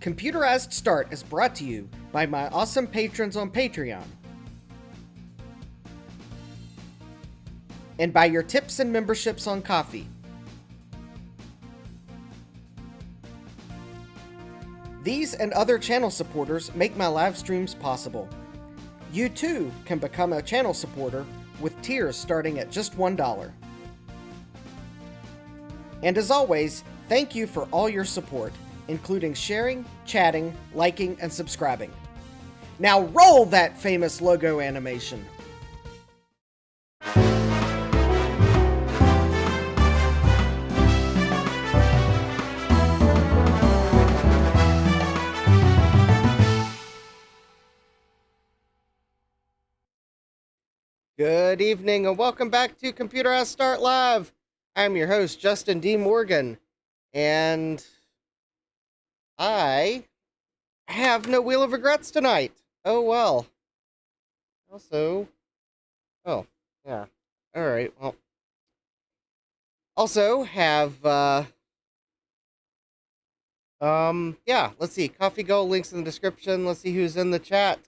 Computerized Start is brought to you by my awesome patrons on Patreon, and by your tips and memberships on Ko-fi. These and other channel supporters make my live streams possible. You too can become a channel supporter with tiers starting at just $1. And as always, thank you for all your support, including sharing, chatting, liking, and subscribing. Now roll that famous logo animation! Good evening and welcome back to Computerized Start Live. I'm your host, Justin D. Morgan, and I have no Wheel of Regrets tonight. Oh well. Also, yeah. Alright, well. Also have, yeah, let's see. Coffee Go, links in the description. Let's see who's in the chat.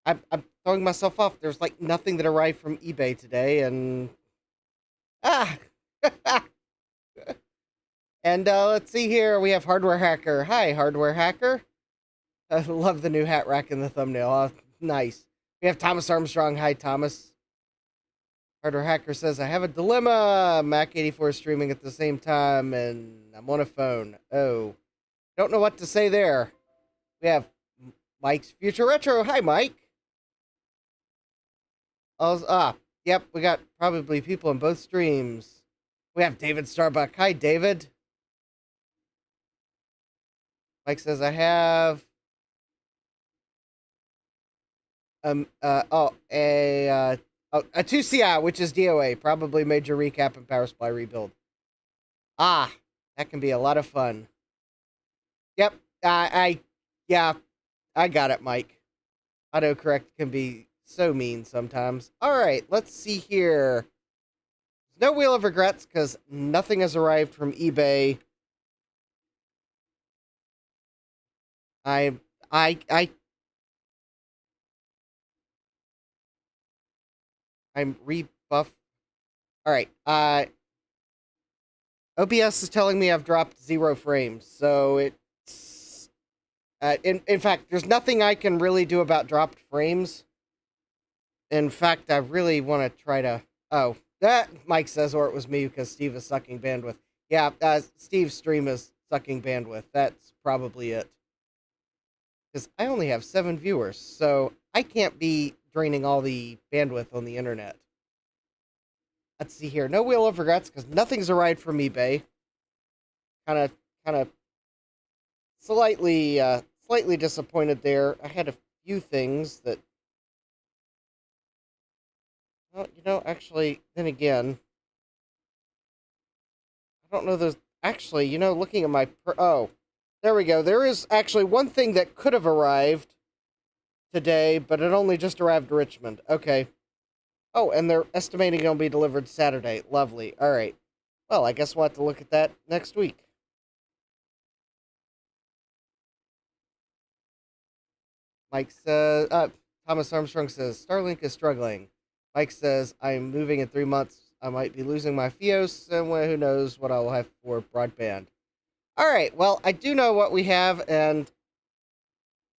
I'm throwing myself off. There's like nothing that arrived from eBay today, and and let's see here. We have Hardware Hacker. Hi, Hardware Hacker. I love the new hat rack in the thumbnail. Oh, nice. We have Thomas Armstrong. Hi, Thomas. Hardware Hacker says, I have a dilemma. Mac 84 is streaming at the same time, and I'm on a phone. Oh, don't know what to say there. We have Mike's Future Retro. Hi, Mike. Yep, we got probably people in both streams. We have David Starbuck. Hi, David. Mike says, I have a 2CI, which is DOA, probably major recap and power supply rebuild. That can be a lot of fun. Yep, I got it, Mike. Autocorrect can be so mean sometimes. Alright, let's see here. No Wheel of Regrets, because nothing has arrived from eBay. I'm rebuff. Alright, OBS is telling me I've dropped 0 frames, so it's... in fact, there's nothing I can really do about dropped frames. In fact, I really want to try to... Oh, that Mike says, or it was me because Steve is sucking bandwidth. Yeah, Steve's stream is sucking bandwidth. That's probably it. Because I only have 7 viewers, so I can't be draining all the bandwidth on the internet. Let's see here. No Wheel of Regrets, because nothing's arrived from eBay. Kind of slightly disappointed there. I had a few things that... Well, actually, then again, I don't know those... Actually, looking at my... Oh, there we go. There is actually one thing that could have arrived today, but it only just arrived to Richmond. Okay. Oh, and they're estimating it'll be delivered Saturday. Lovely. All right. Well, I guess we'll have to look at that next week. Mike says... Thomas Armstrong says, Starlink is struggling. Mike says, I'm moving in 3 months. I might be losing my Fios, and who knows what I'll have for broadband. All right, well, I do know what we have, and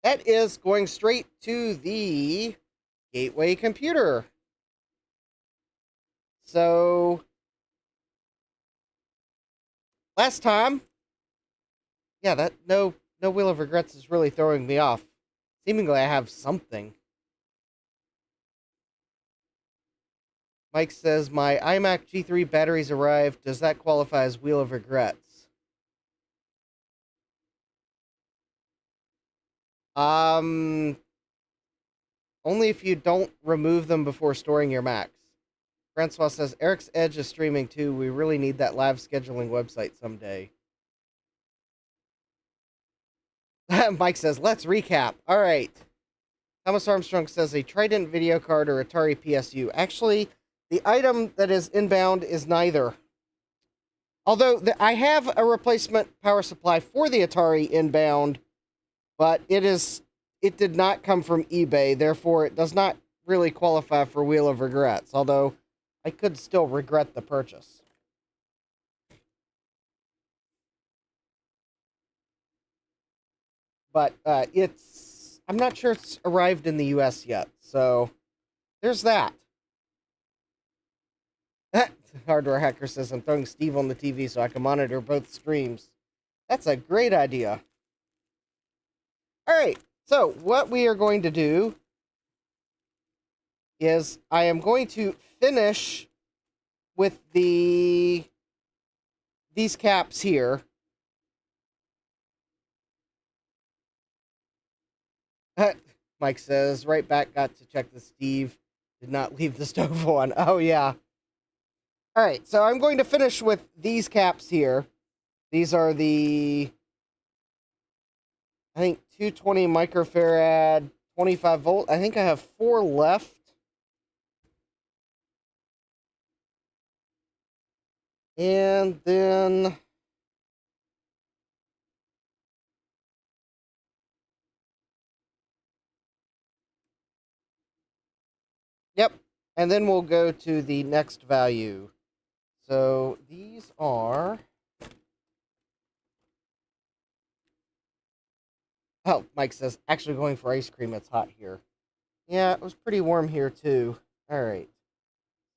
that is going straight to the Gateway computer. So, last time, yeah, that no Wheel of Regrets is really throwing me off. Seemingly, I have something. Mike says, my iMac G3 batteries arrived. Does that qualify as Wheel of Regrets? Only if you don't remove them before storing your Macs. Francois says, Eric's Edge is streaming too. We really need that live scheduling website someday. Mike says, let's recap. All right. Thomas Armstrong says, a Trident video card or Atari PSU. Actually, the item that is inbound is neither. Although I have a replacement power supply for the Atari inbound, but it did not come from eBay, therefore it does not really qualify for Wheel of Regrets, although I could still regret the purchase. But I'm not sure it's arrived in the US yet, so there's that. Hardware Hacker says I'm throwing Steve on the TV so I can monitor both streams. That's a great idea. Alright, so what we are going to do is I am going to finish with these caps here. Mike says, right back, got to check the Steve. Did not leave the stove on. Oh, yeah. Alright, so I'm going to finish with these caps here. These are the, I think, 220 microfarad, 25 volt. I think I have 4 left. And then yep. And then we'll go to the next value. So these are... Oh, Mike says, actually going for ice cream. It's hot here. Yeah, it was pretty warm here too. All right.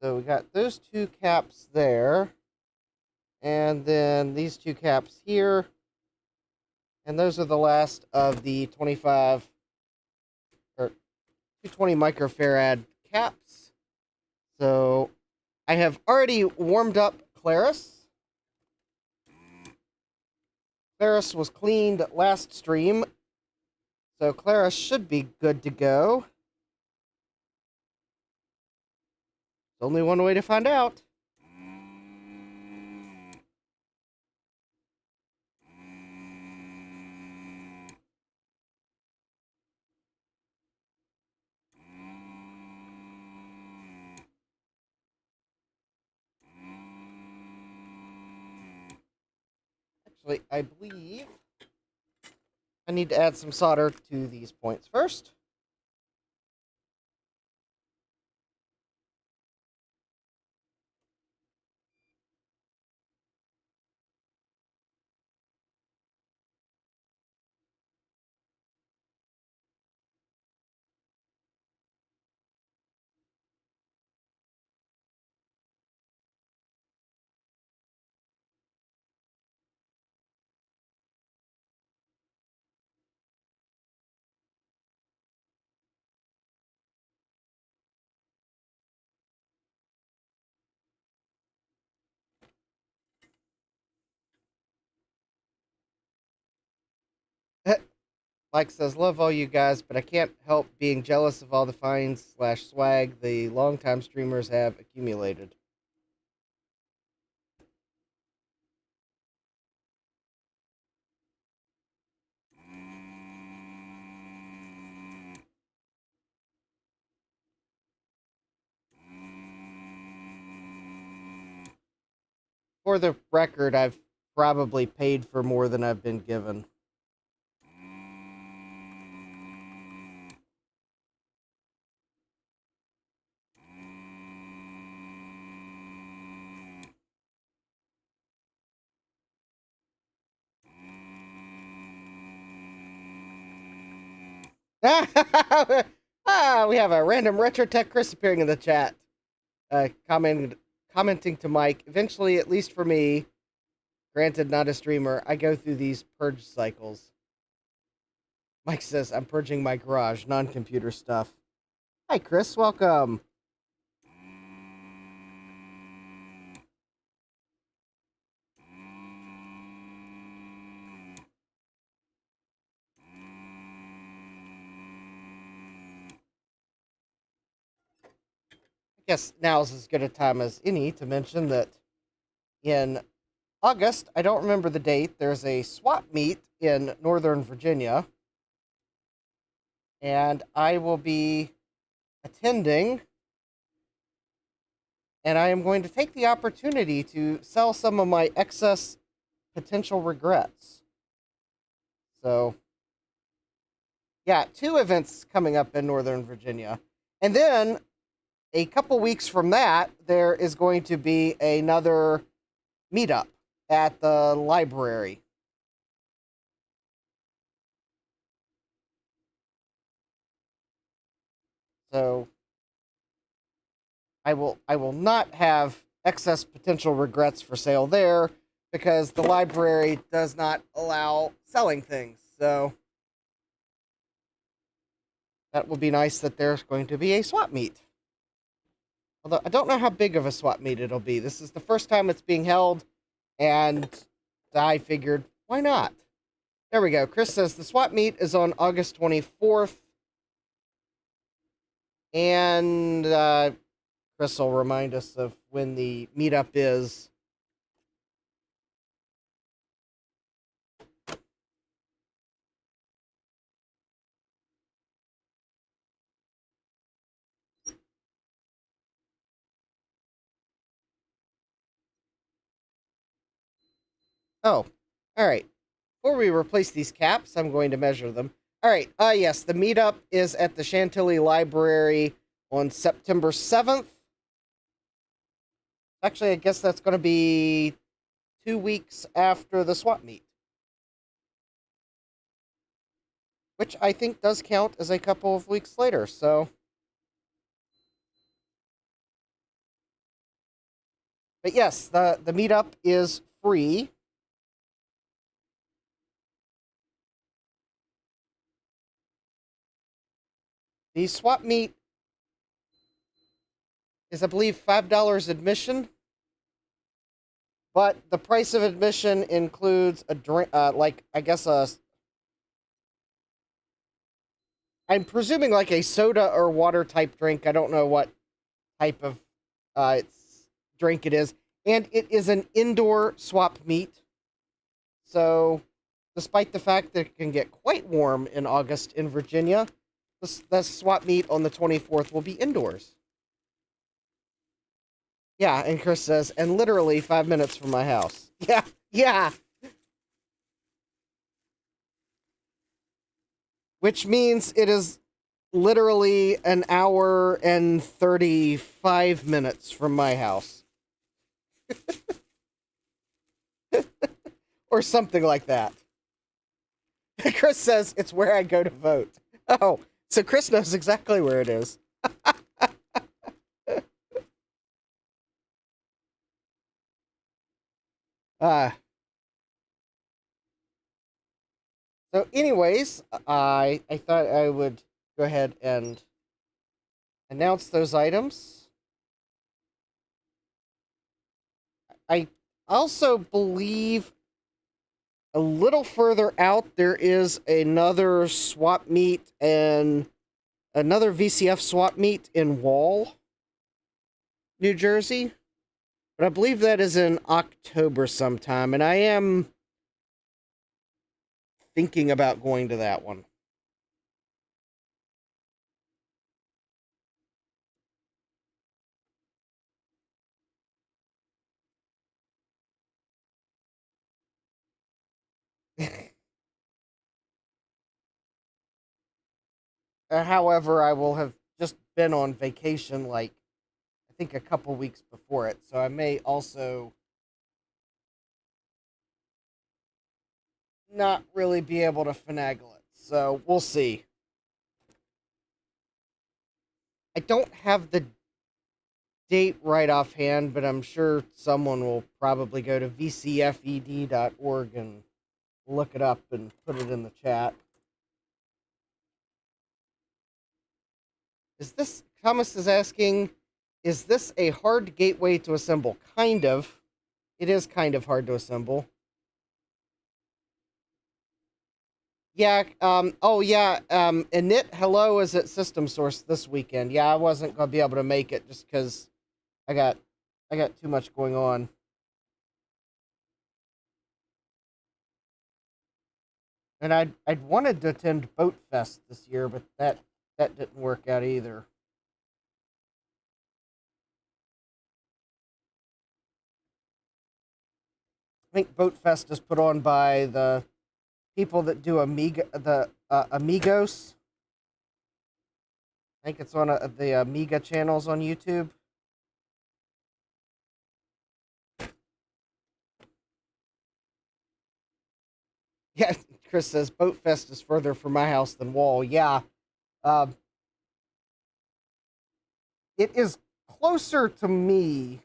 So we got those 2 caps there. And then these 2 caps here. And those are the last of the 25 or 220 microfarad caps. So I have already warmed up Claris. Claris was cleaned last stream. So Claris should be good to go. There's only one way to find out. Actually, I believe I need to add some solder to these points first. Mike says, love all you guys, but I can't help being jealous of all the finds / swag the longtime streamers have accumulated. For the record, I've probably paid for more than I've been given. We have a random Retro Tech Chris appearing in the chat. Commenting to Mike. Eventually, at least for me, granted not a streamer, I go through these purge cycles. Mike says, I'm purging my garage, non-computer stuff. Hi, Chris. Welcome. I guess now's as good a time as any to mention that in August, I don't remember the date, there's a swap meet in Northern Virginia. And I will be attending. And I am going to take the opportunity to sell some of my excess potential regrets. So, Yeah, two events coming up in Northern Virginia. And then a couple weeks from that, there is going to be another meetup at the library. So I will not have excess potential regrets for sale there because the library does not allow selling things. So that will be nice that there's going to be a swap meet. Although I don't know how big of a swap meet it'll be. This is the first time it's being held, and I figured, why not? There we go. Chris says the swap meet is on August 24th, and Chris will remind us of when the meetup is. Oh, all right. Before we replace these caps, I'm going to measure them. All right. Yes, the meetup is at the Chantilly Library on September 7th. Actually, I guess that's going to be 2 weeks after the swap meet, which I think does count as a couple of weeks later. So, but yes, the meetup is free. The swap meet is, I believe, $5 admission, but the price of admission includes a drink, like I guess I'm presuming like a soda or water type drink. I don't know what type of it's drink it is, and it is an indoor swap meet. So, despite the fact that it can get quite warm in August in Virginia, the swap meet on the 24th will be indoors. Yeah, and Chris says, and literally 5 minutes from my house. Yeah, yeah. Which means it is literally an hour and 35 minutes from my house. Or something like that. Chris says it's where I go to vote. Oh, so Chris knows exactly where it is. uh, so anyways, I thought I would go ahead and announce those items. I also believe a little further out there is another swap meet and another VCF swap meet in Wall, New Jersey. But I believe that is in October sometime, and I am thinking about going to that one. However, I will have just been on vacation, like, I think a couple weeks before it, so I may also not really be able to finagle it. So we'll see. I don't have the date right offhand, but I'm sure someone will probably go to vcfed.org and look it up and put it in the chat. Is this, Thomas is asking, is this a hard gateway to assemble? Kind of. It is kind of hard to assemble. Yeah, oh yeah, Init Hello is at System Source this weekend. Yeah, I wasn't gonna be able to make it just because I got I got too much going on. And I'd wanted to attend Boat Fest this year, but that didn't work out either. I think Boat Fest is put on by the people that do Amiga, the Amigos. I think it's one of the Amiga channels on YouTube. Yeah, Chris says Boat Fest is further from my house than Wall. Yeah, um, it is closer to me.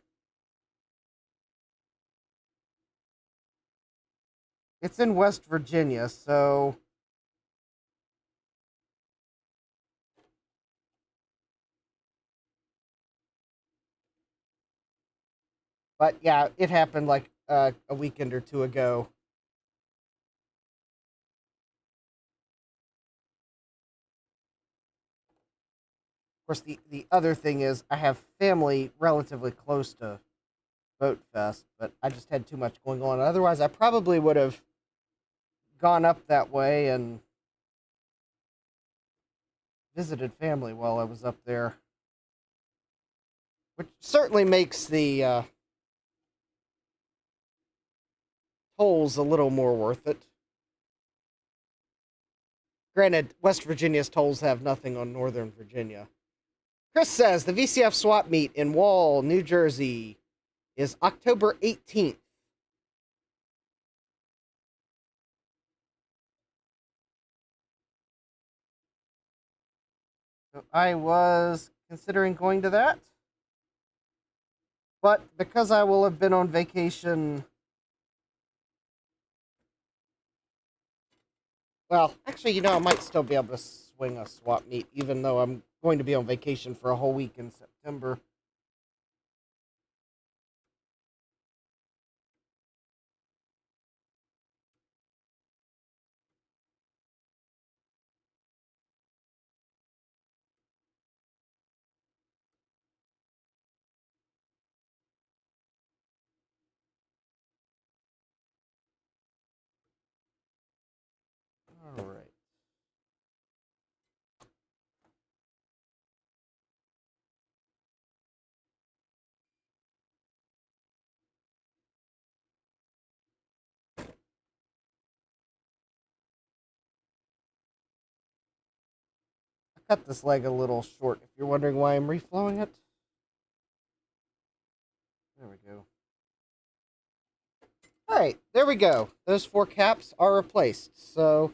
It's in West Virginia, so but yeah, it happened like a weekend or two ago. Of course, the other thing is I have family relatively close to Boat Fest, but I just had too much going on. Otherwise, I probably would have gone up that way and visited family while I was up there, which certainly makes the tolls a little more worth it. Granted, West Virginia's tolls have nothing on Northern Virginia. Chris says the VCF swap meet in Wall, New Jersey is October 18th. So I was considering going to that, but because I will have been on vacation, well, actually, I might still be able to swing a swap meet, even though I'm going to be on vacation for a whole week in September. All right. I cut this leg a little short. If you're wondering why I'm reflowing it, there we go. All right, there we go. Those 4 caps are replaced. So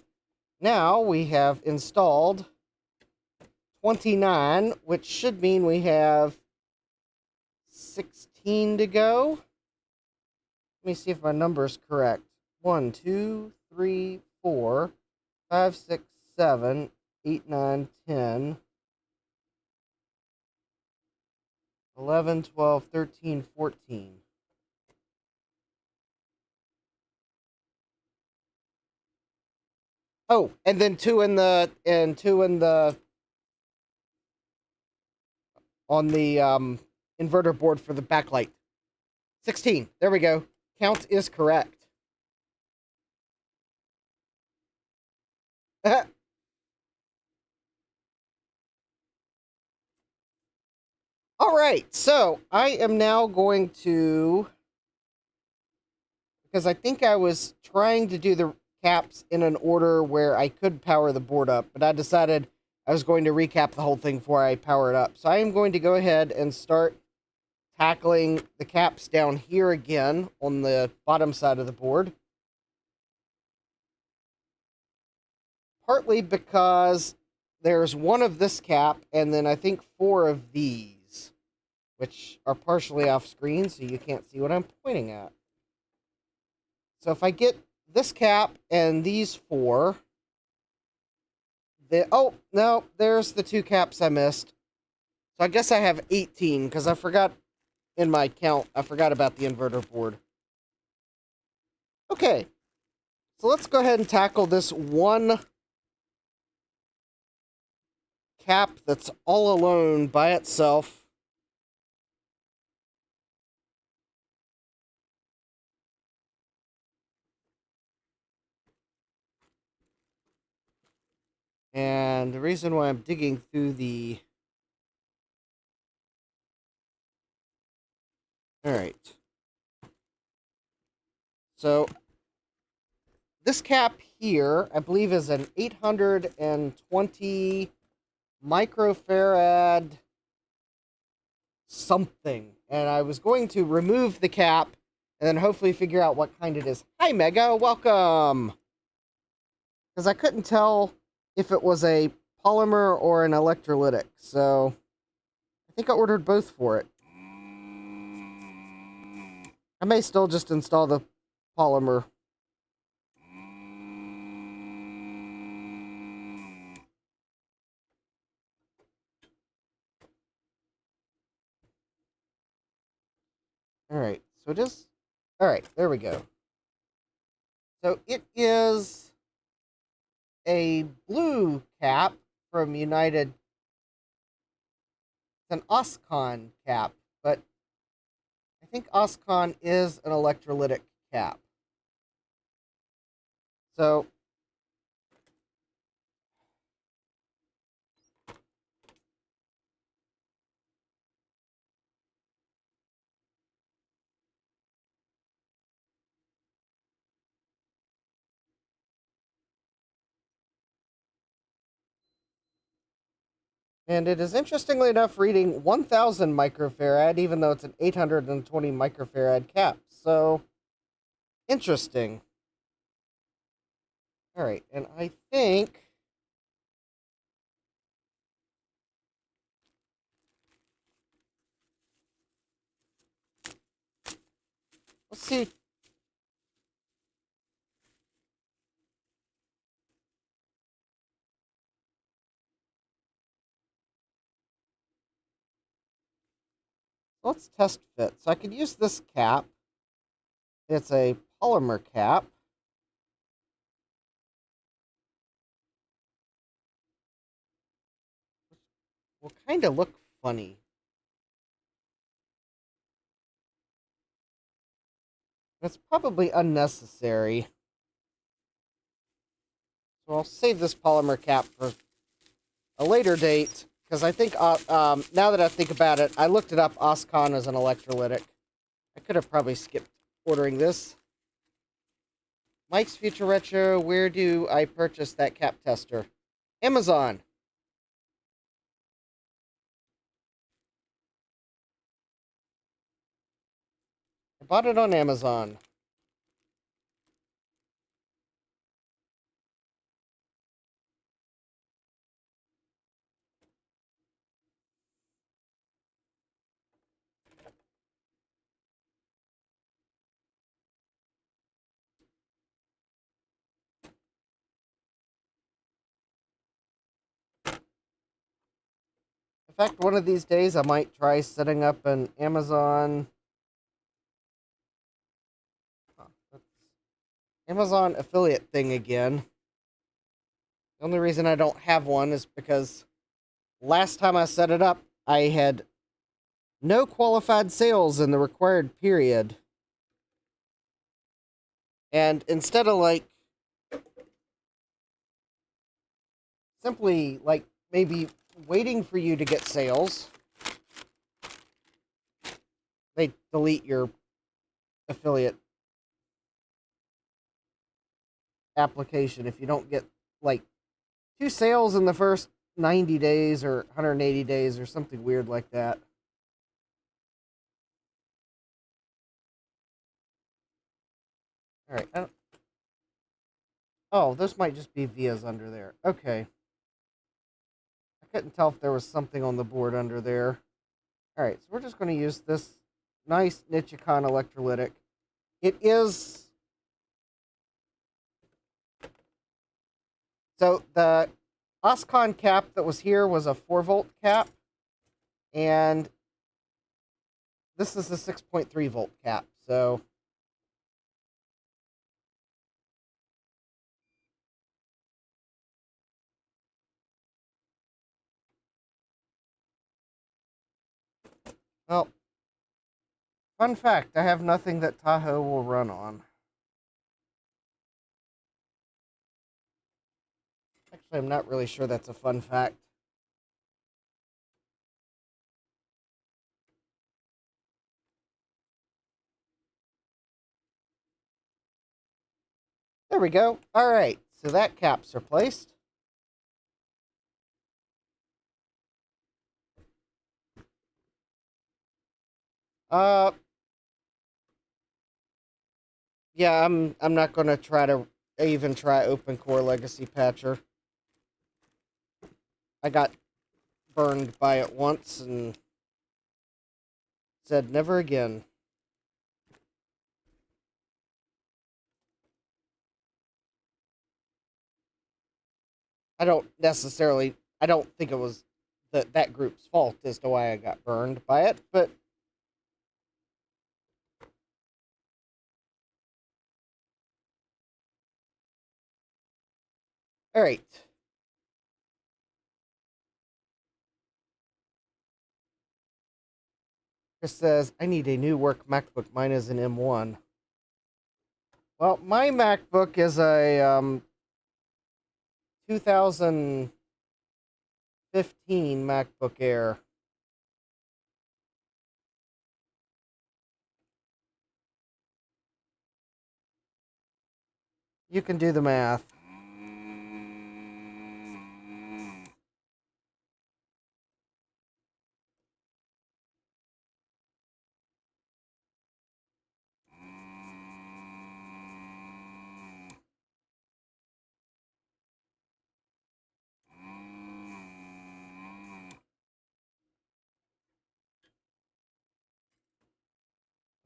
now we have installed 29, which should mean we have 16 to go. Let me see if my number is correct. 1, 2, 3, 4, 5, 6, 7, 8, 9, 10, 11, 12, 13, 14. Oh, and then two in the on the inverter board for the backlight. 16. There we go. Count is correct. All right, so I am now going to, because I think I was trying to do the caps in an order where I could power the board up, but I decided I was going to recap the whole thing before I power it up. So I am going to go ahead and start tackling the caps down here again on the bottom side of the board. Partly because there's one of this cap and then I think 4 of these, which are partially off screen, so you can't see what I'm pointing at. So if I get this cap and these 4, oh, no, there's the 2 caps I missed. So I guess I have 18, because I forgot in my count, I forgot about the inverter board. Okay, so let's go ahead and tackle this one cap that's all alone by itself. And the reason why I'm digging through the... All right. So this cap here, I believe, is an 820 microfarad something. And I was going to remove the cap and then hopefully figure out what kind it is. Hi, Mega. Welcome. Because I couldn't tell if it was a polymer or an electrolytic. So I think I ordered both for it. I may still just install the polymer. Alright, so just... Alright, there we go. So it is a blue cap from United. It's an Oscon cap, but I think Oscon is an electrolytic cap. So and it is interestingly enough reading 1000 microfarad, even though it's an 820 microfarad cap. So, interesting. Alright, and I think... Let's see. Let's test fit. So I could use this cap. It's a polymer cap. Will kind of look funny. It's probably unnecessary. So I'll save this polymer cap for a later date, because I think, now that I think about it, I looked it up, Oscon is an electrolytic. I could have probably skipped ordering this. Mike's Future Retro, where do I purchase that cap tester? Amazon. I bought it on Amazon. In fact, one of these days I might try setting up an Amazon... Amazon affiliate thing again. The only reason I don't have one is because last time I set it up, I had no qualified sales in the required period. And instead of, like, simply, like, maybe waiting for you to get sales, they delete your affiliate application if you don't get, like, 2 sales in the first 90 days or 180 days or something weird like that. Alright. Oh, those might just be vias under there. Okay. I couldn't tell if there was something on the board under there. Alright, so we're just going to use this nice Nichicon electrolytic. It is... So, the Oscon cap that was here was a 4-volt cap. And this is a 6.3-volt cap. So... Well, fun fact, I have nothing that Tahoe will run on. Actually, I'm not really sure that's a fun fact. There we go. All right, so that cap's replaced. Uh, yeah, I'm not gonna try to even try Open Core Legacy Patcher. I got burned by it once and said never again. I don't think it was that group's fault as to why I got burned by it, but all right. Chris says I need a new work MacBook. Mine is an M1. Well, my MacBook is a 2015 MacBook Air. You can do the math.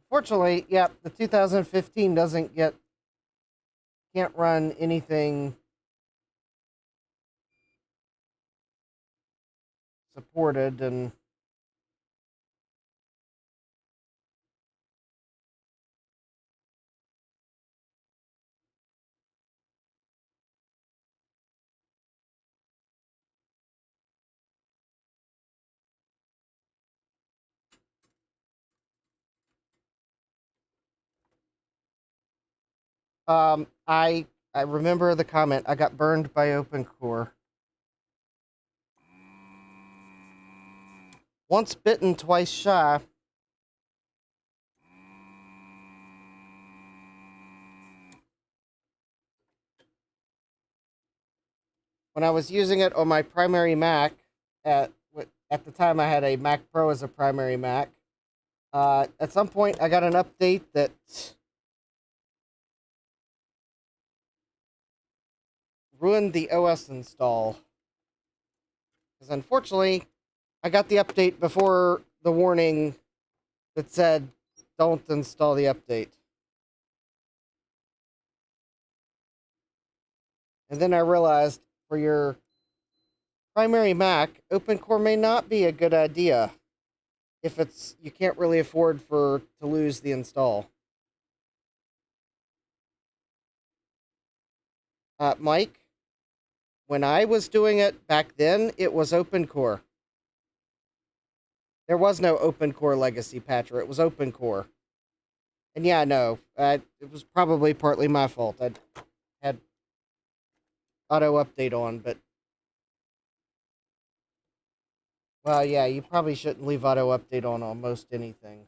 Fortunately, yeah, the 2015 can't run anything supported, and I remember the comment. I got burned by OpenCore. Once bitten, twice shy. When I was using it on my primary Mac, at at the time I had a Mac Pro as a primary Mac. At some point, I got an update that ruined the OS install. Because unfortunately, I got the update before the warning that said, don't install the update. And then I realized for your primary Mac, OpenCore may not be a good idea if you can't really afford to lose the install. Mike, when I was doing it back then, it was OpenCore. There was no OpenCore Legacy Patcher. It was OpenCore. And yeah, no, it was probably partly my fault. I had auto update on, but well, yeah, you probably shouldn't leave auto update on almost anything.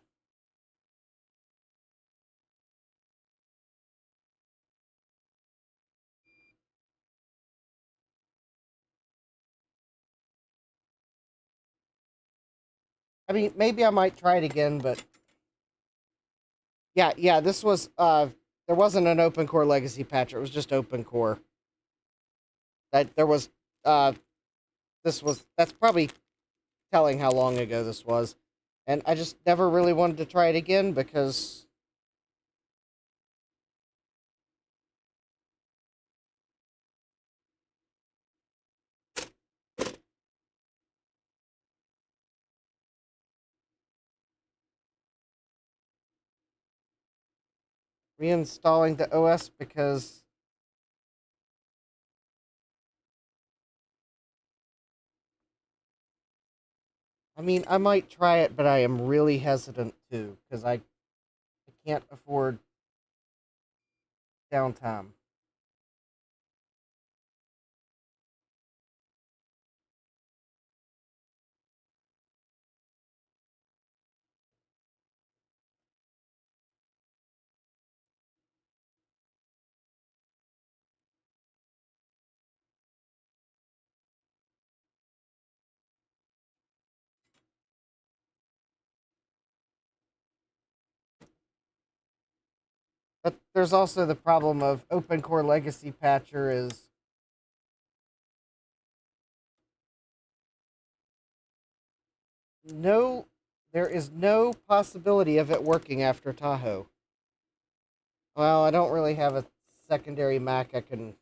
I mean, maybe I might try it again, but yeah, this was there wasn't an OpenCore Legacy Patcher. It was just OpenCore. That there was uh that's probably telling how long ago this was. And I just never really wanted to try it again because reinstalling the OS because I mean, I might try it, but I am really hesitant to because I can't afford downtime. But there's also the problem of Open Core Legacy Patcher is no, there is no possibility of it working after Tahoe. Well, I don't really have a secondary Mac I can.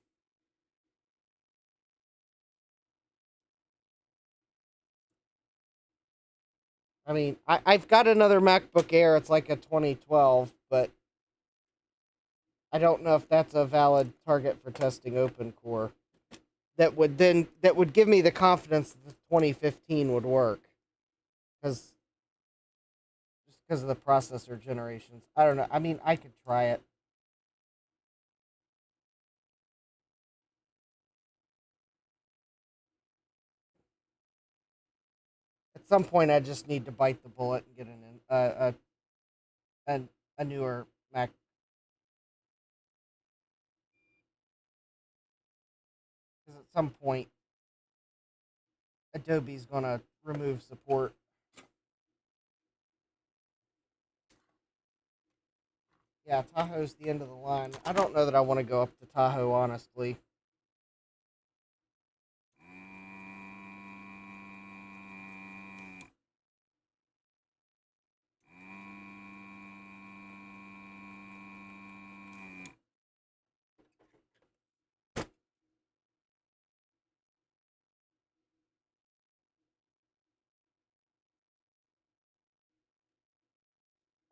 I mean, I've got another MacBook Air. It's like a 2012, but I don't know if that's a valid target for testing Open Core. That would give me the confidence that the 2015 would work, because just because of the processor generations. I don't know. I mean, I could try it. At some point, I just need to bite the bullet and get a a newer Mac. Because at some point, Adobe's gonna remove support. Yeah, Tahoe's the end of the line. I don't know that I want to go up to Tahoe, honestly.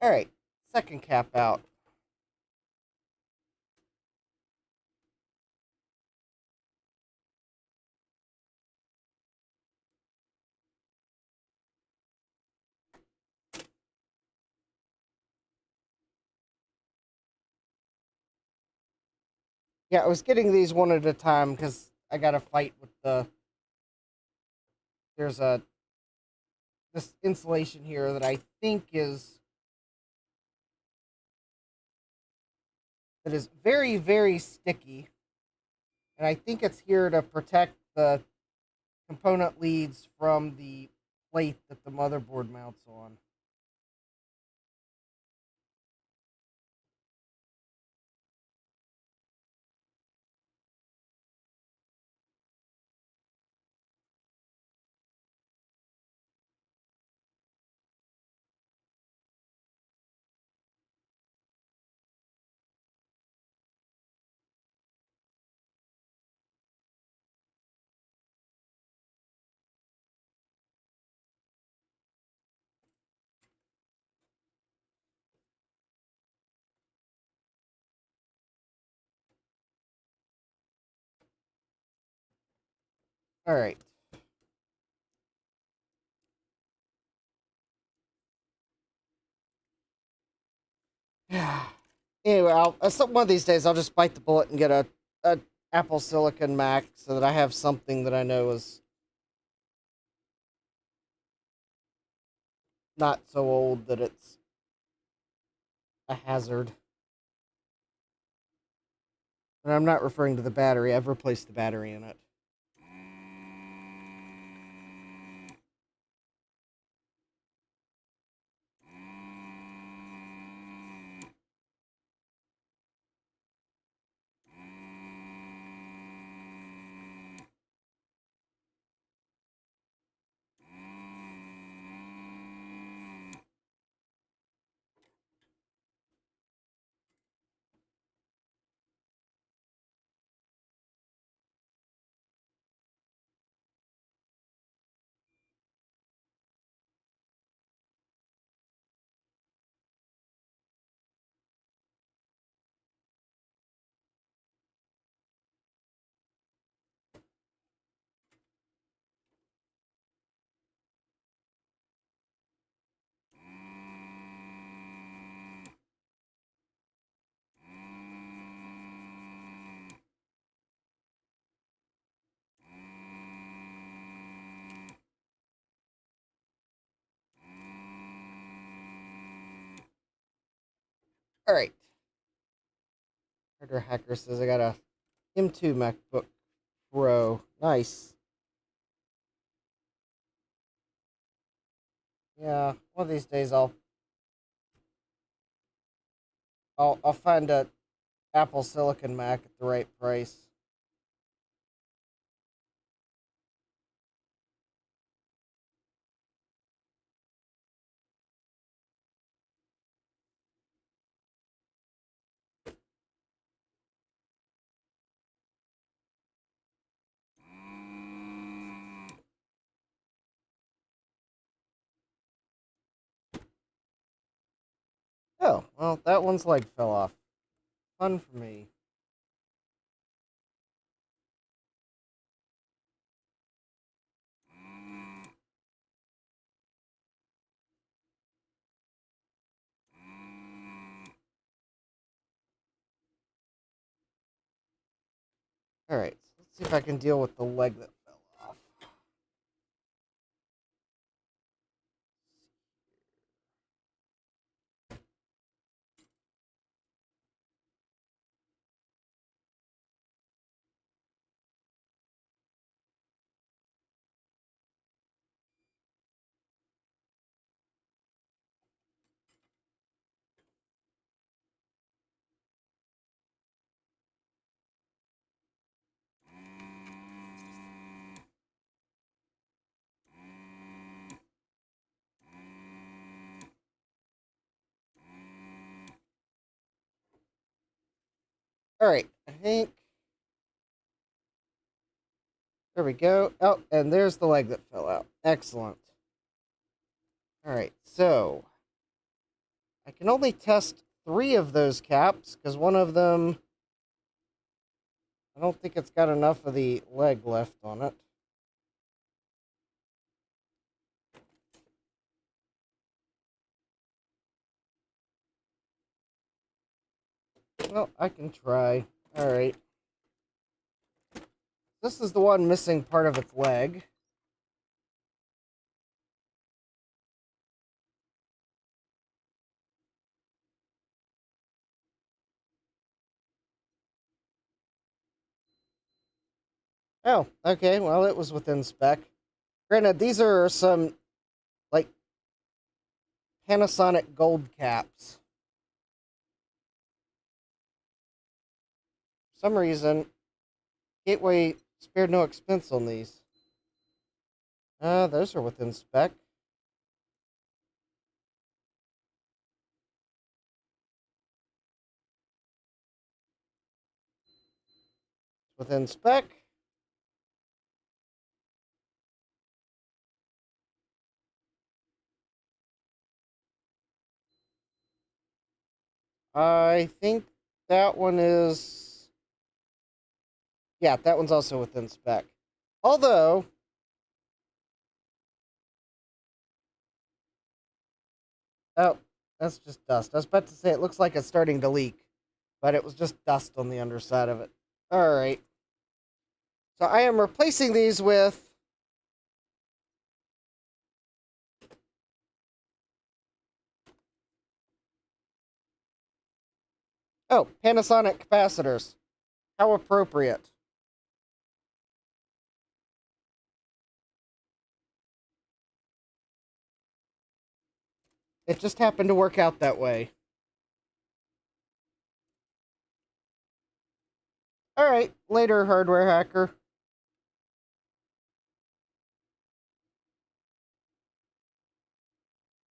All right, second cap out. Yeah, I was getting these one at a time because I got to fight with the. There's a this insulation here that I think is very sticky, and I think it's here to protect the component leads from the plate that the motherboard mounts on. All right. Anyway, one of these days I'll just bite the bullet and get a Apple Silicon Mac so that I have something that I know is not so old that it's a hazard. And I'm not referring to the battery. I've replaced the battery in it. All right. Harder Hacker says I got a M2 MacBook Pro. Nice. Yeah, one of these days I'll find a Apple Silicon Mac at the right price. Oh, well, that one's leg fell off. Fun for me. Alright, so let's see if I can deal with the leg that fell off. Alright, I think. There we go. Oh, and there's the leg that fell out. Excellent. Alright, so. I can only test 3 of those caps, because one of them. I don't think it's got enough of the leg left on it. Well, I can try. Alright. This is the one missing part of its leg. Oh, okay. Well, it was within spec. Granted, these are some, like, Panasonic gold caps. For some reason, Gateway spared no expense on these. Those are within spec. Within spec. I think that one is. Yeah, that one's also within spec. Although. Oh, that's just dust. I was about to say it looks like it's starting to leak, but it was just dust on the underside of it. Alright. So I am replacing these with. Oh, Panasonic capacitors. How appropriate. It just happened to work out that way. Alright, later, hardware hacker.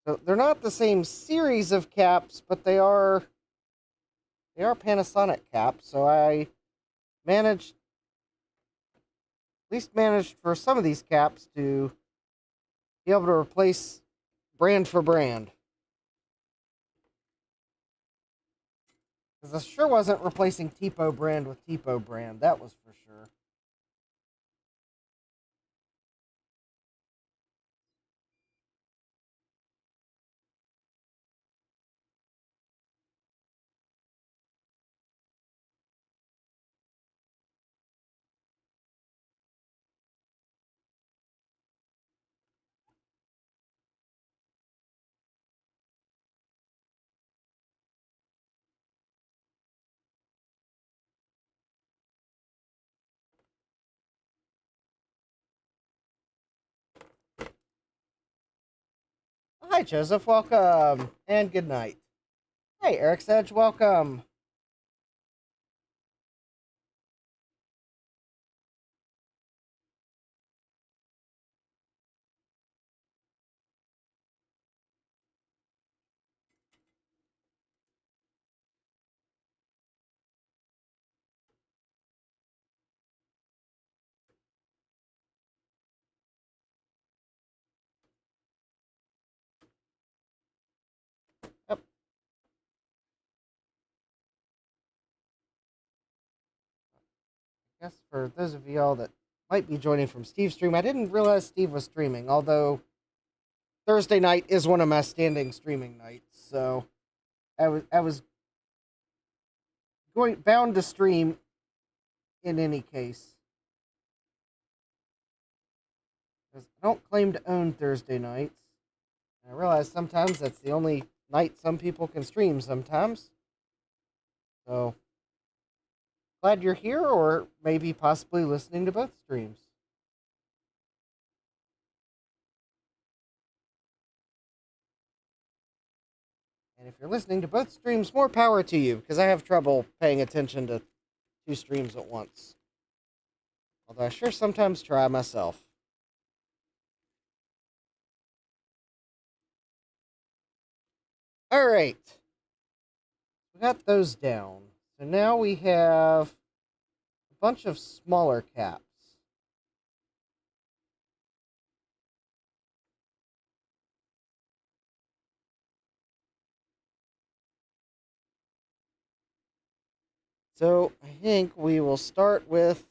So they're not the same series of caps, but they are Panasonic caps, so I managed at least managed for some of these caps to be able to replace brand for brand. Because I sure wasn't replacing Tipo brand with Tipo brand, that was for sure. Hi, Joseph. Welcome. And good night. Hey, Eric's Edge, welcome. Yep, I guess for those of y'all that might be joining from Steve's stream, I didn't realize Steve was streaming, although Thursday night is one of my standing streaming nights, so I was going bound to stream in any case. 'Cause I don't claim to own Thursday nights. And I realize sometimes that's the only night some people can stream sometimes. So glad you're here, or maybe possibly listening to both streams. And if you're listening to both streams, more power to you, because I have trouble paying attention to two streams at once. Although I sure sometimes try myself. Alright. We got those down. So now we have a bunch of smaller caps. So I think we will start with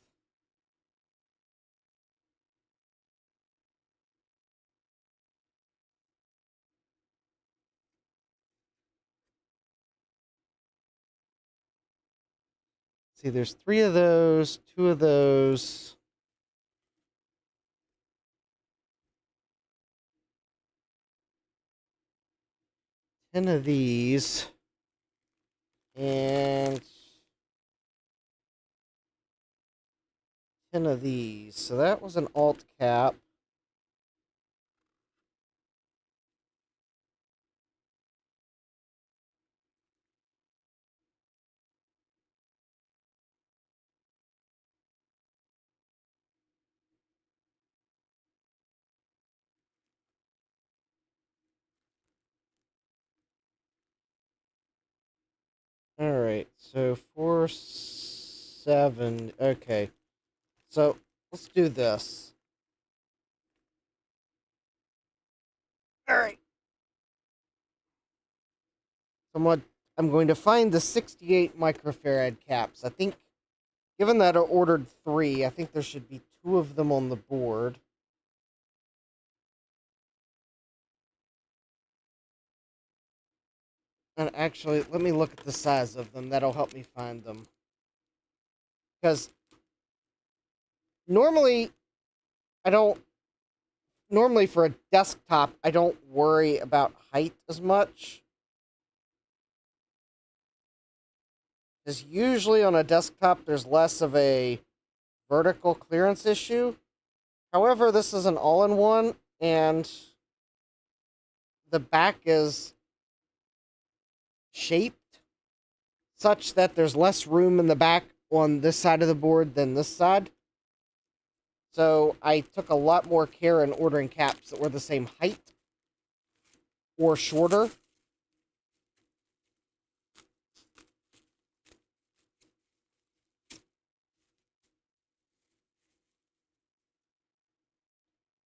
see, there's 3 of those, 2 of those. 10 of these. And 10 of these. So that was an alt cap. Alright, so 4, 7. Okay. So let's do this. Alright. I'm going to find the 68 microfarad caps. I think, given that I ordered 3, I think there should be 2 of them on the board. And actually, let me look at the size of them. That'll help me find them. Because normally, I don't. Normally, for a desktop, I don't worry about height as much. Because usually on a desktop, there's less of a vertical clearance issue. However, this is an all-in-one, and the back is shaped such that there's less room in the back on this side of the board than this side. So I took a lot more care in ordering caps that were the same height or shorter.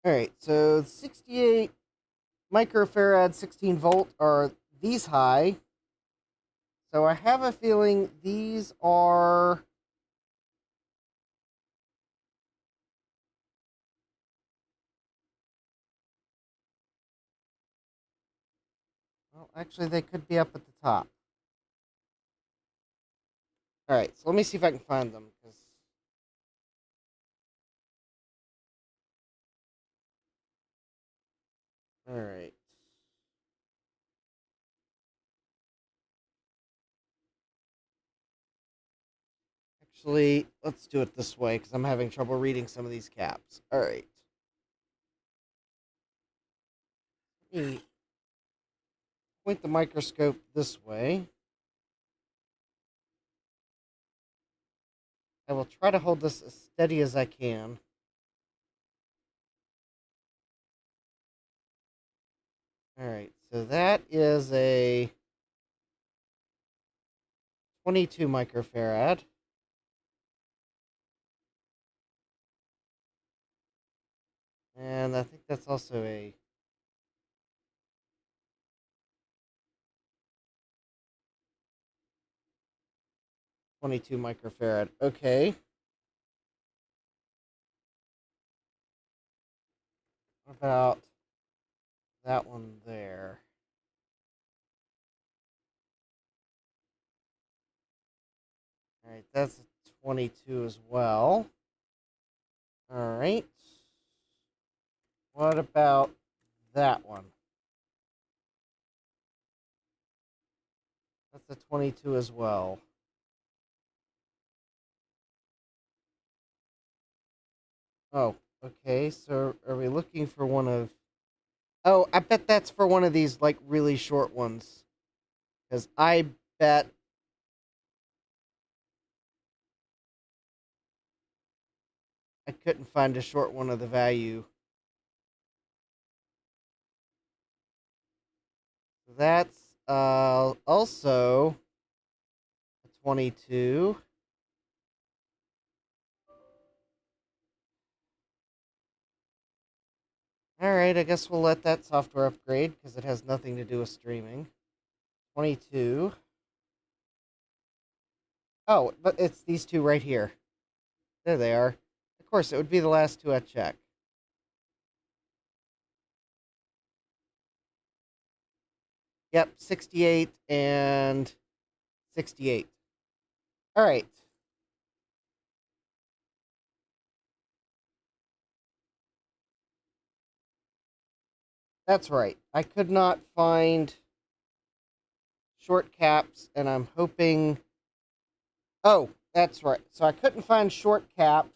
Alright, so 68 microfarad 16 volt are these high. So I have a feeling these are... Well, actually, they could be up at the top. Alright, so let me see if I can find them. Alright. Actually, let's do it this way, because I'm having trouble reading some of these caps. Alright. Let me point the microscope this way. I will try to hold this as steady as I can. Alright, so that is a 22 microfarad. And I think that's also a 22 microfarad. Okay. What about that one there? Alright, that's a 22 as well. Alright. What about that one? That's a 22 as well. Oh, okay. So are we looking for one of... Oh, I bet that's for one of these, like, really short ones. Because I bet... I couldn't find a short one of the value. That's also a 22. Alright, I guess we'll let that software upgrade because it has nothing to do with streaming. 22. Oh, but it's these two right here. There they are. Of course, it would be the last two I check. Yep, 68 and 68. Alright. That's right. I could not find short caps, and I'm hoping... Oh, that's right. So I couldn't find short caps.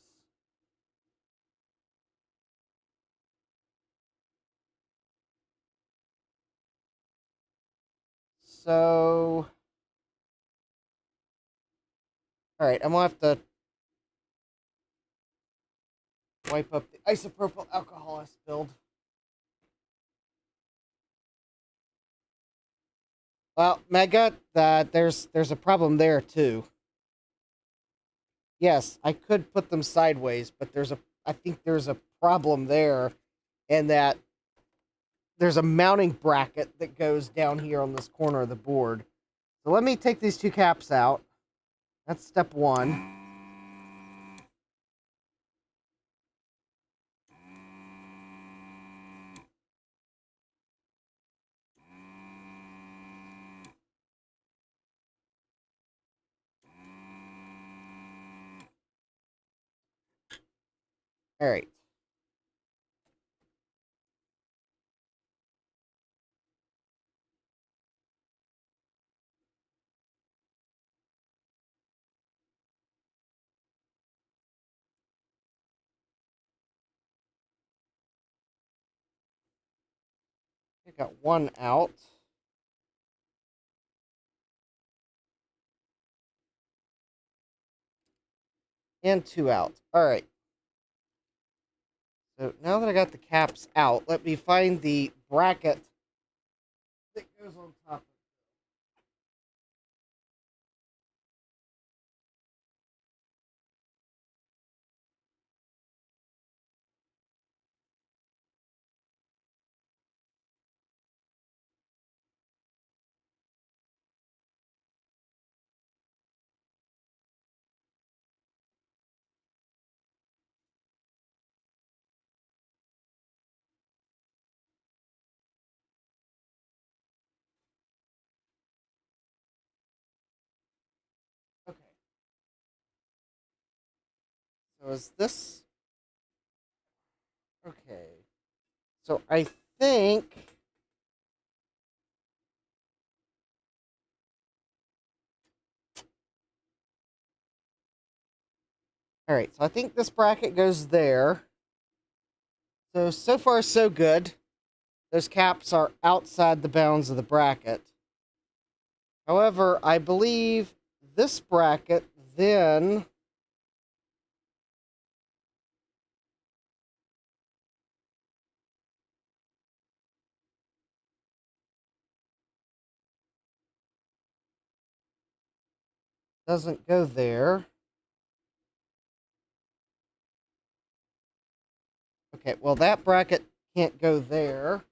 So... Alright, I'm going to have to wipe up the isopropyl alcohol I spilled. Well, Mega, there's a problem there, too. Yes, I could put them sideways, but I think there's a problem there, in that there's a mounting bracket that goes down here on this corner of the board. So let me take these two caps out. That's step one. All right. I got one out. And two out. All right. So now that I got the caps out, let me find the bracket that goes on top. Okay. So is this... Okay. So I think... All right. So I think this bracket goes there. So far, so good. Those caps are outside the bounds of the bracket. However, I believe this bracket then doesn't go there. Okay, well, that bracket can't go there.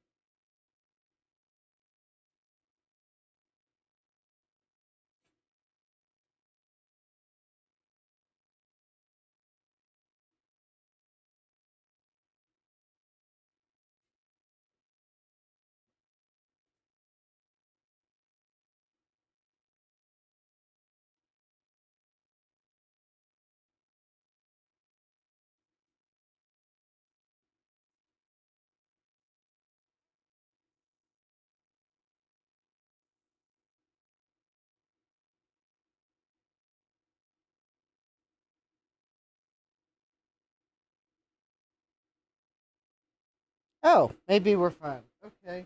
Oh, maybe we're fine. Okay.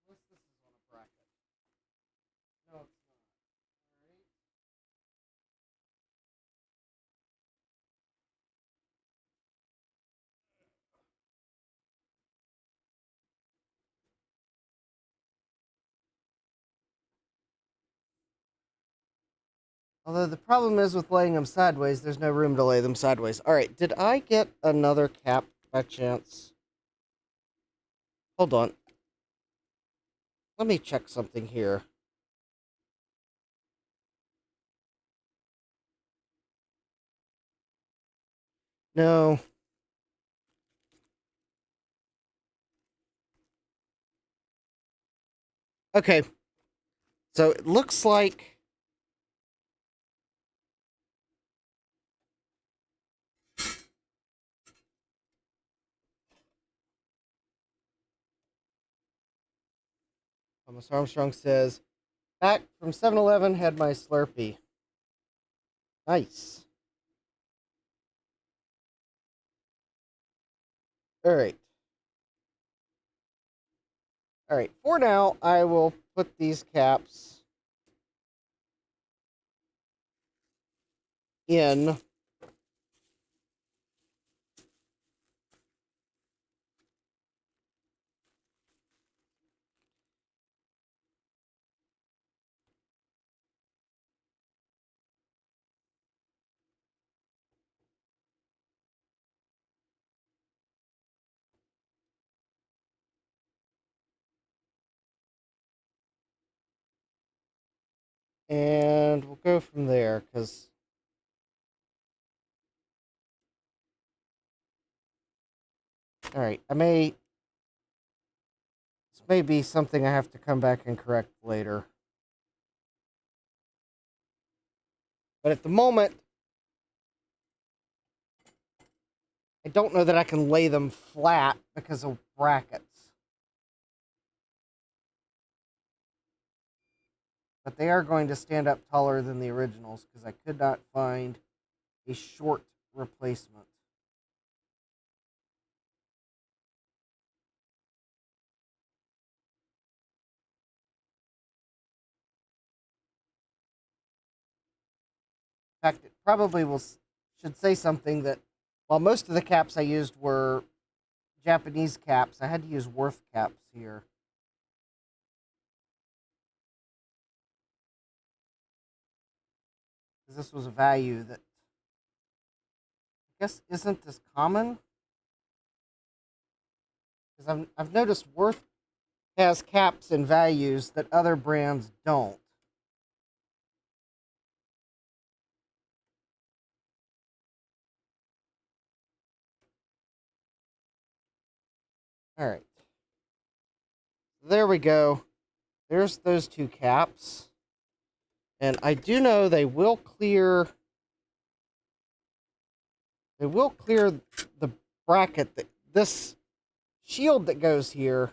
Unless this is on a bracket. No, it's not. All right. Although the problem is with laying them sideways, there's no room to lay them sideways. All right, did I get another cap by chance? Hold on. Let me check something here. No. Okay. So it looks like Thomas Armstrong says, back from 7-Eleven, had my Slurpee. Nice. All right. All right. For now, I will put these caps in. And we'll go from there, because... All right. This may be something I have to come back and correct later. But at the moment, I don't know that I can lay them flat because of brackets. But they are going to stand up taller than the originals because I could not find a short replacement. In fact, it probably should say something that while most of the caps I used were Japanese caps, I had to use Worth caps here. Because this was a value that I guess isn't as common. Because I've noticed Worth has caps and values that other brands don't. All right. There we go. There's those two caps. And I do know they will clear the bracket, that this shield that goes here.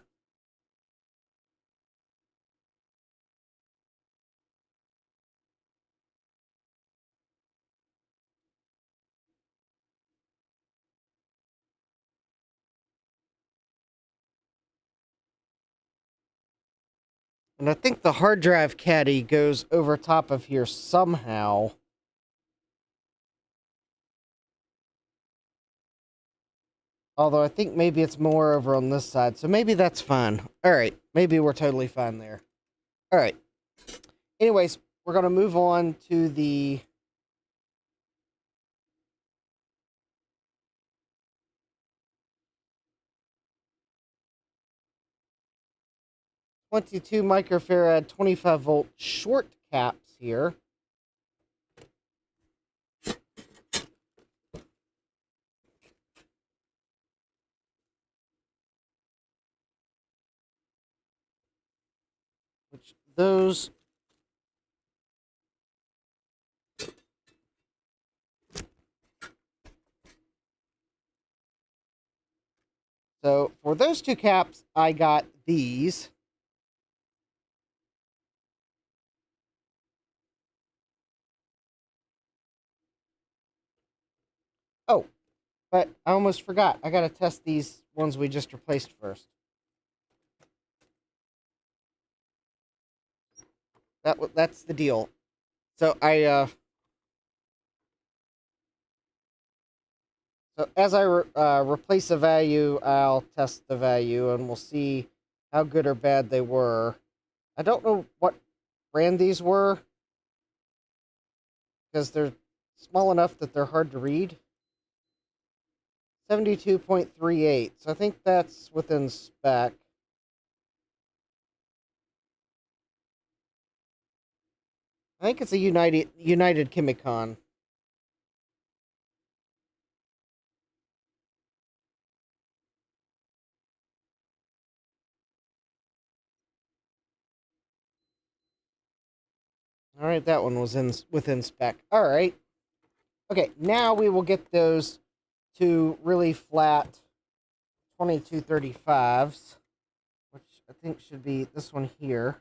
And I think the hard drive caddy goes over top of here somehow. Although I think maybe it's more over on this side, so maybe that's fine. All right, maybe we're totally fine there. All right. Anyways, we're going to move on to the 22 microfarad 25 volt short caps here. Which those So for those two caps, I got these. Oh, but I almost forgot. I got to test these ones we just replaced first. That's the deal. So so as I replace a value, I'll test the value, and we'll see how good or bad they were. I don't know what brand these were, because they're small enough that they're hard to read. 72.38, so I think that's within spec. I think it's a United Chemicon. All right, that one was within spec. All right. Okay, now we will get those to really flat 2235s, which I think should be this one here.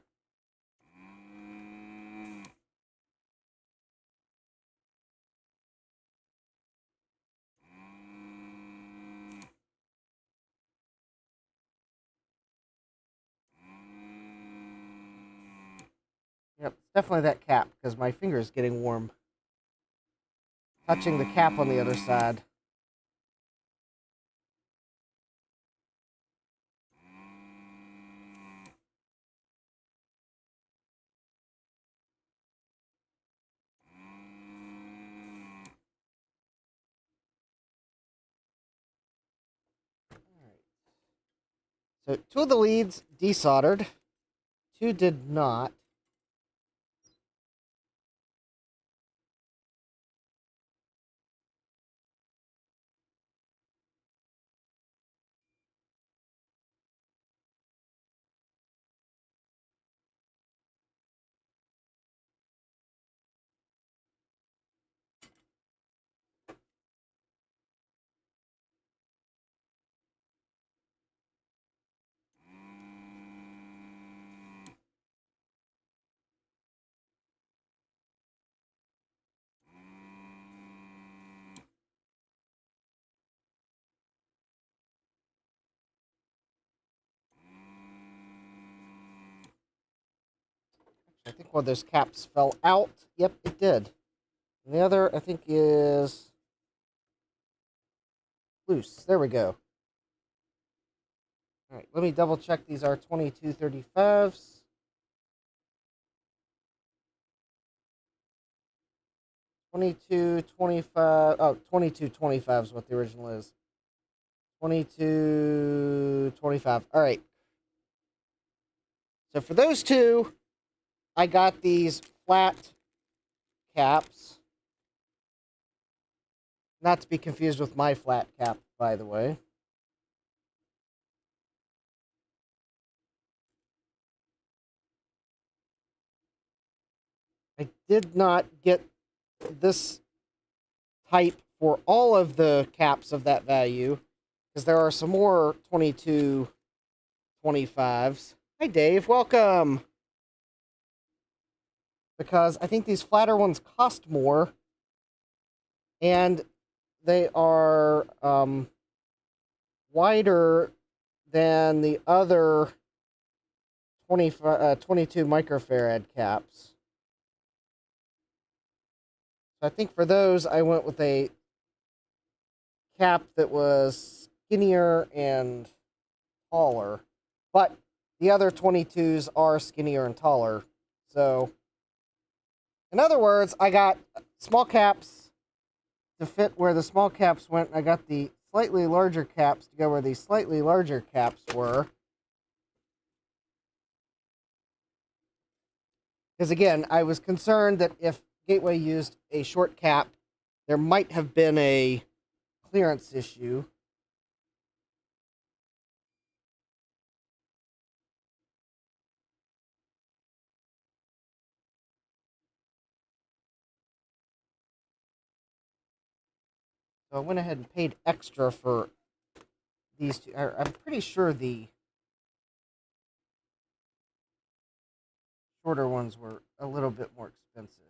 Yep, it's definitely that cap, because my finger is getting warm. Touching the cap on the other side. So 2 of the leads desoldered. 2 did not. I think one of those caps fell out. Yep, it did. And the other, I think, is loose. There we go. All right, let me double check. These are 2235s. 2225. Oh, 2225 is what the original is. 2225. All right. So for those two, I got these flat caps. Not to be confused with my flat cap, by the way. I did not get this type for all of the caps of that value, because there are some more 2225s. Hi, Dave. Welcome. Because I think these flatter ones cost more, and they are wider than the other 22 microfarad caps. So I think for those, I went with a cap that was skinnier and taller, but the other 22s are skinnier and taller. So, in other words, I got small caps to fit where the small caps went. I got the slightly larger caps to go where the slightly larger caps were. Because again, I was concerned that if Gateway used a short cap, there might have been a clearance issue. So I went ahead and paid extra for these two. I'm pretty sure the shorter ones were a little bit more expensive.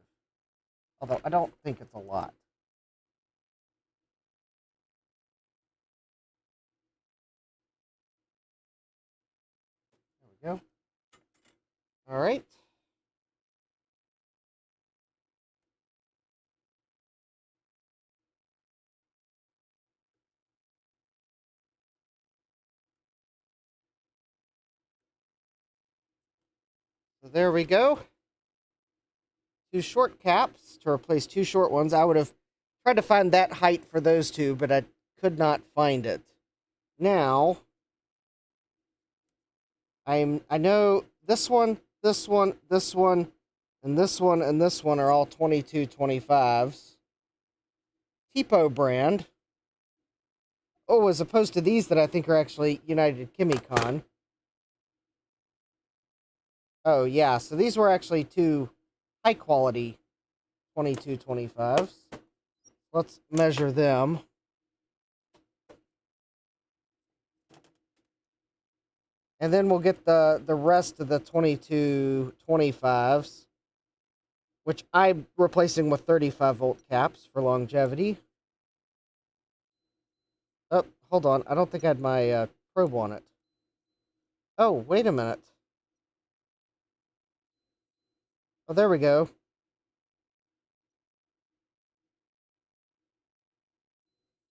Although I don't think it's a lot. There we go. All right. So there we go. Two short caps to replace two short ones. I would have tried to find that height for those two, but I could not find it. Now, I know this one, this one, this one, and this one, and this one are all 2225s. Tipo brand. Oh, as opposed to these that I think are actually United Chemicon. Oh, yeah, so these were actually two high-quality 2225s. Let's measure them. And then we'll get the rest of the 2225s, which I'm replacing with 35-volt caps for longevity. Oh, hold on. I don't think I had my probe on it. Oh, wait a minute. Oh, there we go.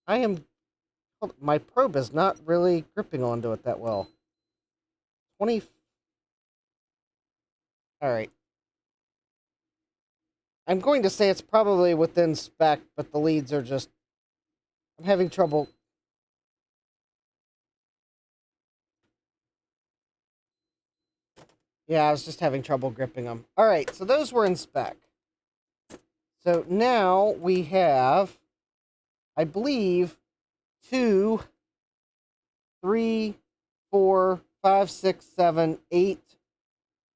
I am... My probe is not really gripping onto it that well. 20... Alright. I'm going to say it's probably within spec, but the leads are just... I'm having trouble... Yeah, I was just having trouble gripping them. Alright, so those were in spec. So now we have, I believe, 2, 3, 4, 5, 6, 7, 8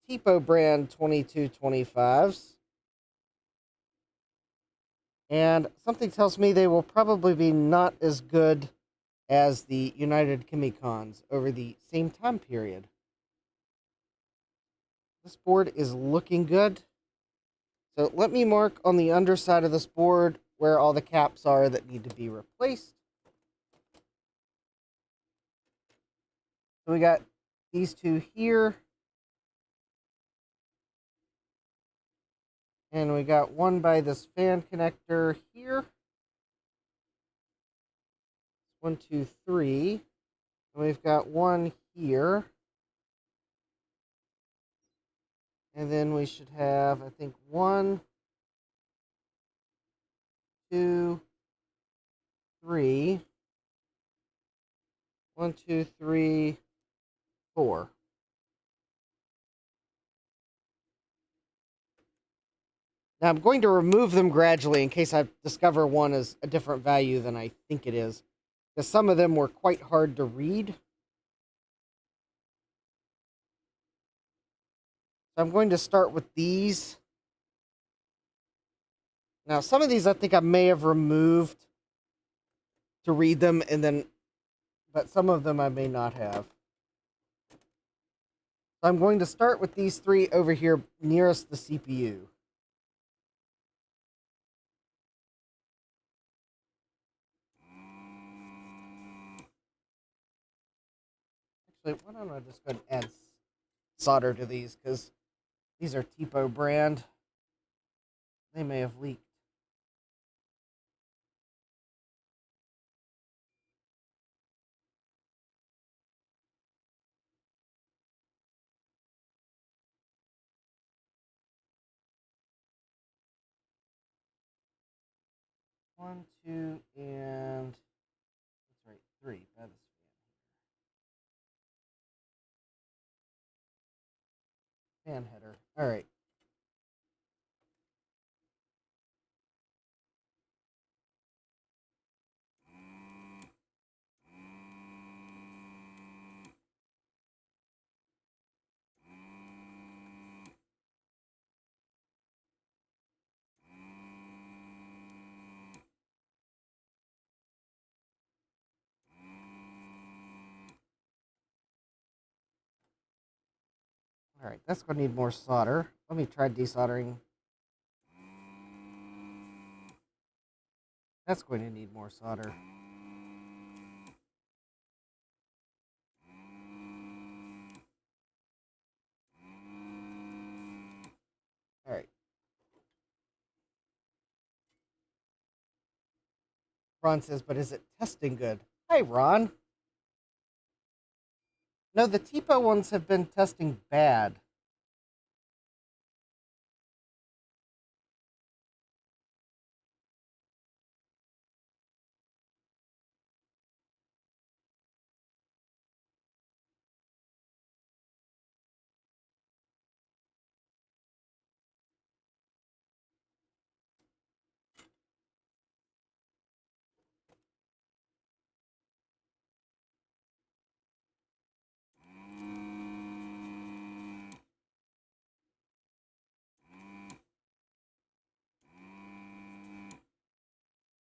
Tipo brand 2225s. And something tells me they will probably be not as good as the United Chemicons over the same time period. This board is looking good. So let me mark on the underside of this board where all the caps are that need to be replaced. So we got these two here. And we got one by this fan connector here. 1, 2, 3. And we've got one here. And then we should have, I think, 1, 2, 3. 1, 2, 3, 4. Now I'm going to remove them gradually in case I discover one is a different value than I think it is. Because some of them were quite hard to read. So I'm going to start with these. Now some of these I think I may have removed to read them, and then, but some of them I may not have. So I'm going to start with these three over here nearest the CPU. Actually, why don't I just go and add solder to these, because these are Tipo brand. They may have leaked. 1, 2, and that's right, 3 by this fan header. All right. All right, that's going to need more solder. Let me try desoldering. That's going to need more solder. All right. Ron says, but is it testing good? Hi, Ron. No, the TPO ones have been testing bad.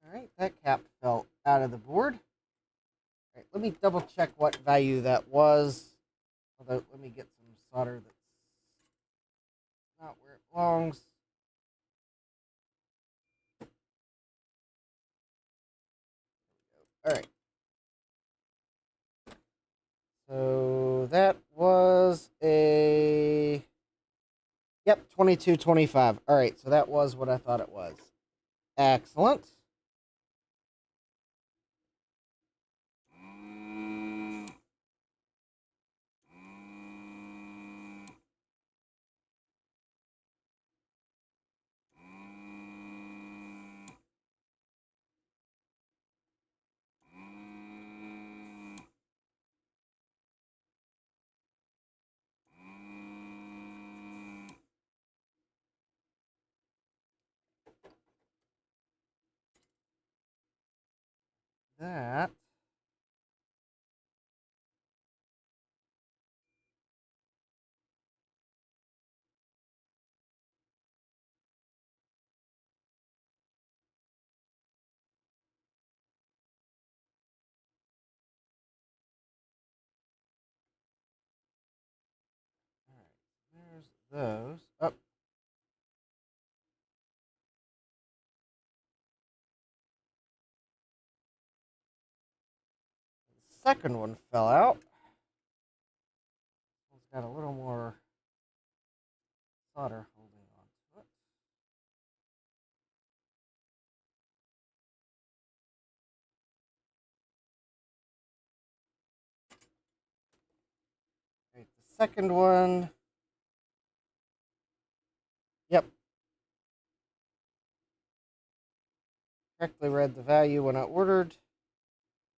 All right, that cap fell out of the board. All right, let me double check what value that was. Although, let me get some solder that's not where it belongs. All right. So that was a, yep, 2225. All right, so that was what I thought it was. Excellent. That all right, there's those. Up. The second one fell out. It's got a little more solder holding on to it. All right, the second one. Yep. Correctly read the value when I ordered.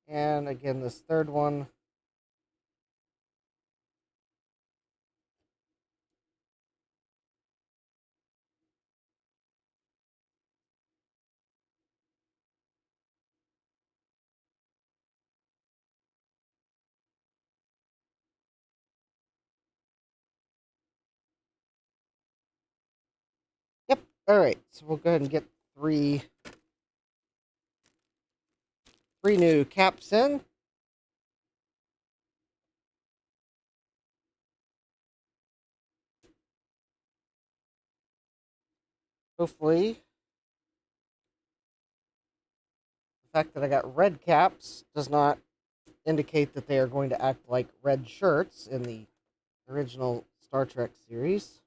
And again, this third one. Yep. All right. So we'll go ahead and get three new caps in. Hopefully, the fact that I got red caps does not indicate that they are going to act like red shirts in the original Star Trek series.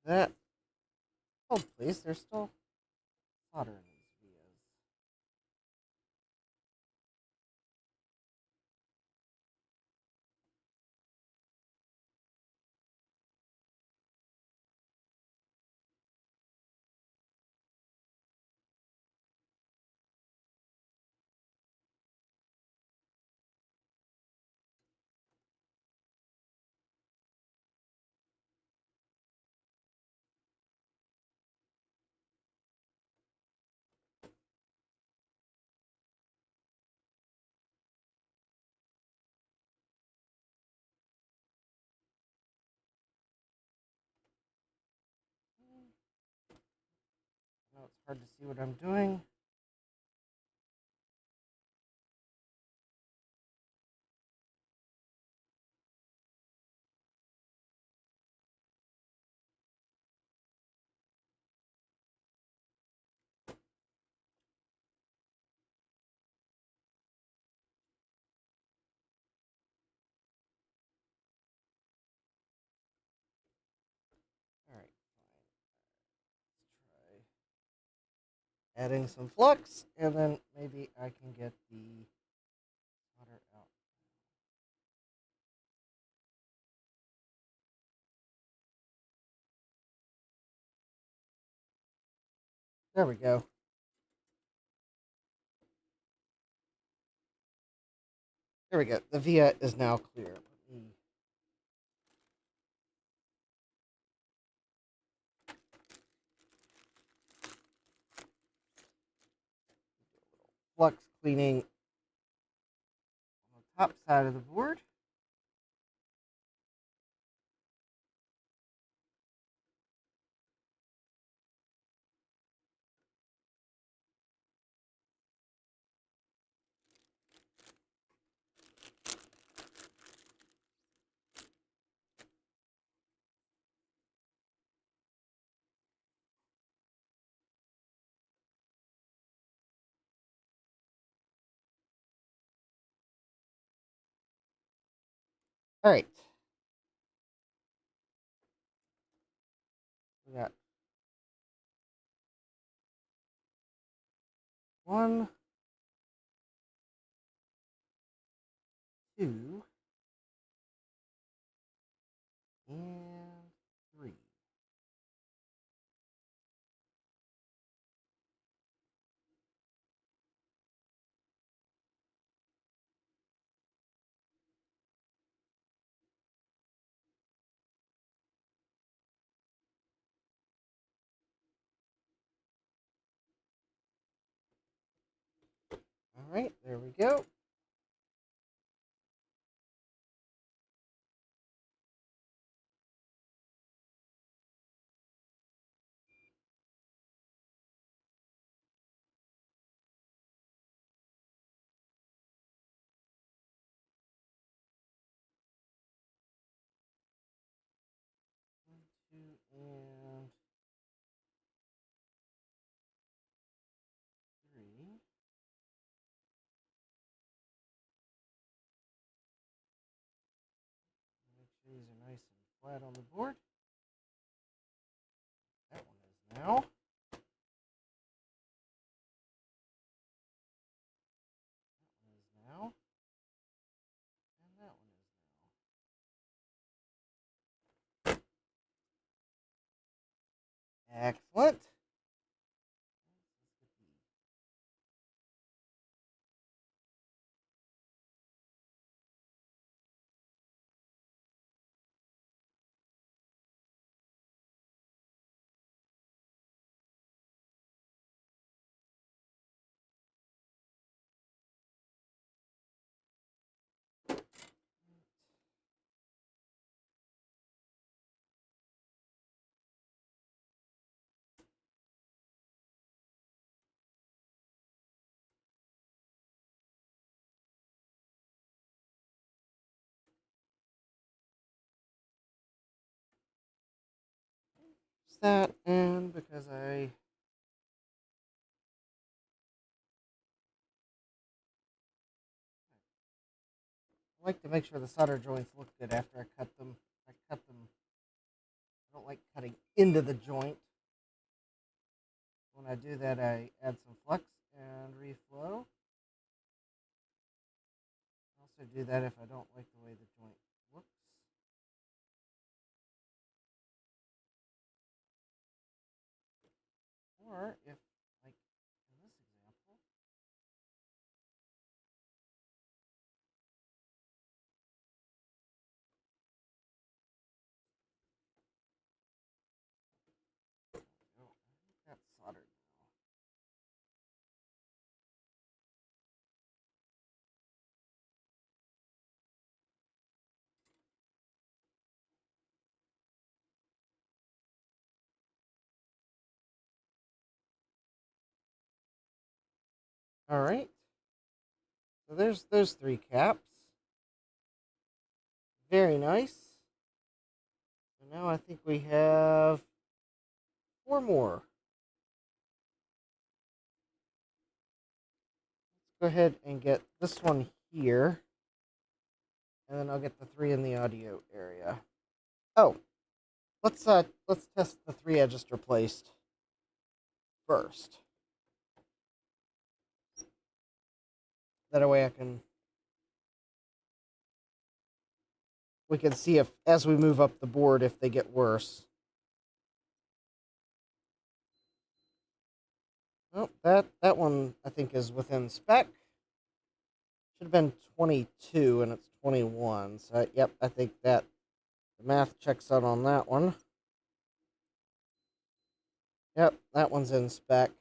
that. Hold, please. There's still solder in these vias. Now it's hard to see what I'm doing. All right, fine. Let's try adding some flux, and then maybe I can get the solder out. There we go. There we go. The via is now clear. Let me flux cleaning on the top side of the board. All right. We got one, two, and three. All right, there we go. One, two, and three. Make sure these are nice and flat on the board. That one is now. That one is now. And that one is now. Excellent. That, and because I like to make sure the solder joints look good after I cut them. I cut them I don't like cutting into the joint. When I do that, I add some flux and reflow. I also do that if I don't like the way the joint looks. Or if, like in this example, oh, I think that's soldered now. All right. So there's those three caps. Very nice. And now I think we have four more. Let's go ahead and get this one here. And then I'll get the three in the audio area. Oh, let's test the three I just replaced first. That way we can see if as we move up the board if they get worse. Oh, that one I think is within spec. Should have been 22 and it's 21. So yep, I think that the math checks out on that one. Yep, that one's in spec.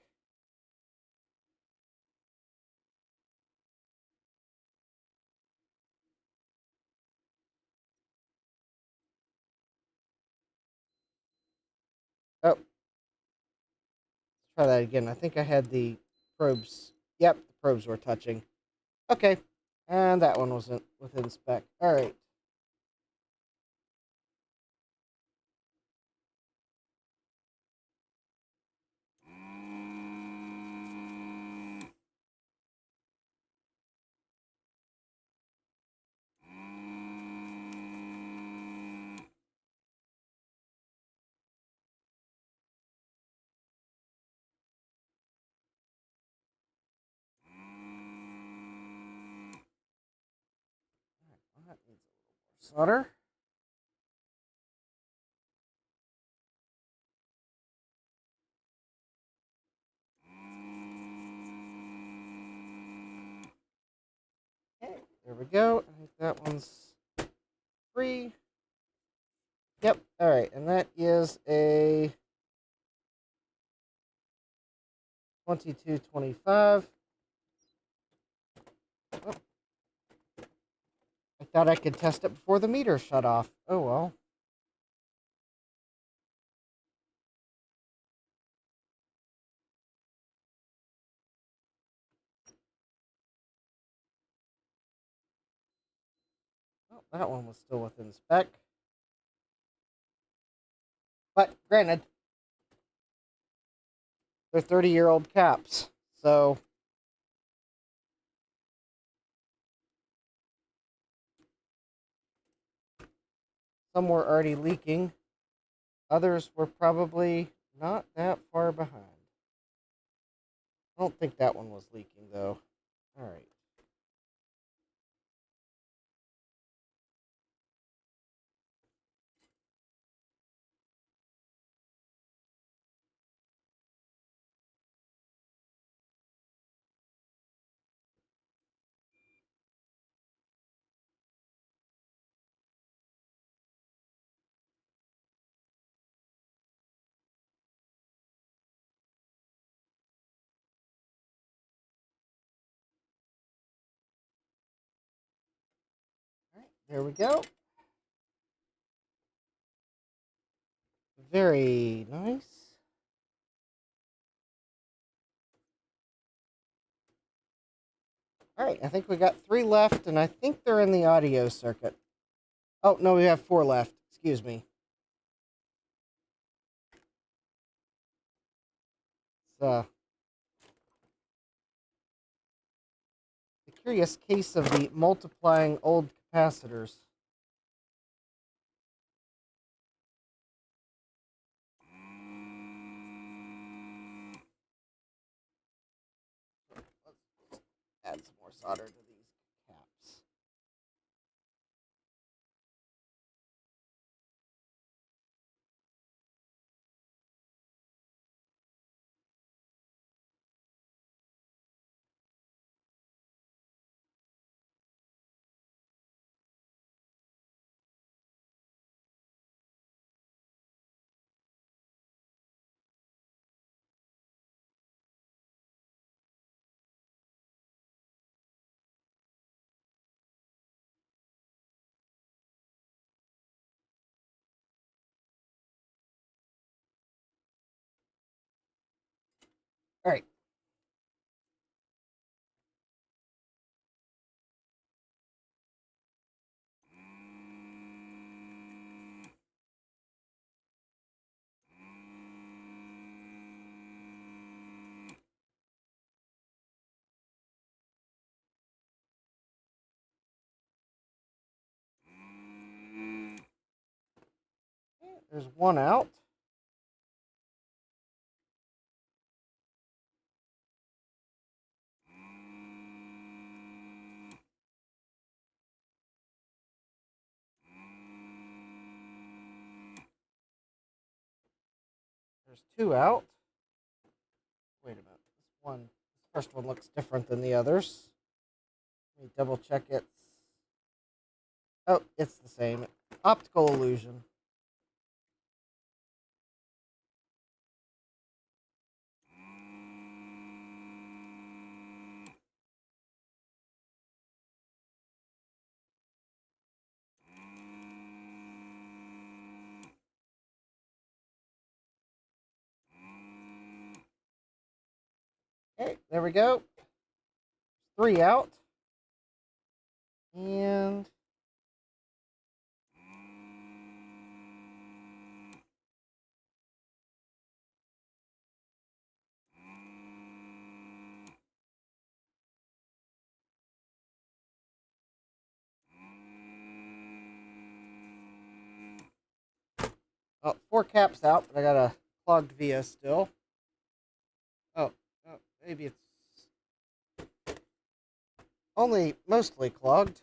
Oh, let's try that again. I think I had the probes. Yep, the probes were touching. Okay, and that one wasn't within spec. All right. Well, that needs a little more solder. Okay, there we go. I think that one's free. Yep. All right, and that is a 2225. Oh, I thought I could test it before the meter shut off. Oh well. Oh, that one was still within spec. But granted, they're 30-year-old caps, so some were already leaking. Others were probably not that far behind. I don't think that one was leaking, though. All right. All right, there we go. Very nice. All right, I think we got three left, and I think they're in the audio circuit. Oh, no, we have four left. Excuse me. It's the curious case of the multiplying old capacitors. add some more solder to these caps. All right. There's one out. There's two out. Wait a minute. This first one looks different than the others. Let me double check it. Oh, it's the same. Optical illusion. Okay, there we go. Three out. And oh, four caps out, but I got a clogged via still. Oh, maybe it's only mostly clogged. It's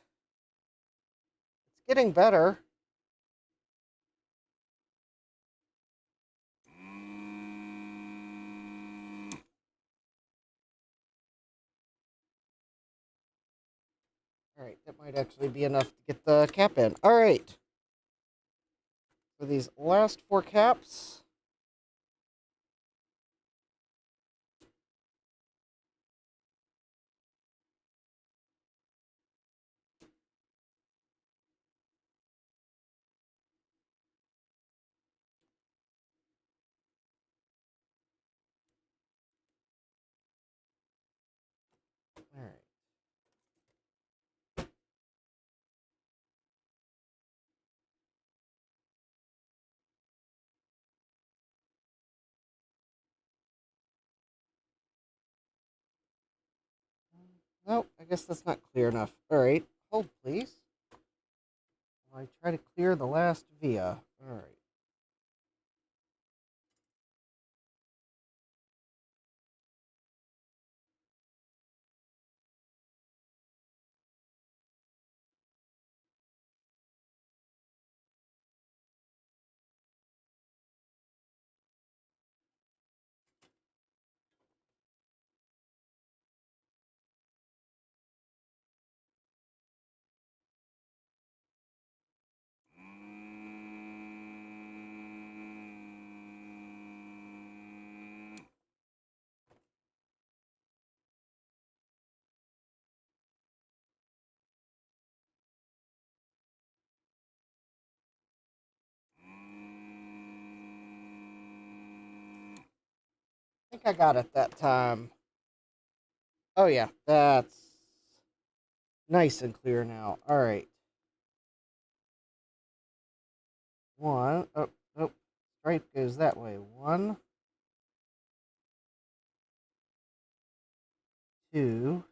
getting better. All right, that might actually be enough to get the cap in. All right. For these last four caps. All right. Nope, I guess that's not clear enough. All right, hold please. While I try to clear the last via. All right. I think I got it that time. Oh yeah, that's nice and clear now. All right. One. Oh, oh. Stripe goes that way. One, two,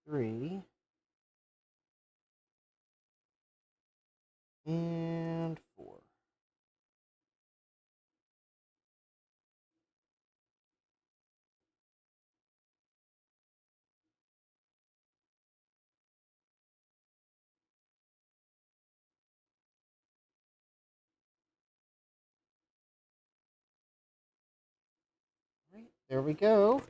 three, and four. right, there we go.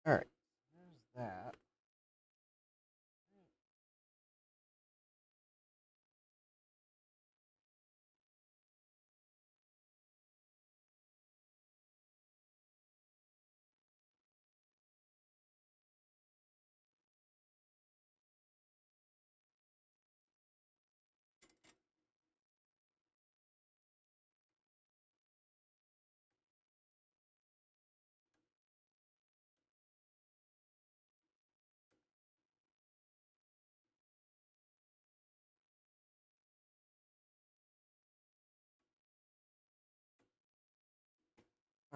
All right, there's that.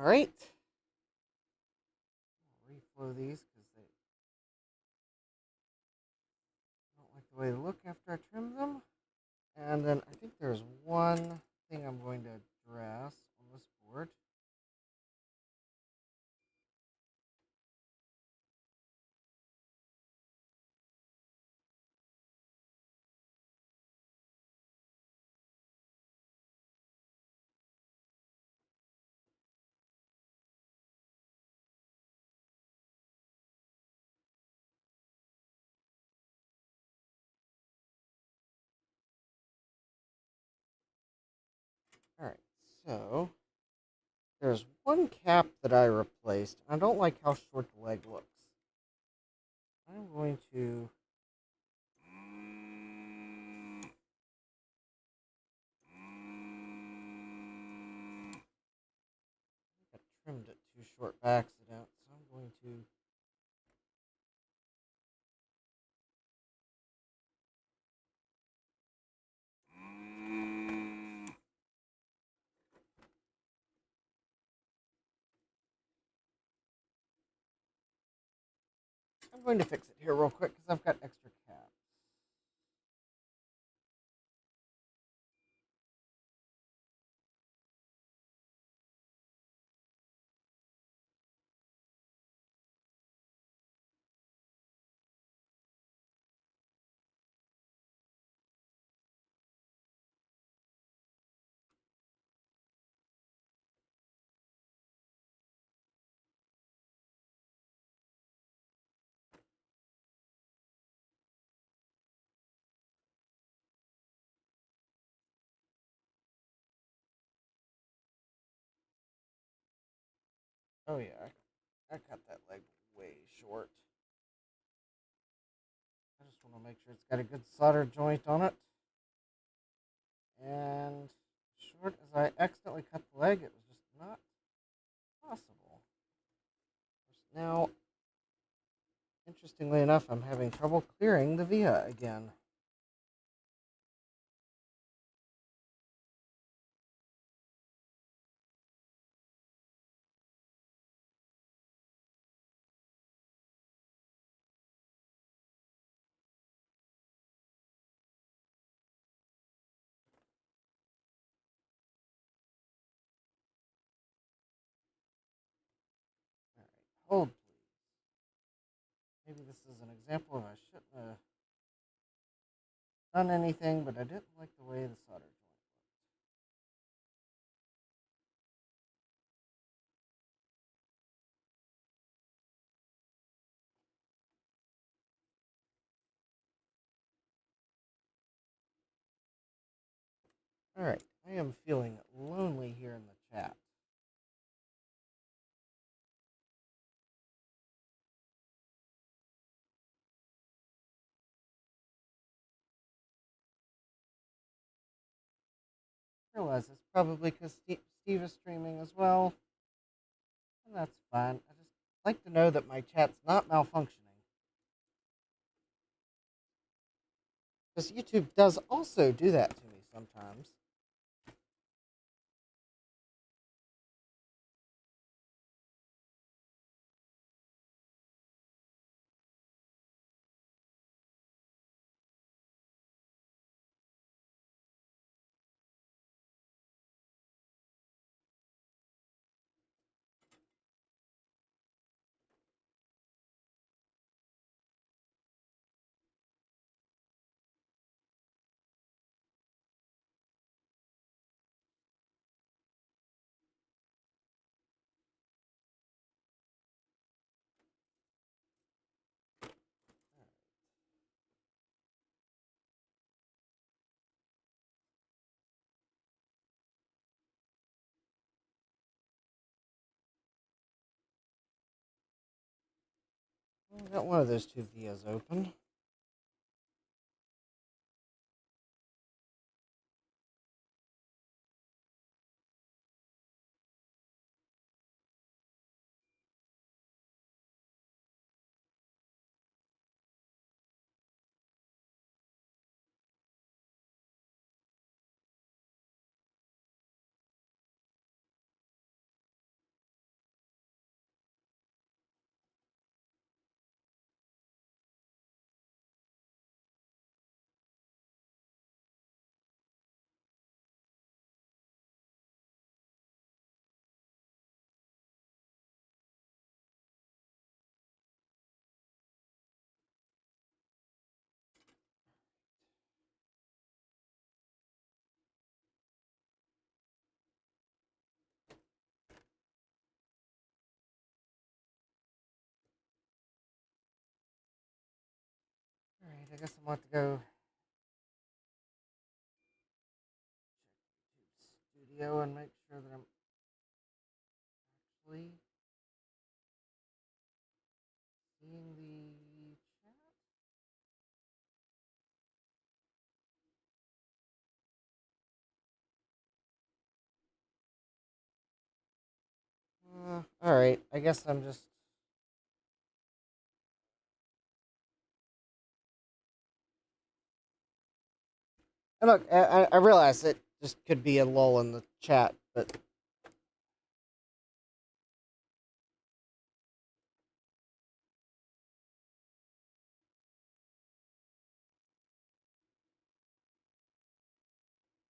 All right. I'll reflow these because they don't like the way they look after I trim them. And then I think there's one thing I'm going to address on this board. All right, so there's one cap that I replaced. I don't like how short the leg looks. I'm going to I trimmed it too short by accident, so I'm going to fix it here real quick because I've got extra caps. Oh yeah, I cut that leg way short. I just want to make sure it's got a good solder joint on it. And short as I accidentally cut the leg, it was just not possible. Now, interestingly enough, I'm having trouble clearing the via again. All right, hold please. Maybe this is an example of I shouldn't have done anything, but I didn't like the way the solder joint looked. Alright, I am feeling lonely here in the chat. I realize it's probably because Steve is streaming as well, and that's fine. I just like to know that my chat's not malfunctioning. Because YouTube does also do that to me sometimes. I got one of those two vias open. Alright, I guess I want to go studio and make sure that I'm actually seeing the chat. Alright, I guess I'm just... And look, I realize it just could be a lull in the chat, but...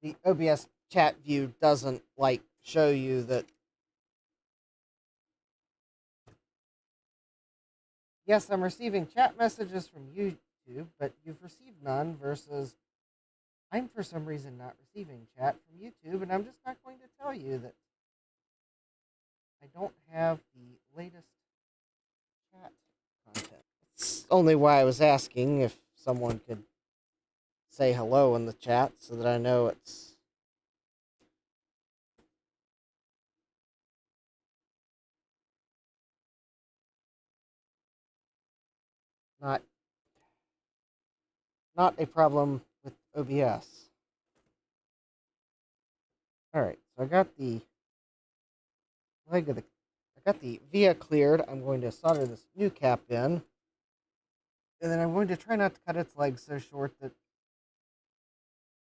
the OBS chat view doesn't, like, show you that... Yes, I'm receiving chat messages from YouTube, but you've received none versus... I'm for some reason not receiving chat from YouTube, and I'm just not going to tell you that I don't have the latest chat content. That's only why I was asking if someone could say hello in the chat so that I know it's... not a problem with OBS. All right, so I got the leg of the... I got the via cleared. I'm going to solder this new cap in. And then I'm going to try not to cut its legs so short that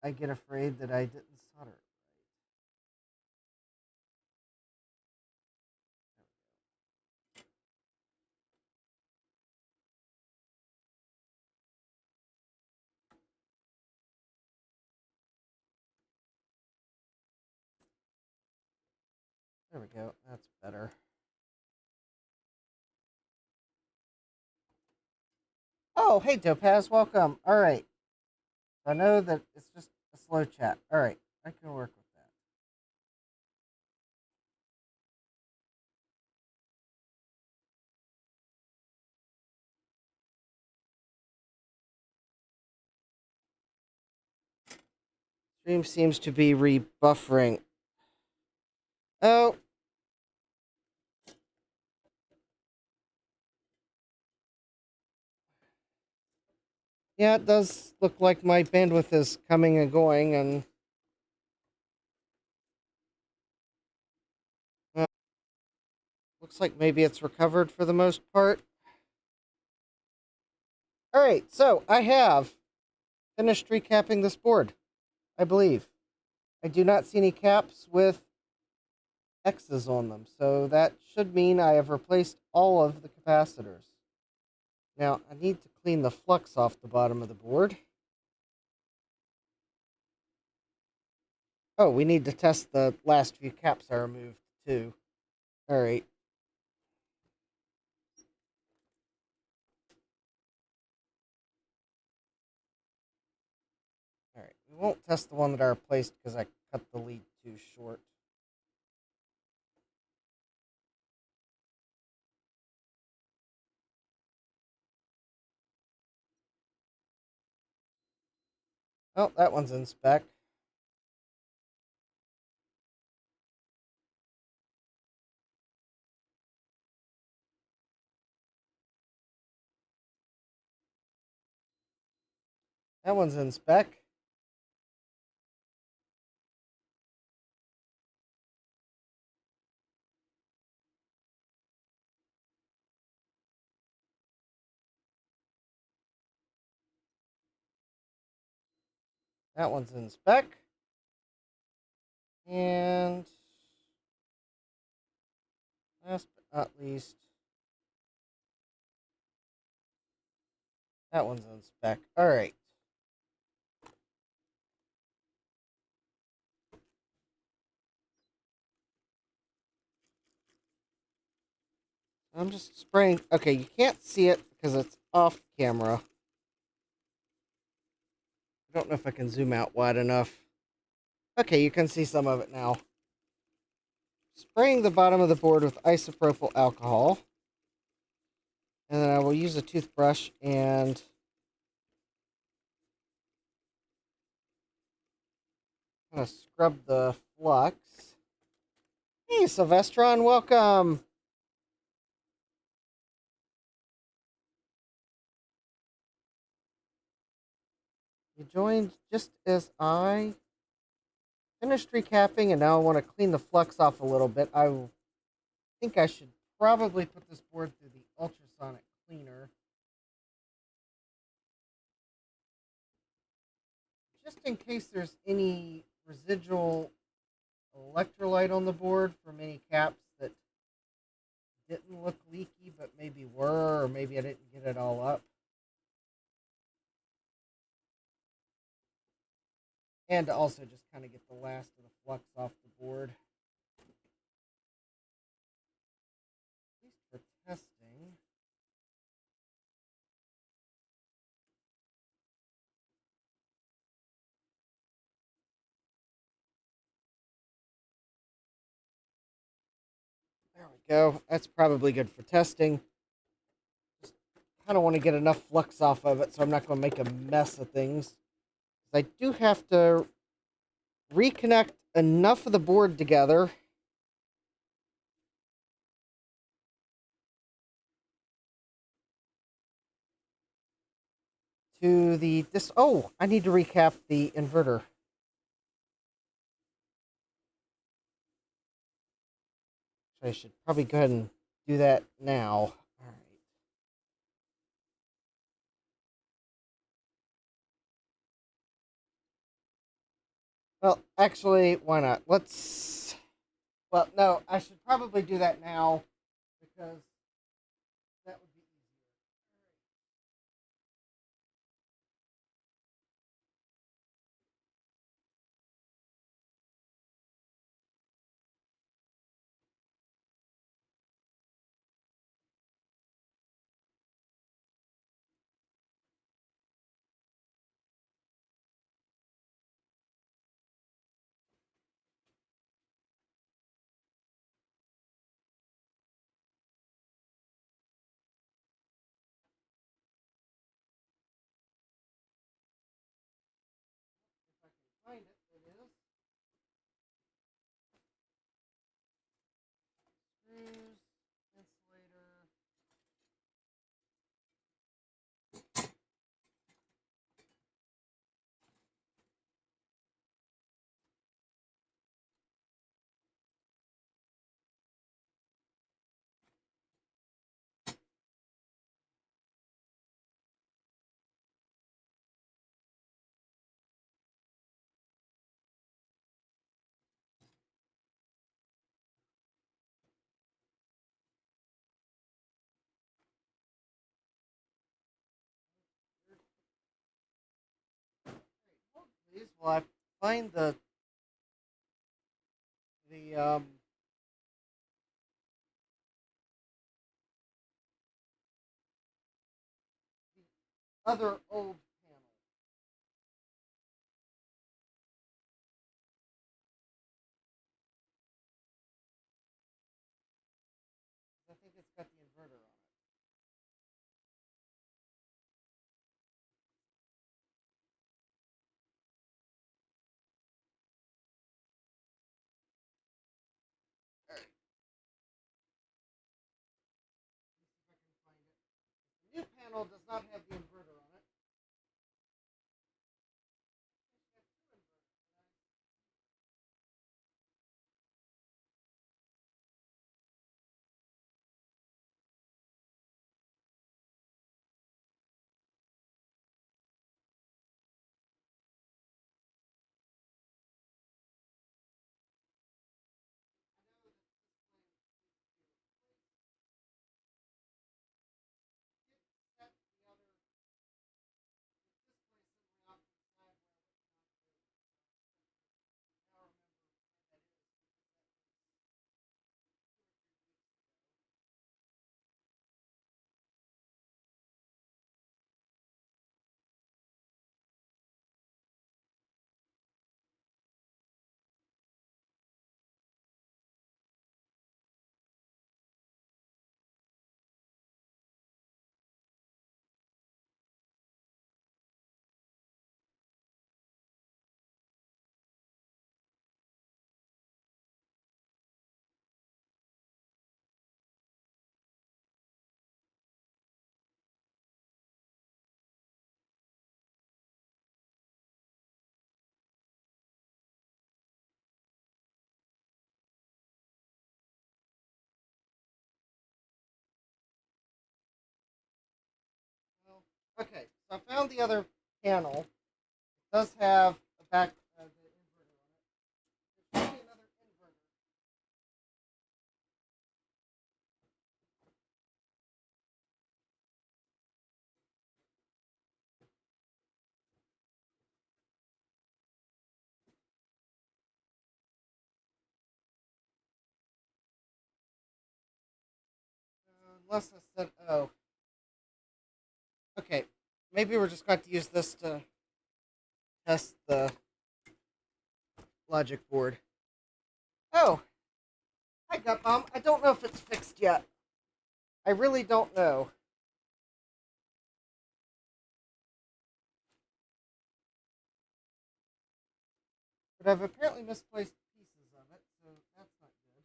I get afraid that I didn't solder it. There we go. That's better. Oh, hey, Topaz. Welcome. All right. I know that it's just a slow chat. All right. I can work with that. Stream seems to be rebuffering. Oh. Yeah, it does look like my bandwidth is coming and going, and uh, looks like maybe it's recovered for the most part. All right, so I have finished recapping this board, I believe. I do not see any caps with X's on them, so that should mean I have replaced all of the capacitors. Now, I need to clean the flux off the bottom of the board. Oh, we need to test the last few caps I removed, too. All right. All right. We won't test the one that I replaced because I cut the lead too short. Oh, that one's in spec. That one's in spec. That one's in spec. And last but not least, that one's in spec. All right. I'm just spraying. Okay, you can't see it because it's off camera. I don't know if I can zoom out wide enough. Okay, you can see some of it now. Spraying the bottom of the board with isopropyl alcohol. And then I will use a toothbrush and kind of scrub the flux. Hey, Sylvestron, welcome. You joined just as I finished recapping, and now I want to clean the flux off a little bit. I think I should probably put this board through the ultrasonic cleaner, just in case there's any residual electrolyte on the board from any caps that didn't look leaky but maybe were, or maybe I didn't get it all up. And to also just kind of get the last of the flux off the board. At least for testing. There we go. That's probably good for testing. Just kind of want to get enough flux off of it so I'm not going to make a mess of things. I do have to reconnect enough of the board together to the this. Oh, I need to recap the inverter. So I should probably go ahead and do that now. All right. Well, actually, why not? Let's. Well, no, I should probably do that now because that would be easier. If I can find it. well, I find the other old panel. I think it's got the inverter on it. All right, the new panel does not have the inverter on it. Well, okay, so I found the other panel. It does have a back the inverter on it. There's probably another inverter. Unless I said, oh, okay, maybe we're just going to use this to test the logic board. Oh, hi, Gutbomb. I don't know if it's fixed yet. I really don't know. But I've apparently misplaced pieces of it, so that's not good.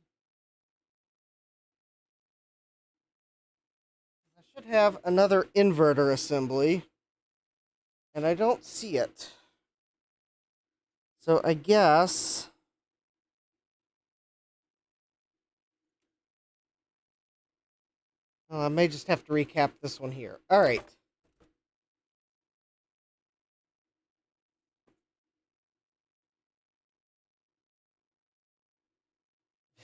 I should have another inverter assembly, and I don't see it. So I guess I may just have to recap this one here. All right.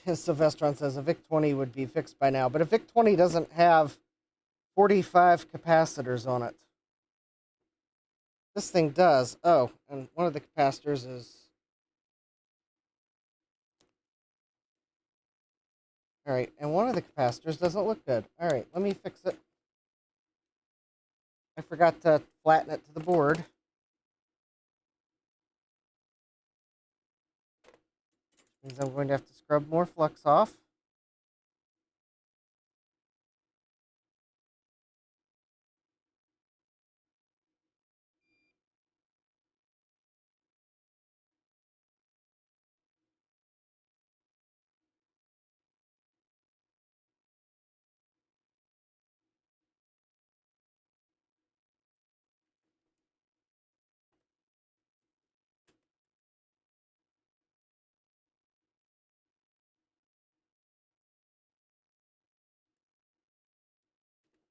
Sylvestron says a VIC-20 would be fixed by now, but a VIC-20 doesn't have 45 capacitors on it. This thing does. Oh, and one of the capacitors is... All right, and one of the capacitors doesn't look good. All right, let me fix it. I forgot to flatten it to the board. Means I'm going to have to scrub more flux off.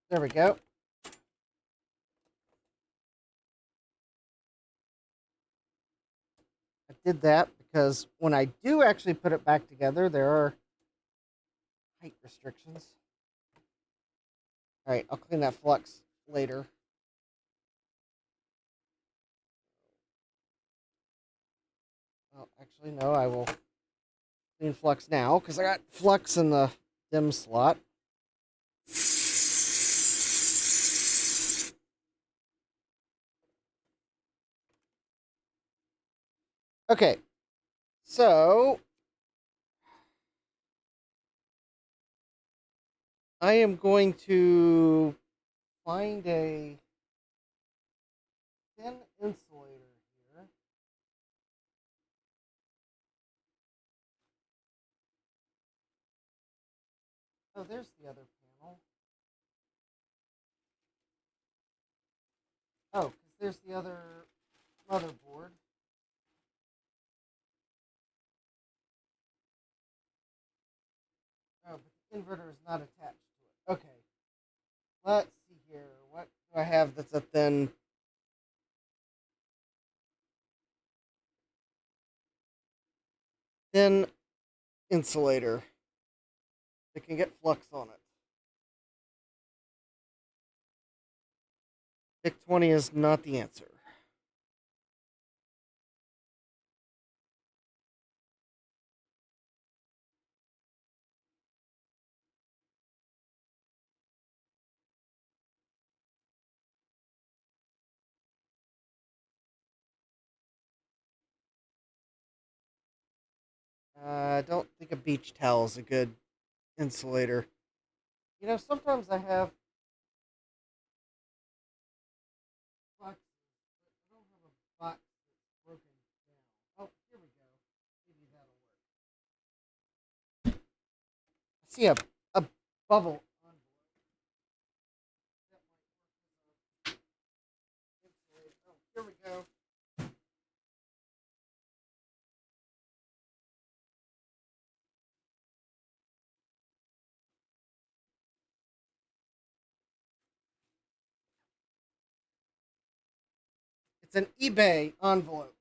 There we go. I did that because when I do actually put it back together, there are height restrictions. All right, I'll clean that flux later. Well, actually, no, I will clean flux now because I got flux in the dim slot. Okay, so I am going to find a thin insulator here. Oh, there's the other panel. Oh, because there's the other motherboard. Oh, but the inverter is not attached to it. Okay, let's see here. What do I have that's a thin insulator that can get flux on it? TIC 20 is not the answer. I don't think a beach towel is a good insulator. You know, sometimes I have boxes, but I don't have a box that's broken down. Oh, here we go. Maybe that'll work. I see a bubble envelope. That might work as a insulator. Oh, here we go. It's an eBay envelope.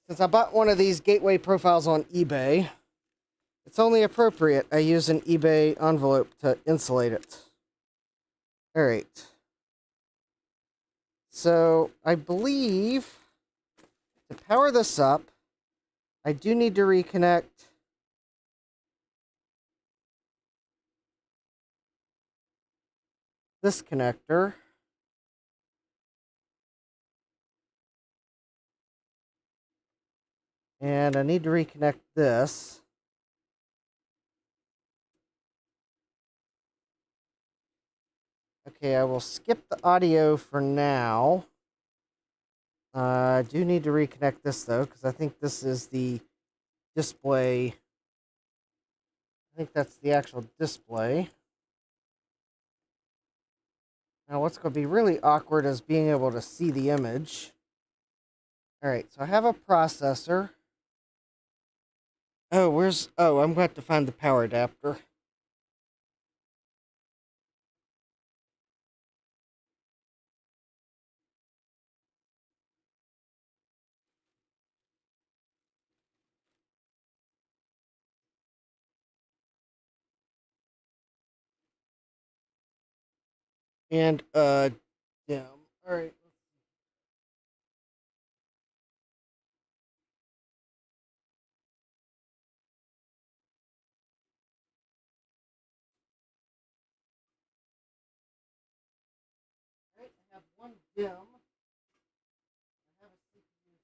Since I bought one of these gateway profiles on eBay, it's only appropriate I use an eBay envelope to insulate it. All right. So I believe to power this up, I do need to reconnect this connector. And I need to reconnect this. Okay, I will skip the audio for now. I do need to reconnect this though, because I think this is the display. I think that's the actual display. Now, what's going to be really awkward is being able to see the image. All right, so I have a processor. Oh, I'm going to have to find the power adapter. And, dim. All right. All right, I have one dim. I have a CPU fan.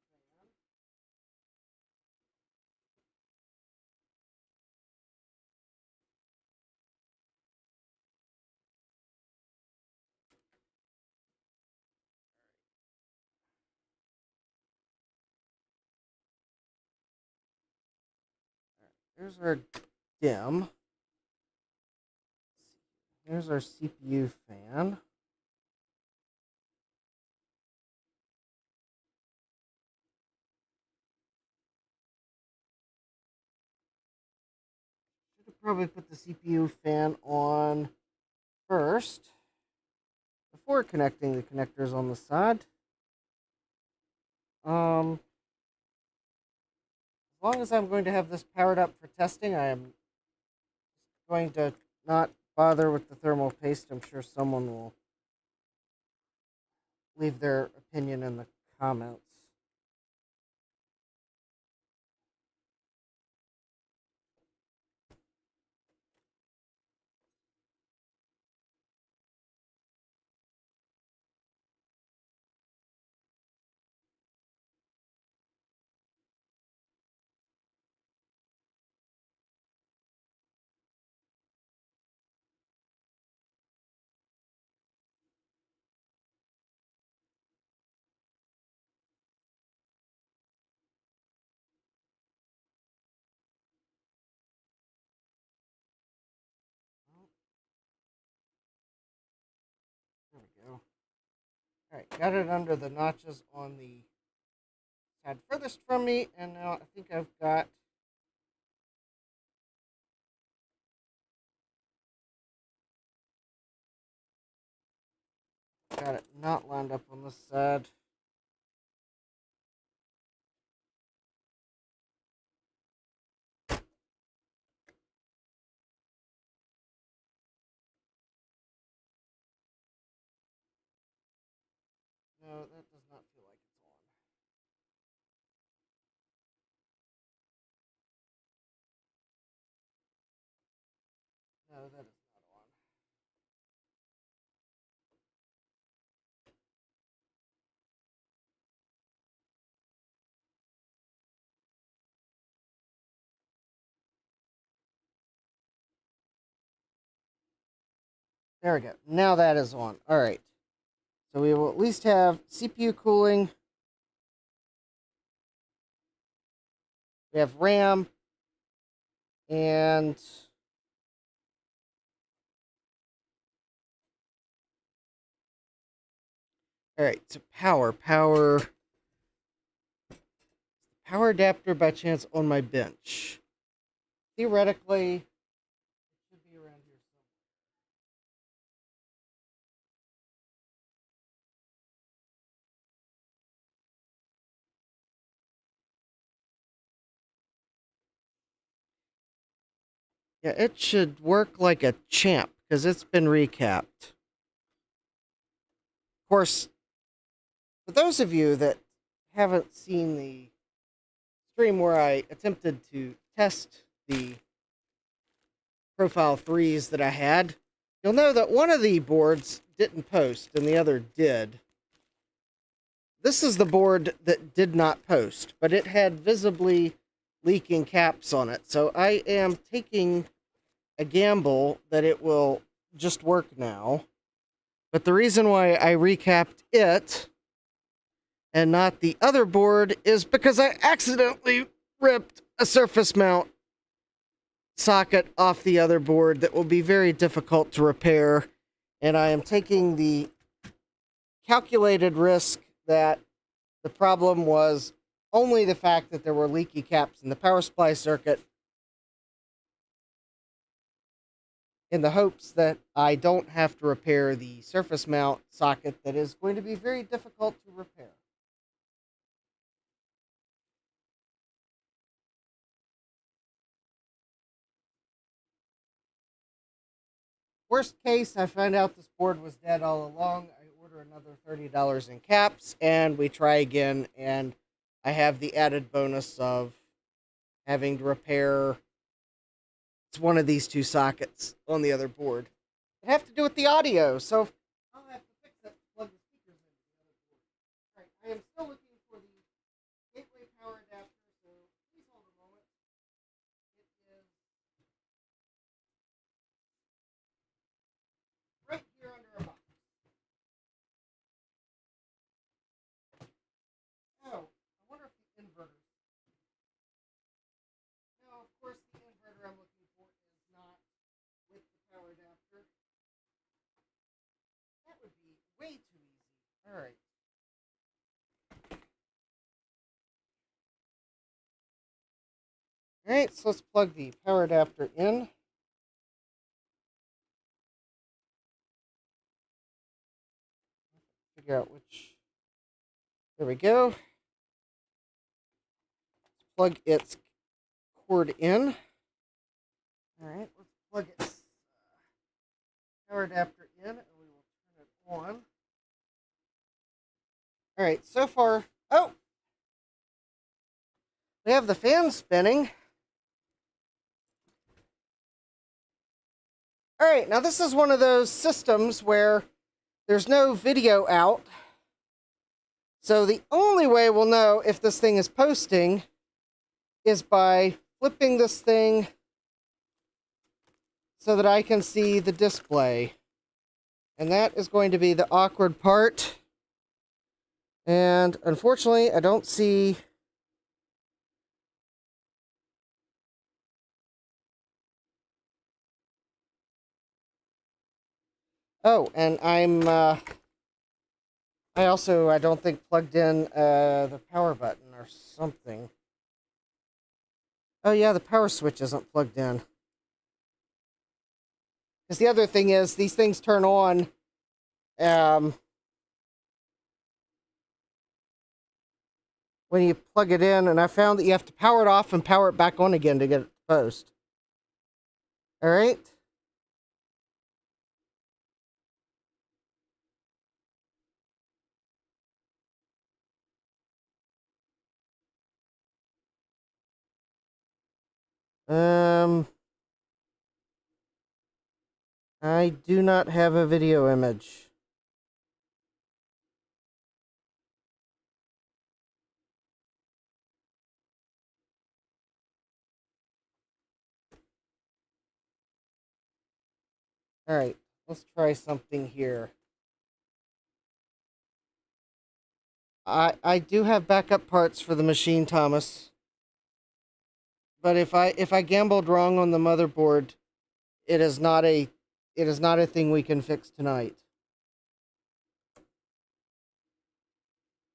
There's our dim. Here's our CPU fan. Should have probably put the CPU fan on first before connecting the connectors on the side. As long as I'm going to have this powered up for testing, I am going to not bother with the thermal paste. I'm sure someone will leave their opinion in the comments. There we go. All right, got it under the notches on the side furthest from me, and now I think I've got it not lined up on this side. No, that does not feel like it's on. No, that is not on. There we go. Now that is on. All right. So we will at least have CPU cooling. We have RAM and all right. So power adapter by chance on my bench. Theoretically, it should be around here somewhere. Yeah, it should work like a champ because it's been recapped. Of course, for those of you that haven't seen the stream where I attempted to test the Profile 3s that I had, you'll know that one of the boards didn't post and the other did. This is the board that did not post, but it had visibly leaking caps on it. So I am taking a gamble that it will just work now. But the reason why I recapped it and not the other board is because I accidentally ripped a surface mount socket off the other board that will be very difficult to repair. And I am taking the calculated risk that the problem was only the fact that there were leaky caps in the power supply circuit, in the hopes that I don't have to repair the surface mount socket that is going to be very difficult to repair. Worst case, I find out this board was dead all along. I order another $30 in caps, and we try again, and I have the added bonus of having to repair one of these two sockets on the other board. I have to do with the audio, so I'll have to fix that. Plug the speakers into the other board. All right, I am still looking for the gateway power adapter, so please hold a moment. It is right here under a box. Oh, I wonder if the inverter. No, of course the inverter I'm looking for is not with the power adapter. That would be way too easy. All right. All right, so let's plug the power adapter in. Figure out which. There we go. Let's plug its cord in. All right, let's plug its power adapter in, and we will turn it on. All right, so far. Oh, we have the fan spinning. All right, now this is one of those systems where there's no video out. So the only way we'll know if this thing is posting is by flipping this thing so that I can see the display. And that is going to be the awkward part. And unfortunately, I don't see... Oh, and I don't think plugged in the power button or something. Oh yeah, the power switch isn't plugged in. Because the other thing is, these things turn on when you plug it in, and I found that you have to power it off and power it back on again to get it to post. All right. I do not have a video image. All right, let's try something here. I do have backup parts for the machine, Thomas. But if I gambled wrong on the motherboard, it is not a thing we can fix tonight.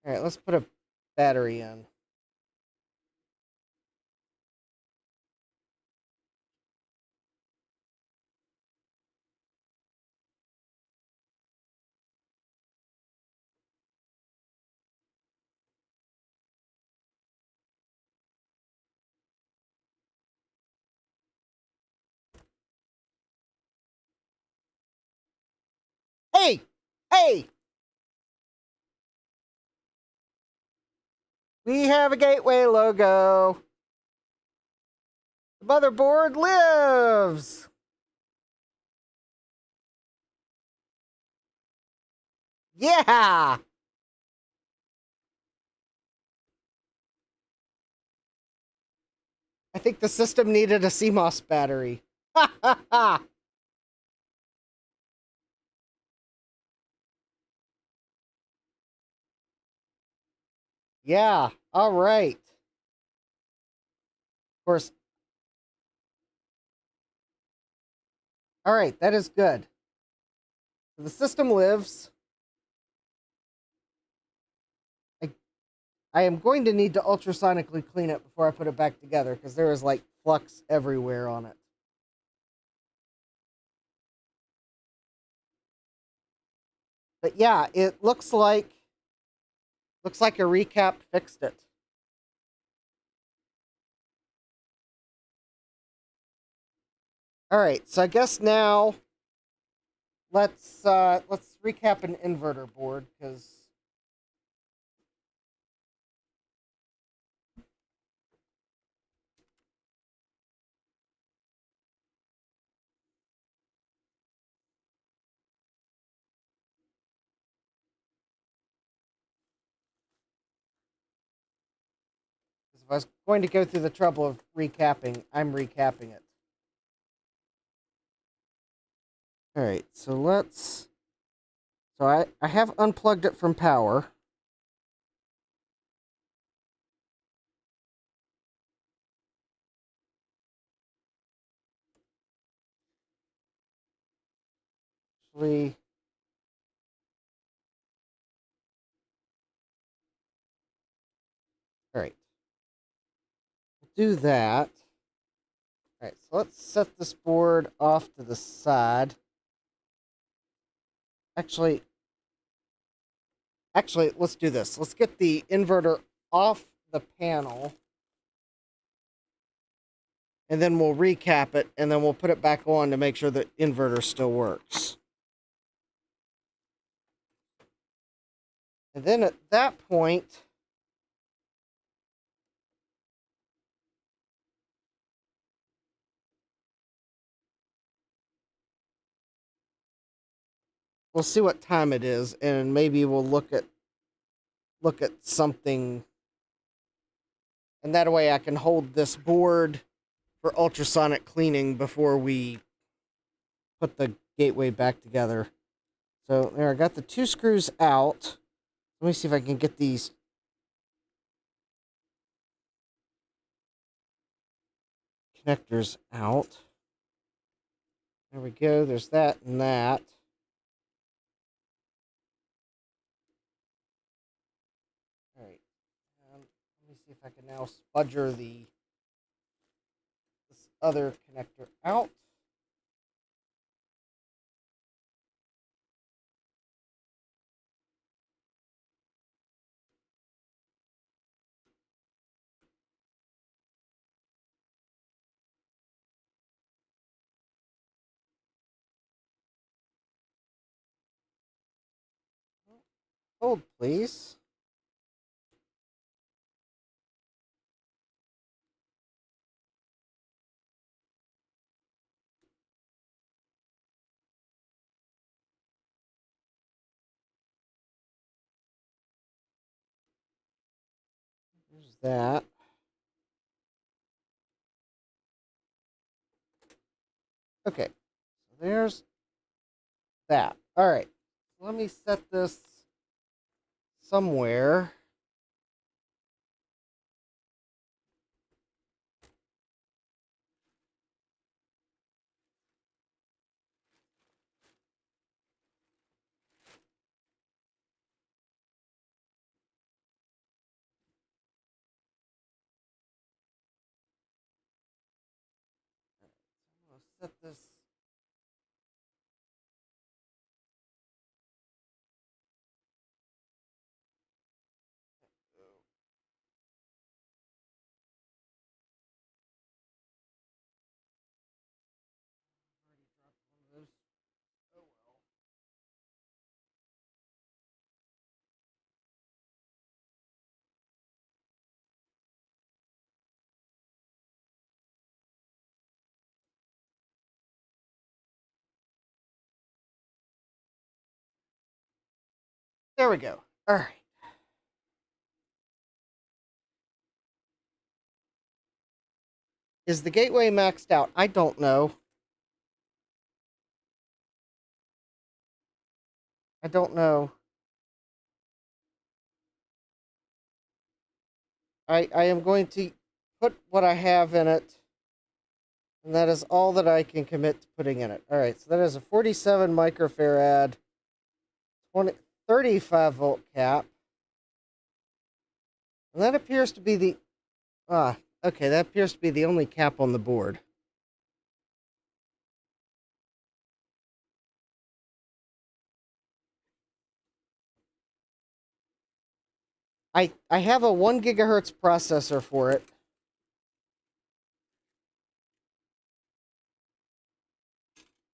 All right, let's put a battery in. Hey! Hey! We have a gateway logo. The motherboard lives. Yeah! I think the system needed a CMOS battery. Ha ha ha! Yeah, all right. Of course. All right, that is good. The system lives. I, I am going to need to ultrasonically clean it before I put it back together because there is like flux everywhere on it. But yeah, it looks like a recap fixed it. All right, so I guess now let's recap an inverter board because if I was going to go through the trouble of recapping, I'm recapping it. All right, so let's. So I have unplugged it from power. Actually, all right, we'll do that. All right, so let's set this board off to the side. Actually, let's do this. Let's get the inverter off the panel. And then we'll recap it, and then we'll put it back on to make sure the inverter still works. And then at that point, we'll see what time it is, and maybe we'll look at something, and that way I can hold this board for ultrasonic cleaning before we put the gateway back together. So there, I got the 2 screws out. Let me see if I can get these connectors out. There we go. There's that and that. All right. Let me see if I can now spudger this other connector out. Hold, please. There's that. Okay. So there's that. All right. Let me set this somewhere. I'll set this. There we go. All right. Is the gateway maxed out? I don't know. I don't know. I am going to put what I have in it, and that is all that I can commit to putting in it. All right, so that is a 47 microfarad, 35-volt cap. And that appears to be the... okay, that appears to be the only cap on the board. I have a 1 gigahertz processor for it.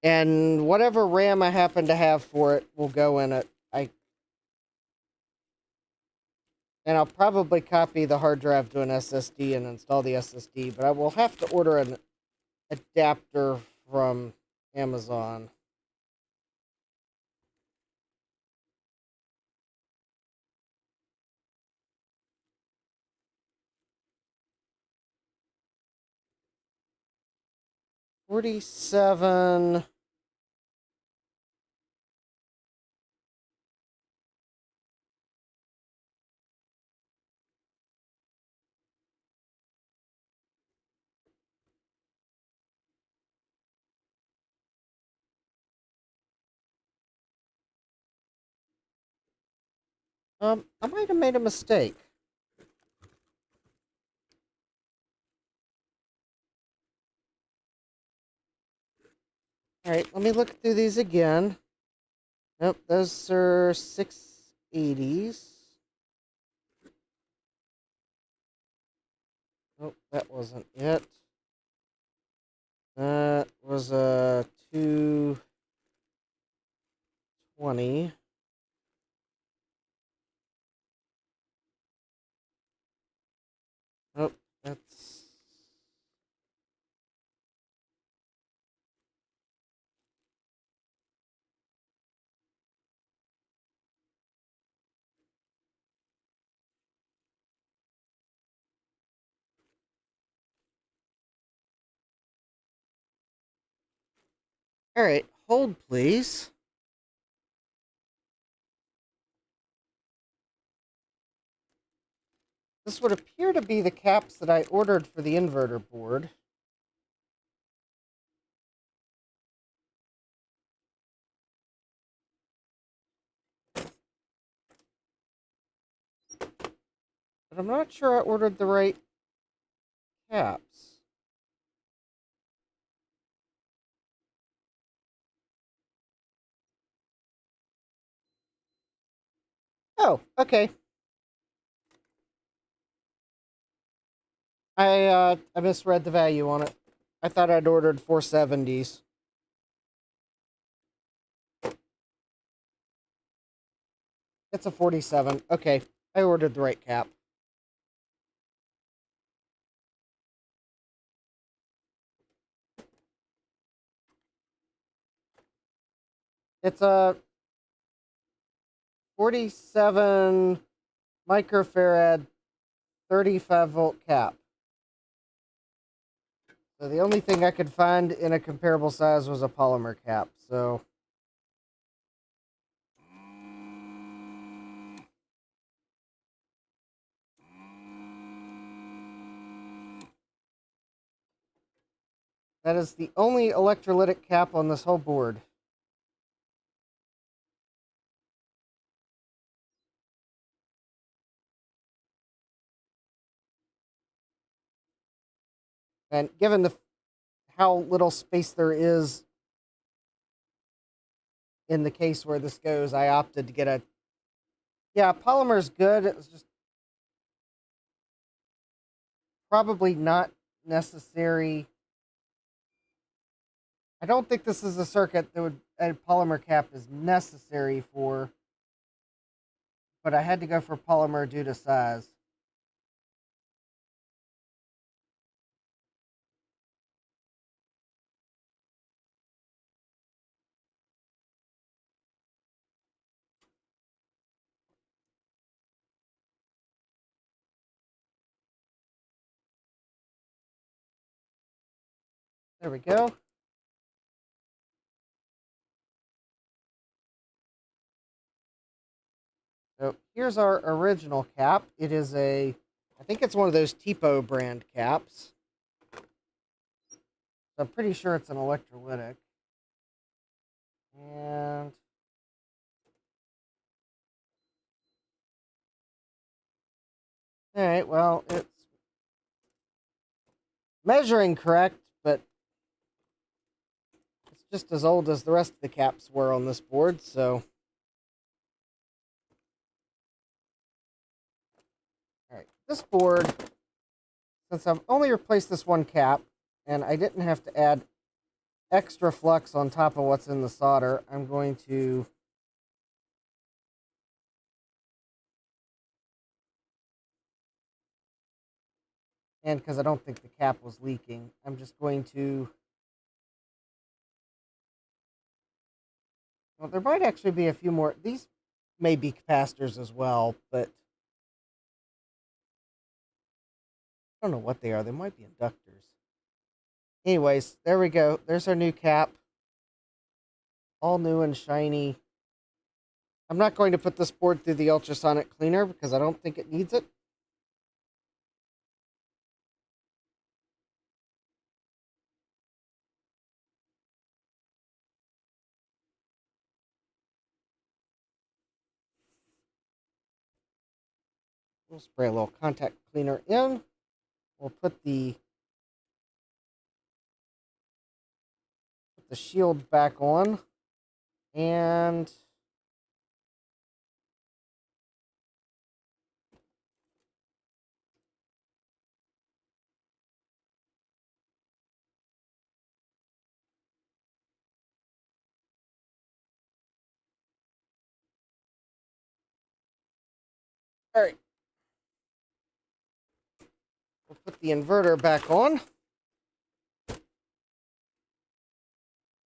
And whatever RAM I happen to have for it will go in it. And I'll probably copy the hard drive to an SSD and install the SSD, but I will have to order an adapter from Amazon. $47. I might have made a mistake. All right, let me look through these again. Nope, those are 680s. Nope, that wasn't it. That was a 220. That's... All right, hold please. This would appear to be the caps that I ordered for the inverter board. But I'm not sure I ordered the right caps. Oh, okay. I misread the value on it. I thought I'd ordered 470s. It's a 47. Okay, I ordered the right cap. It's a 47 microfarad 35 volt cap. So the only thing I could find in a comparable size was a polymer cap. So that is the only electrolytic cap on this whole board. And given how little space there is in the case where this goes, I opted to get a... Yeah, polymer's good. It was just probably not necessary. I don't think this is a circuit that a polymer cap is necessary for, but I had to go for polymer due to size. There we go. So here's our original cap. It is I think it's one of those Tipo brand caps. So I'm pretty sure it's an electrolytic. And all right, well, it's measuring correct, but it's just as old as the rest of the caps were on this board, so... All right, this board, since I've only replaced this one cap, and I didn't have to add extra flux on top of what's in the solder, I'm going to... And because I don't think the cap was leaking, I'm just going to... Well, there might actually be a few more. These may be capacitors as well, but I don't know what they are. They might be inductors. Anyways, there we go. There's our new cap. All new and shiny. I'm not going to put this board through the ultrasonic cleaner because I don't think it needs it. We'll spray a little contact cleaner in. We'll put the shield back on. And all right. We'll put put the inverter back on.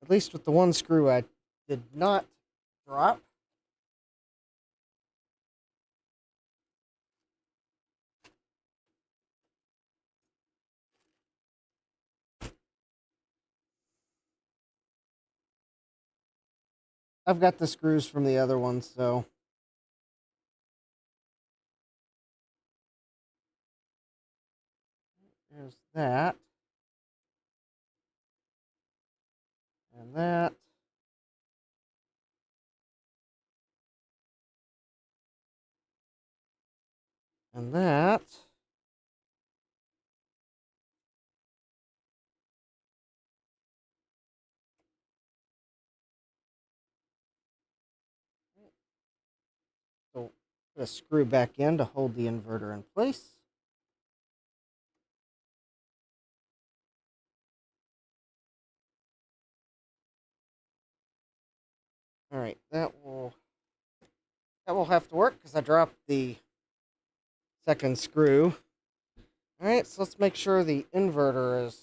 At least with the one screw I did not drop. I've got the screws from the other one, so. There's that. And that. And that. So put a screw back in to hold the inverter in place. All right, that will have to work because I dropped the second screw. All right, so let's make sure the inverter is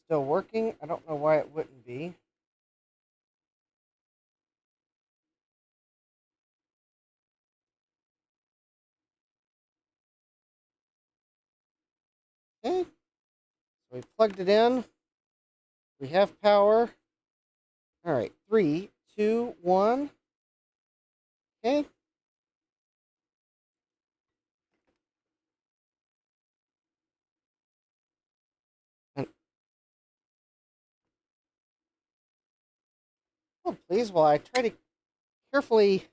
still working. I don't know why it wouldn't be. Okay, so we plugged it in. We have power. All right, 3, 2, 1. Okay. And oh, please, while I try to carefully.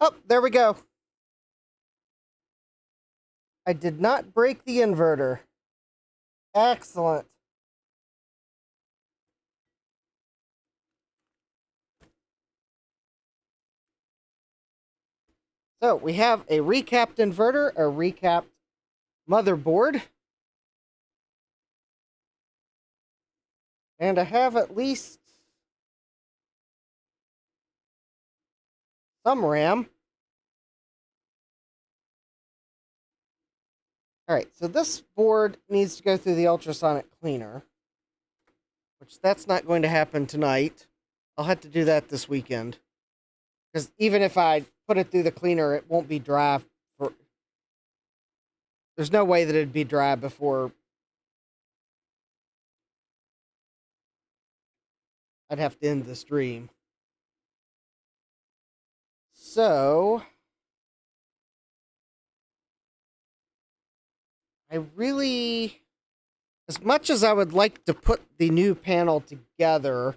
Oh, there we go. I did not break the inverter. Excellent. So we have a recapped inverter, a recapped motherboard. And I have at least some RAM. All right, so this board needs to go through the ultrasonic cleaner, which that's not going to happen tonight. I'll have to do that this weekend. Because even if I put it through the cleaner, it won't be dry. There's no way that it'd be dry before I'd have to end the stream. So I really, as much as I would like to put the new panel together,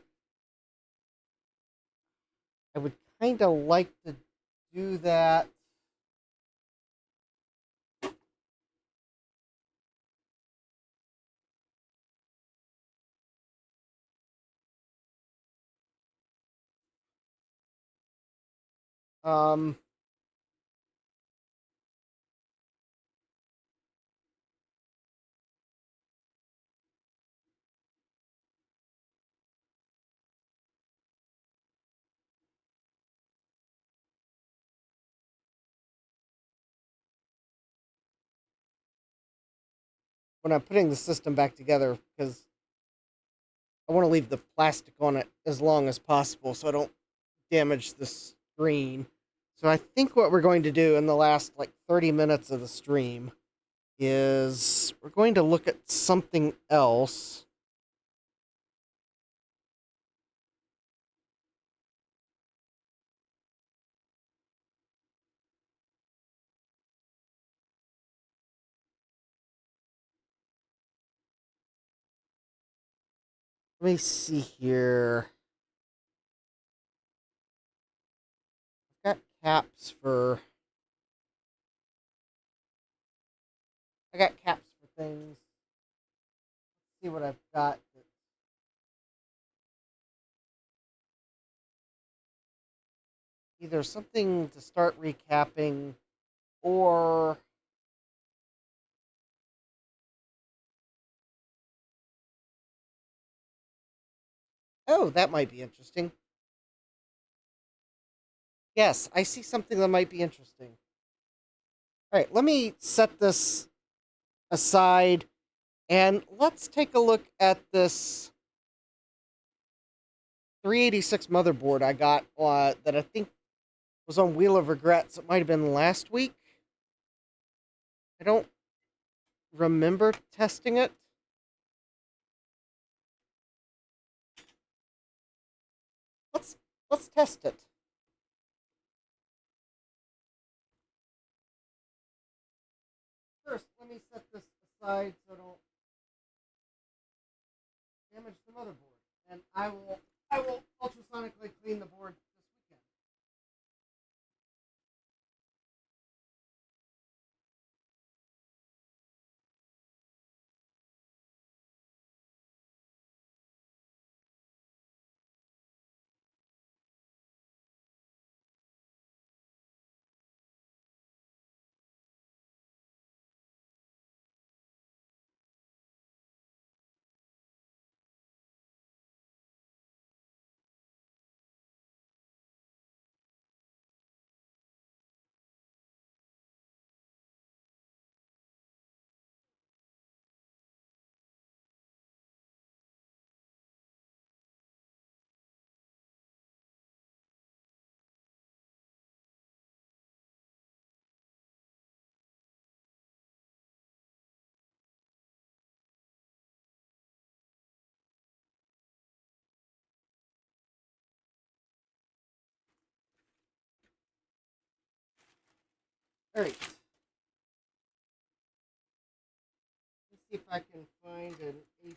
I would kind of like to do that. Um, when I'm putting the system back together, because I want to leave the plastic on it as long as possible so I don't damage the screen. So I think what we're going to do in the last like 30 minutes of the stream is we're going to look at something else. Let me see here. I've got caps for. I got caps for things. Let's see what I've got. Either something to start recapping or. Oh, that might be interesting. Yes, I see something that might be interesting. All right, let me set this aside and let's take a look at this 386 motherboard I got that I think was on Wheel of Regrets. It might have been last week. I don't remember testing it. Let's test it. First, let me set this aside so I don't damage the motherboard. And I will ultrasonically clean the board this weekend. All right. Let's see if I can find an AT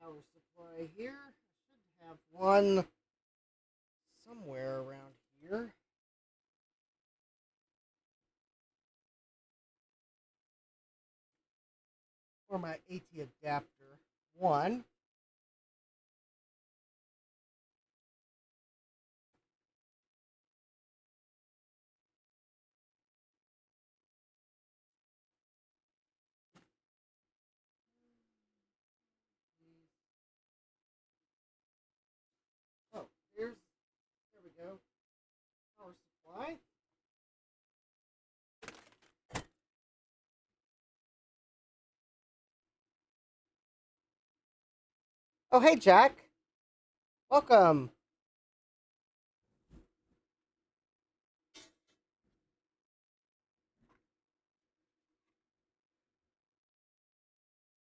power supply here. I should have one somewhere around here. Or my AT adapter. One. Oh, there we go. Power supply. Oh, hey, Jack. Welcome.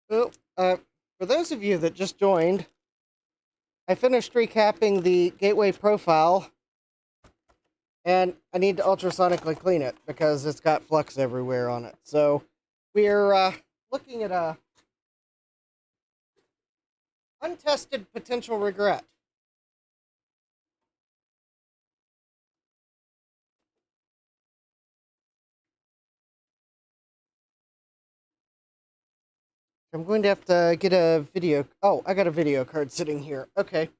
Oh, for those of you that just joined, I finished recapping the gateway profile, and I need to ultrasonically clean it because it's got flux everywhere on it. So we're looking at a untested potential regret. I'm going to have to get a video. Oh, I got a video card sitting here. Okay.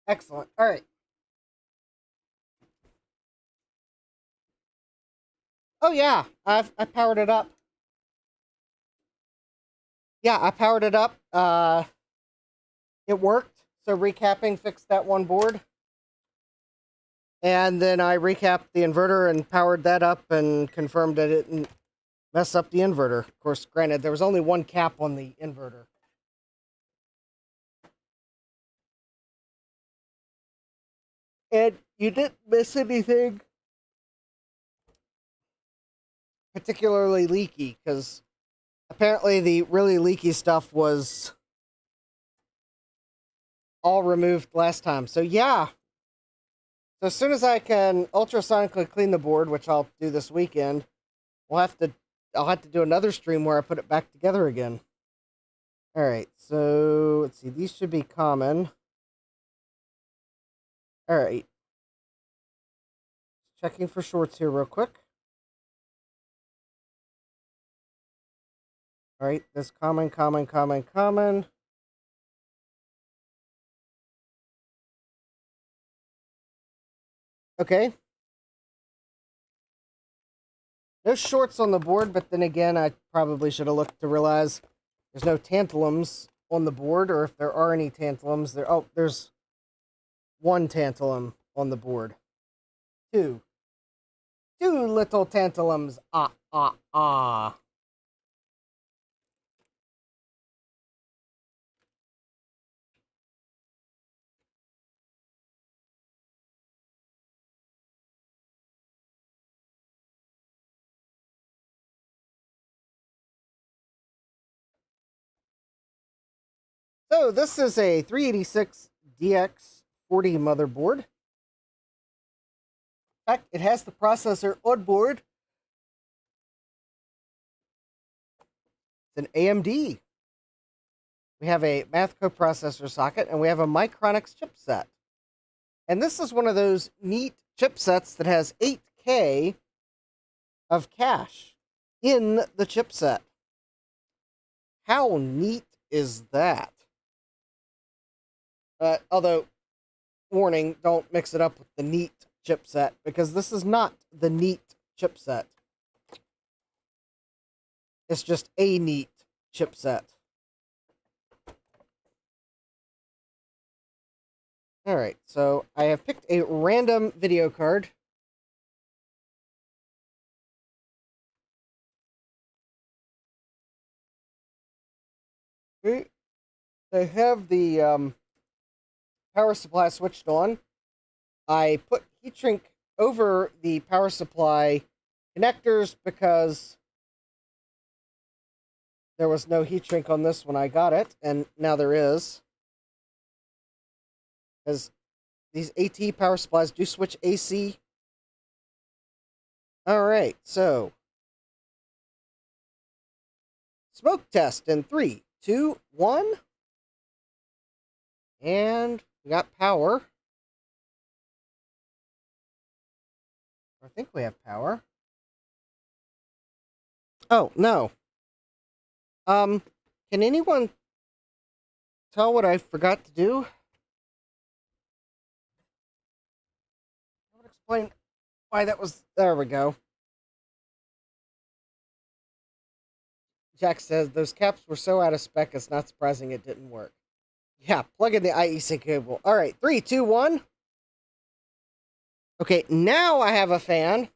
Excellent. All right. Oh yeah, I powered it up. Yeah, I powered it up. It worked. So recapping fixed that one board. And then I recapped the inverter and powered that up and confirmed that it didn't mess up the inverter. Of course, granted, there was only one cap on the inverter. And you didn't miss anything particularly leaky, because apparently the really leaky stuff was all removed last time. So yeah. So as soon as I can ultrasonically clean the board, which I'll do this weekend, I'll have to do another stream where I put it back together again. All right, so let's see. These should be common. All right. Checking for shorts here real quick. All right, this common. Okay. No shorts on the board, but then again, I probably should have looked to realize there's no tantalums on the board, or if there are any tantalums, there's one tantalum on the board. Two. 2 little tantalums. Ah, ah, ah. So this is a 386 DX40 motherboard. In fact, it has the processor on board. It's an AMD. We have a math coprocessor socket, and we have a Micronix chipset. And this is one of those neat chipsets that has 8K of cache in the chipset. How neat is that? Although, warning, don't mix it up with the neat chipset, because this is not the neat chipset. It's just a neat chipset. Alright, so I have picked a random video card. I have the power supply switched on. I put heat shrink over the power supply connectors because there was no heat shrink on this when I got it, and now there is. Because these AT power supplies do switch AC. Alright, so smoke test in 3, 2, 1. And we got power. I think we have power. Oh, no. Can anyone tell what I forgot to do? I would explain why that was. There we go. Jack says those caps were so out of spec, it's not surprising it didn't work. Yeah, plug in the IEC cable. All right, 3, 2, 1. Okay, now I have a fan.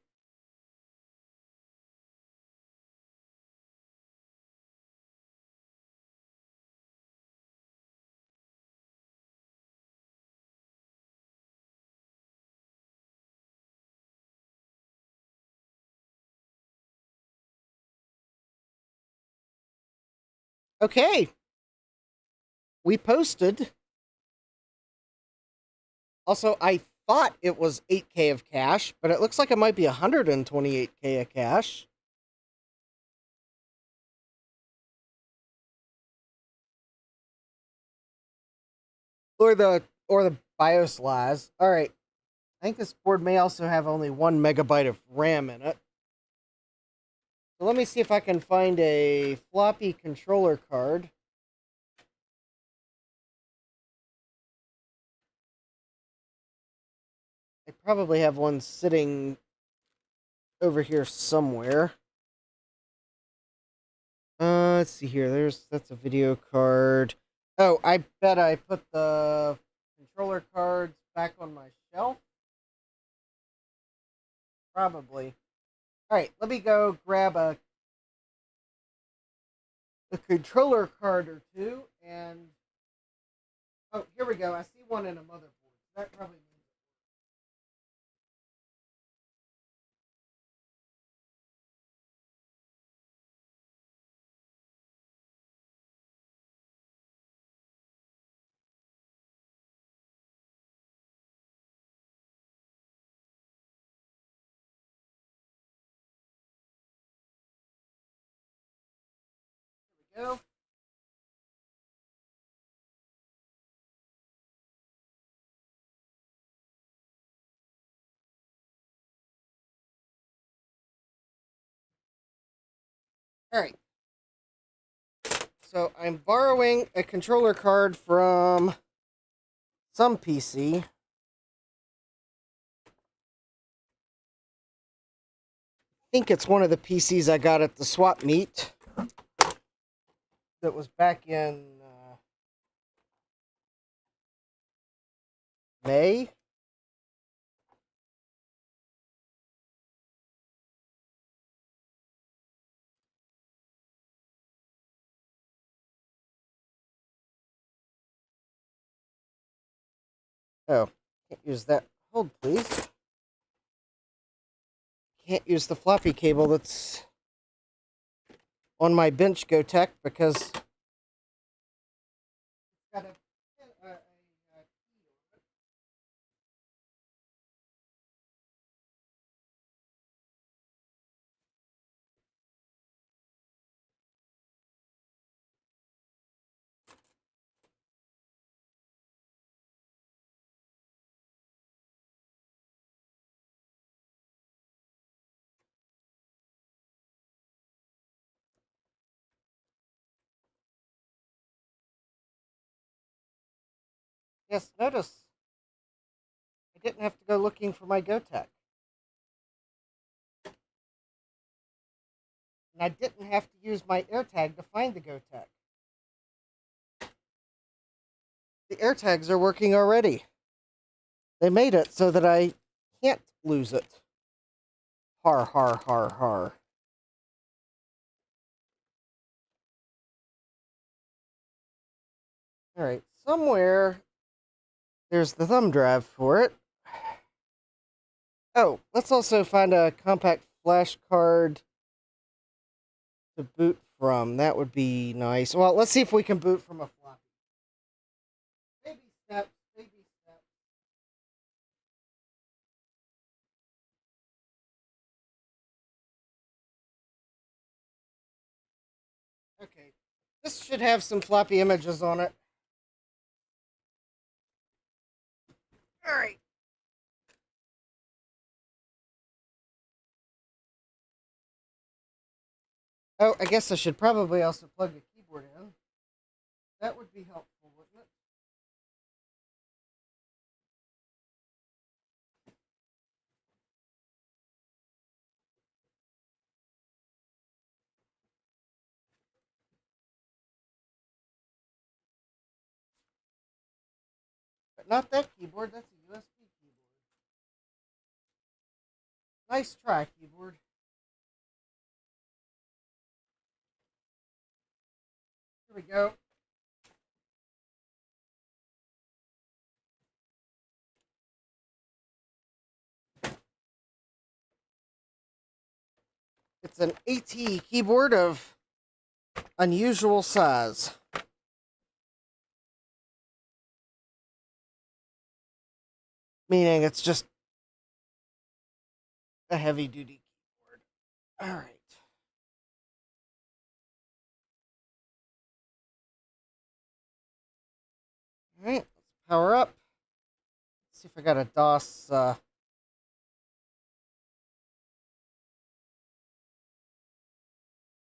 Okay. We posted. Also, I thought it was 8K of cache, but it looks like it might be 128K of cache. Or the BIOS lies. All right. I think this board may also have only 1 megabyte of RAM in it. So let me see if I can find a floppy controller card. I probably have one sitting over here somewhere. Let's see here. That's a video card. Oh, I bet I put the controller cards back on my shelf. Probably. All right, let me go grab a controller card or two, and oh, here we go. I see one in a motherboard. That probably means it. Here we go. All right. So I'm borrowing a controller card from some PC. I think it's one of the PCs I got at the swap meet. That was back in May. Oh, can't use that. Hold, please. Can't use the floppy cable that's on my bench GoTech because it's got a yes, notice I didn't have to go looking for my GoTech. And I didn't have to use my AirTag to find the GoTech. The AirTags are working already. They made it so that I can't lose it. Har, har, har, har. Alright, somewhere there's the thumb drive for it. Oh, let's also find a compact flash card to boot from. That would be nice. Well, let's see if we can boot from a floppy. Baby steps, baby steps. Okay, this should have some floppy images on it. Alright. Oh, I guess I should probably also plug the keyboard in. That would be helpful, wouldn't it? But not that keyboard, that's a USB keyboard. Nice try, keyboard. Here we go. It's an AT keyboard of unusual size. Meaning it's just a heavy duty keyboard. Alright. Alright, let's power up. Let's see if I got a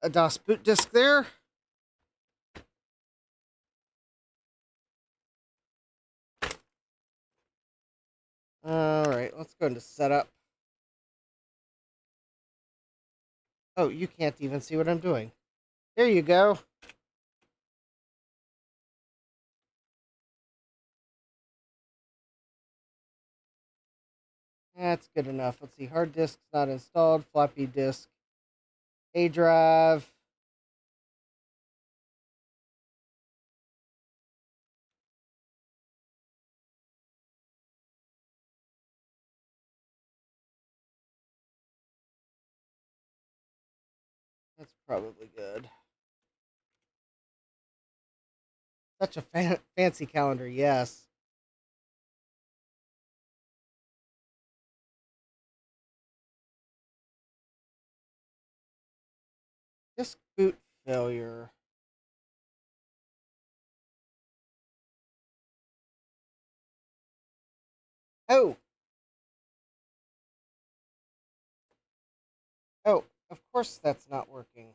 DOS boot disk there. Alright, let's go into setup. Oh, you can't even see what I'm doing. There you go. That's good enough. Let's see. Hard disk's not installed. Floppy disk. A drive. That's probably good. Such a fancy calendar, yes. Disk boot failure. Oh! Oh, of course that's not working.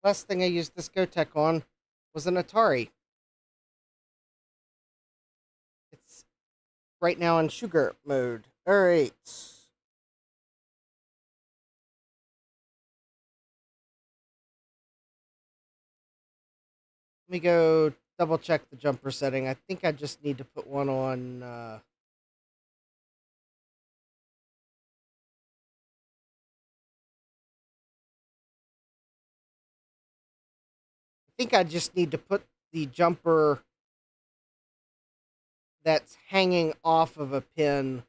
Last thing I used this GoTech on was an Atari. It's right now in sugar mode. Alright. Let me go double check the jumper setting. I think I just need to put one on think I just need to put the jumper that's hanging off of a pin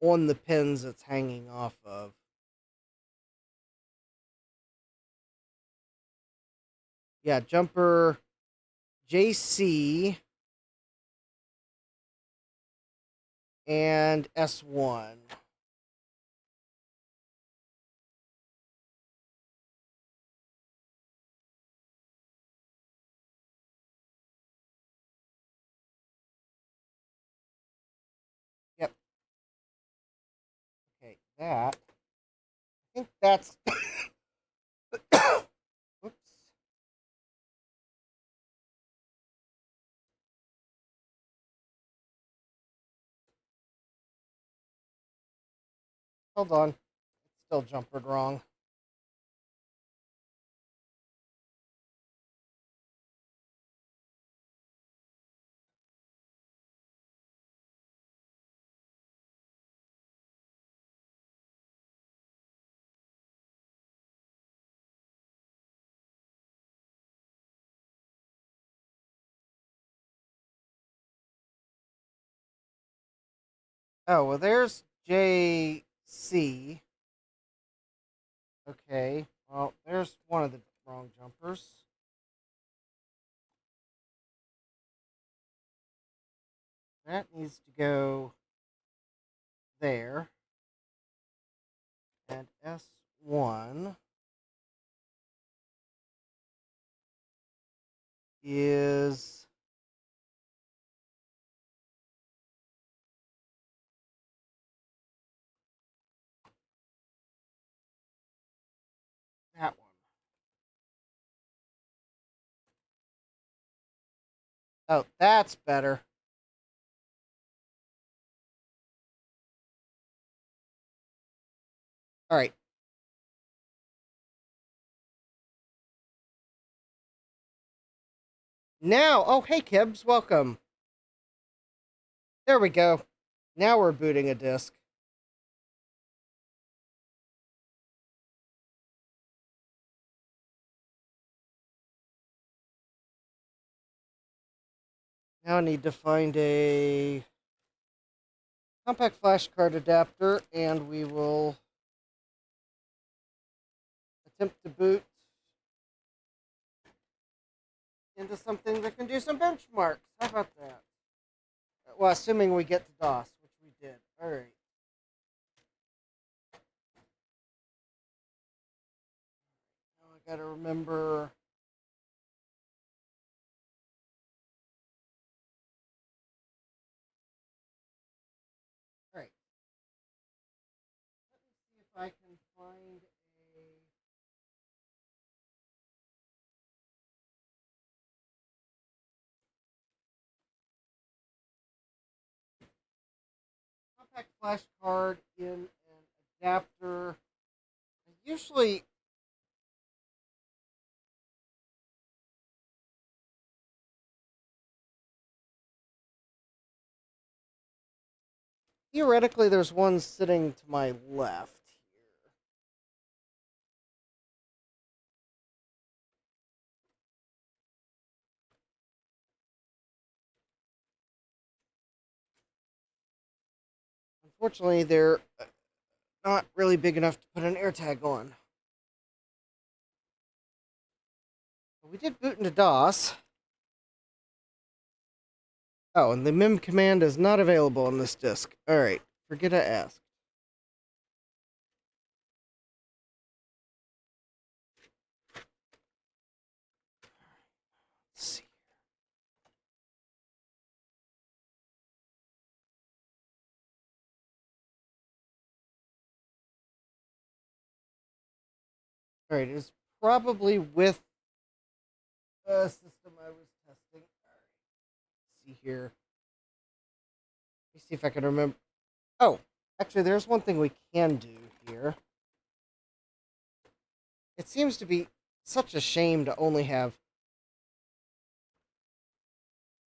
on the pins it's hanging off of. Yeah, jumper JC and S1. Yep. Okay, that. I think that's. Oops. Hold on. Still jumpered wrong. Oh, well, there's JC. Okay. Well, there's one of the wrong jumpers. That needs to go there. And S1 is that one. Oh, that's better. All right. Now, oh, hey, Kibbs, welcome. There we go. Now we're booting a disk. Now I need to find a compact flash card adapter, and we will attempt to boot into something that can do some benchmarks. How about that? Well, assuming we get to DOS, which we did. All right. Now I gotta remember. All right. Let me see if I can find a compact flash card in an adapter. I usually theoretically there's one sitting to my left here. Unfortunately, they're not really big enough to put an AirTag on. But we did boot into DOS. Oh, and the mim command is not available on this disk. Alright, forget I asked. Let's see. Alright, it's probably with the system I was testing. Alright, let's see here. Let me see if I can remember. Oh, actually, there's one thing we can do here. It seems to be such a shame to only have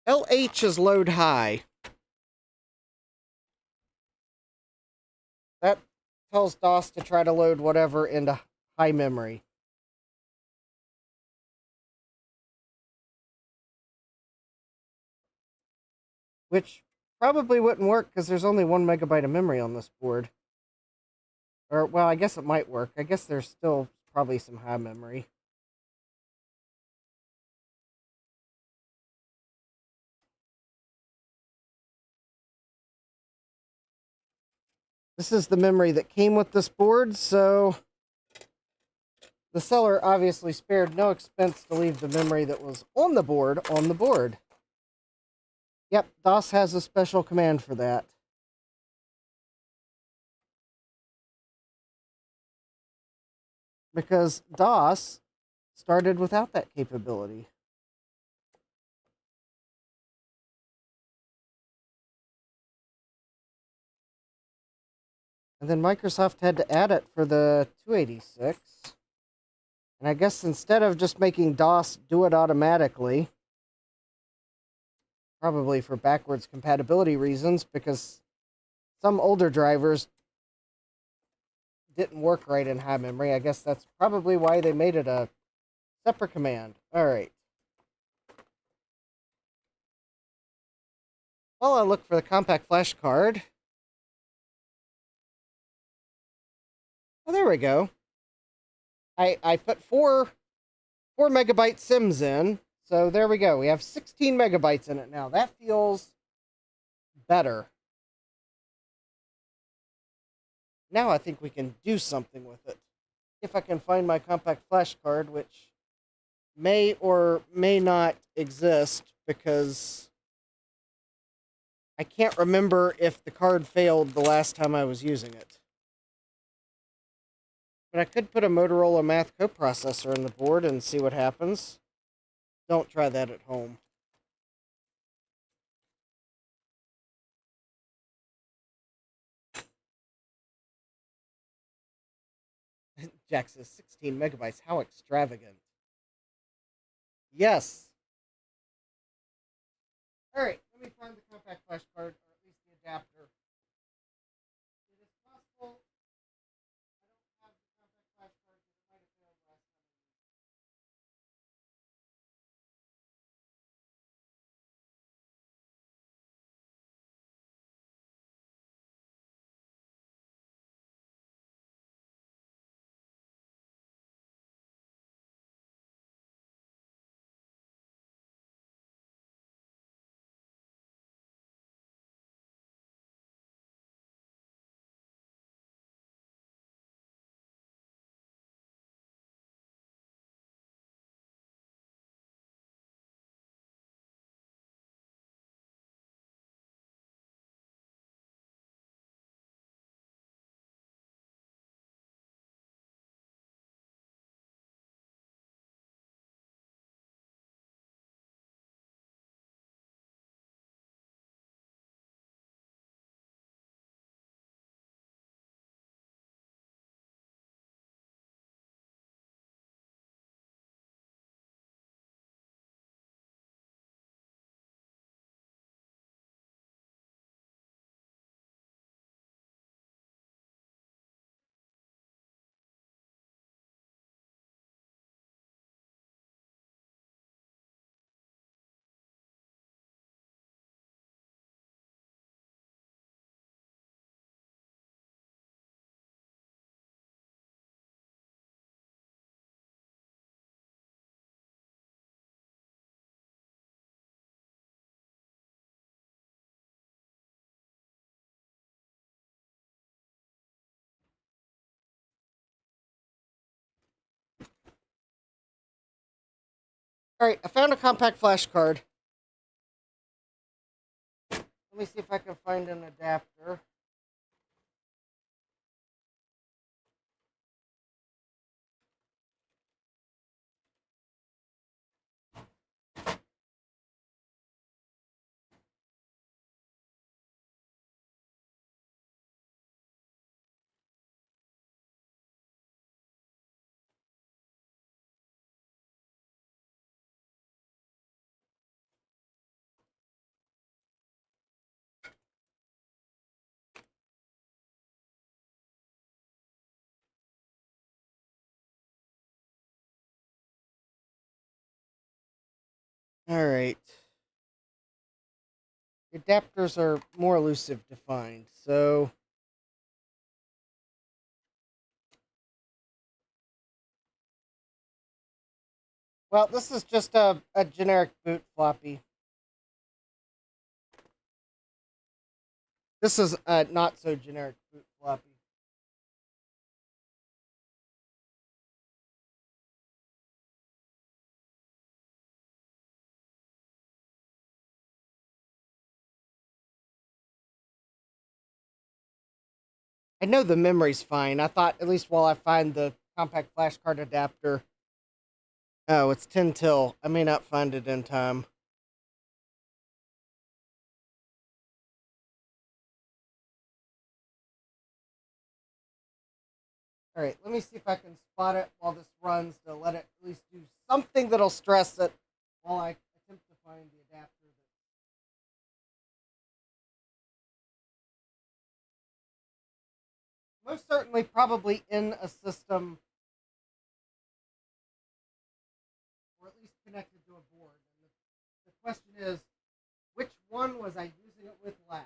LH is load high. That tells DOS to try to load whatever into high memory. which probably wouldn't work because there's only 1 MB of memory on this board. Or, well, I guess it might work. I guess there's still probably some high memory. This is the memory that came with this board, so the seller obviously spared no expense to leave the memory that was on the board on the board. Yep, DOS has a special command for that. Because DOS started without that capability. And then Microsoft had to add it for the 286. And I guess instead of just making DOS do it automatically, probably for backwards compatibility reasons, because some older drivers didn't work right in high memory. I guess that's probably why they made it a separate command. All right. Well, I'll look for the compact flash card. Oh, there we go. I put four megabyte sims in, so there we go. We have 16 megabytes in it now. That feels better. Now I think we can do something with it. If I can find my compact flash card, which may or may not exist because I can't remember if the card failed the last time I was using it. But I could put a Motorola Math coprocessor in the board and see what happens. Don't try that at home. Jack says 16 megabytes. How extravagant. Yes. All right, let me find the compact flash card, or at least the adapter. It is possible I don't have the compact flash card because it might have failed last time. All right, I found a compact flash card. Let me see if I can find an adapter. All right. adapters are more elusive to find, so well, this is just a generic boot floppy. This is a not so generic boot floppy. I know the memory's fine. I thought at least while I find the compact flash card adapter. Oh, it's 10 till. I may not find it in time. All right, let me see if I can spot it while this runs to let it at least do something that'll stress it while I attempt to find the adapter. Most certainly, probably in a system, or at least connected to a board. And the question is, which one was I using it with last?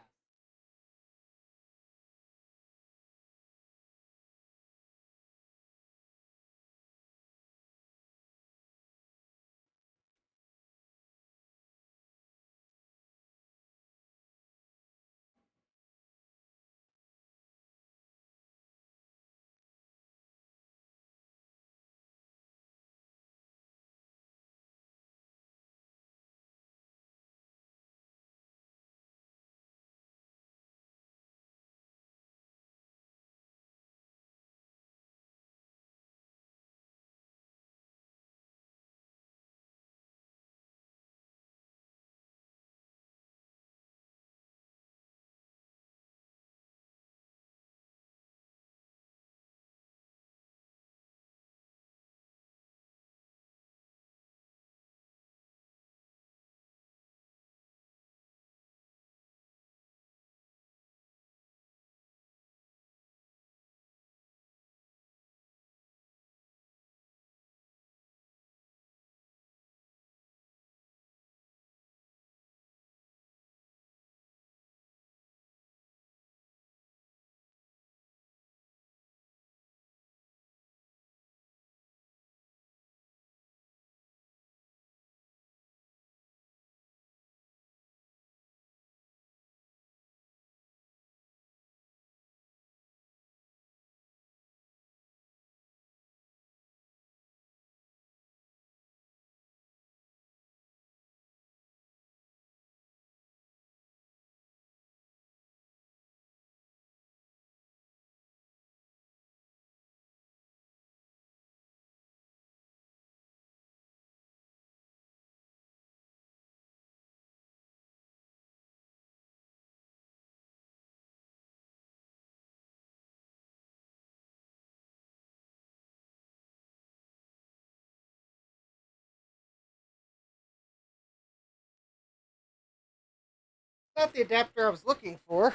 Not the adapter I was looking for,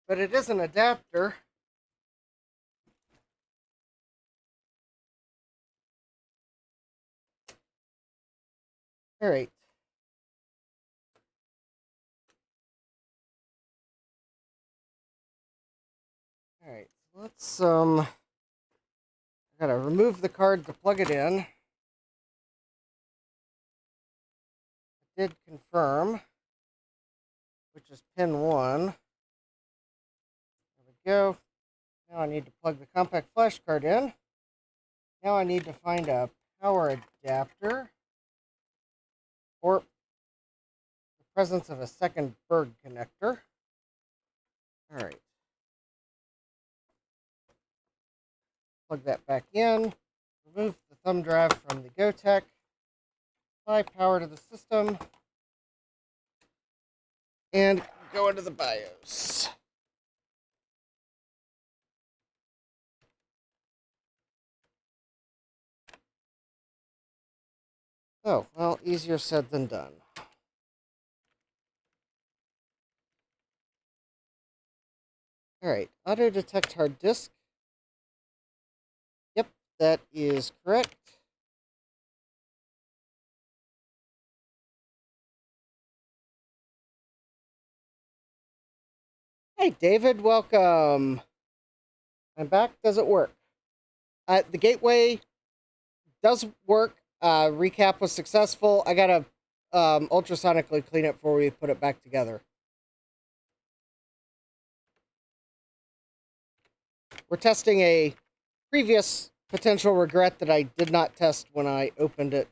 but it is an adapter. All right. All right. So let's I gotta remove the card to plug it in. I did confirm, which is pin 1. There we go. Now I need to plug the compact flash card in. Now I need to find a power adapter or the presence of a second Berg connector. All right. Plug that back in. Remove the thumb drive from the GoTech. Apply power to the system. And go into the BIOS. Oh, well, easier said than done. All right, auto detect hard disk. Yep, that is correct. Hey, David, welcome. I'm back. Does it work? The gateway does work. Recap was successful. I gotta ultrasonically clean it before we put it back together. We're testing a previous potential regret that I did not test when I opened it.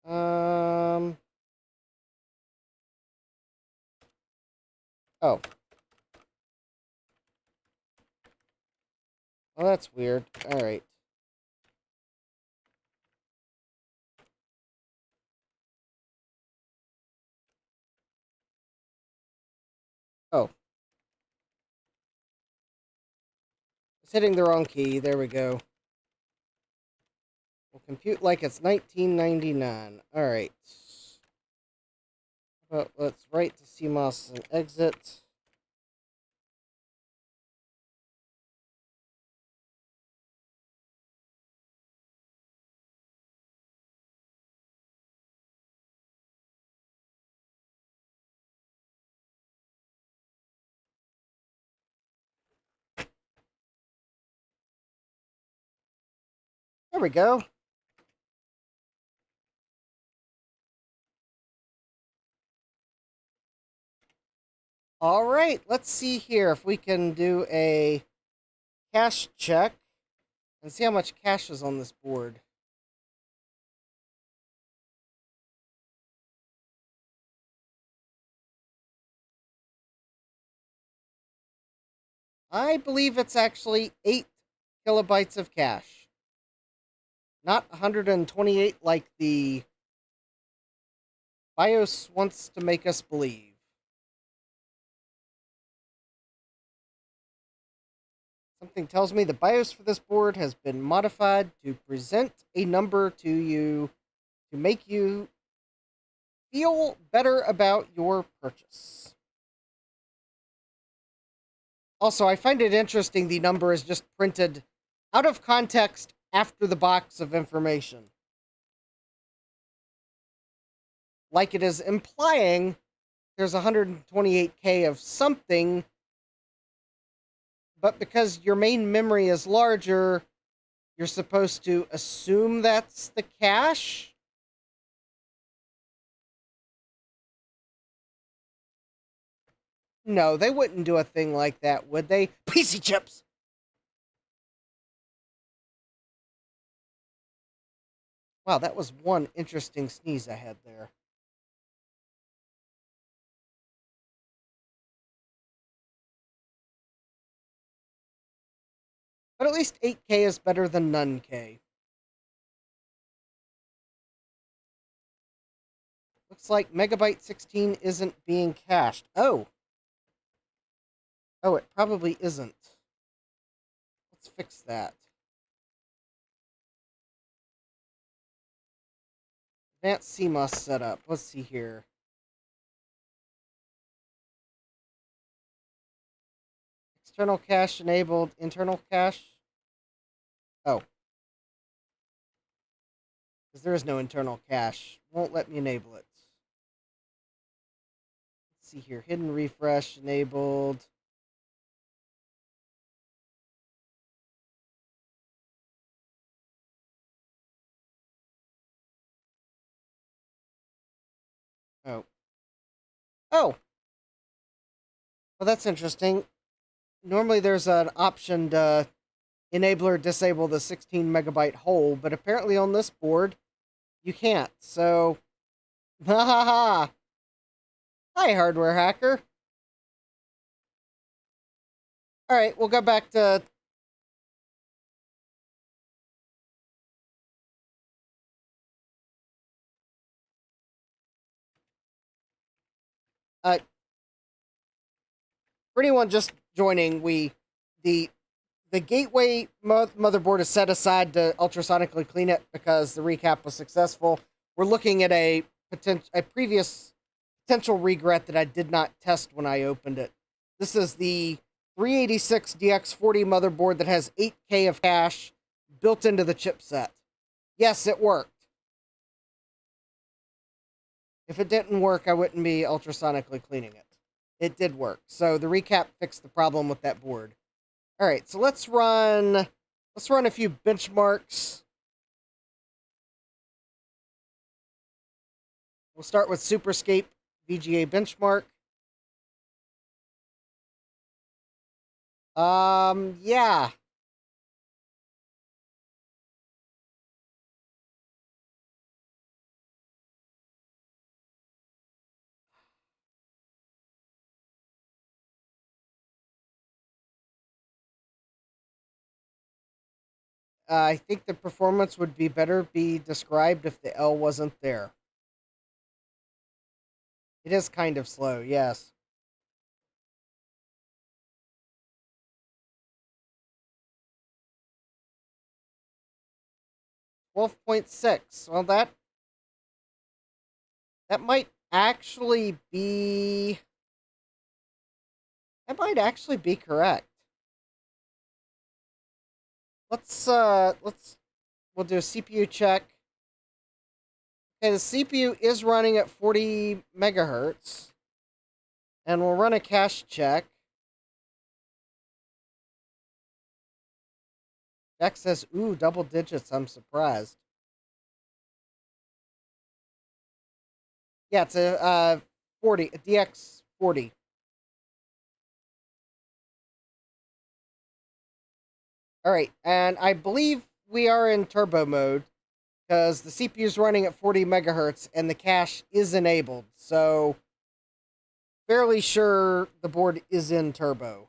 Um. Oh. Well, that's weird. All right. Oh. It's hitting the wrong key. There we go. We'll compute like it's 1999. All right. Well, let's write to CMOS and exit. There we go. All right, let's see here if we can do a cache check and see how much cache is on this board. I believe it's actually 8 kilobytes of cache. Not 128 like the BIOS wants to make us believe. Something tells me the BIOS for this board has been modified to present a number to you to make you feel better about your purchase. Also, I find it interesting the number is just printed out of context after the box of information. Like it is implying there's 128K of something, but because your main memory is larger, you're supposed to assume that's the cache? No, they wouldn't do a thing like that, would they? PC chips! Wow, that was one interesting sneeze I had there. But at least 8K is better than none K. Looks like megabyte 16 isn't being cached. Oh! Oh, it probably isn't. Let's fix that. Advanced CMOS setup. Let's see here. External cache enabled. Internal cache. Oh. Because there is no internal cache. Won't let me enable it. Let's see here. Hidden refresh enabled. Oh. Oh! Well, that's interesting. Normally there's an option to enable or disable the 16 megabyte hole, but apparently on this board, you can't. So, ha ha ha! Hi, hardware hacker. Alright, we'll go back to... For anyone just joining, the the gateway motherboard is set aside to ultrasonically clean it because the recap was successful. We're looking at a previous potential regret that I did not test when I opened it. This is the 386 DX40 motherboard that has 8K of cache built into the chipset. Yes, it worked. If it didn't work, I wouldn't be ultrasonically cleaning it. It did work. So the recap fixed the problem with that board. All right, so let's run a few benchmarks. We'll start with Superscape VGA benchmark. Yeah. I think the performance would be better be described if the L wasn't there. It is kind of slow, yes. 12.6. Well, that might actually be correct. We'll do a CPU check. Okay, the CPU is running at 40 megahertz. And we'll run a cache check. Jack says, ooh, double digits, I'm surprised. Yeah, it's a 40, a DX40. All right, and I believe we are in turbo mode because the CPU is running at 40 megahertz and the cache is enabled. So, fairly sure the board is in turbo.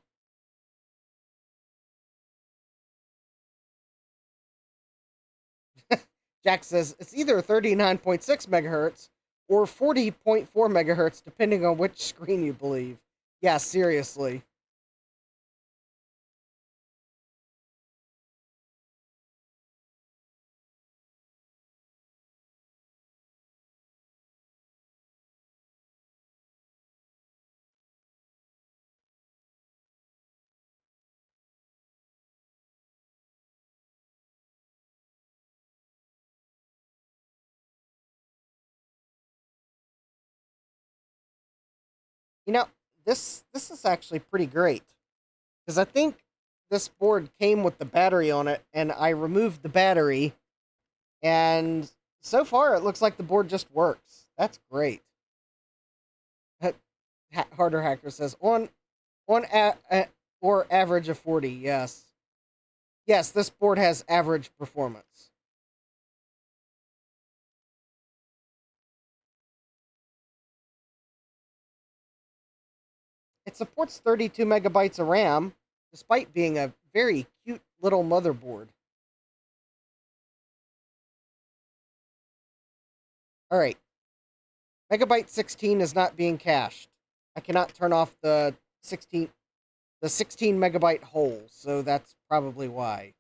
Jack says it's either 39.6 megahertz or 40.4 megahertz, depending on which screen you believe. Yeah, seriously. You know, this is actually pretty great because I think this board came with the battery on it, and I removed the battery, and so far it looks like the board just works. That's great. Harder Hacker says or average of 40. Yes, yes, this board has average performance. It supports 32 megabytes of RAM, despite being a very cute little motherboard. All right, megabyte 16 is not being cached. I cannot turn off the 16 megabyte hole, so that's probably why.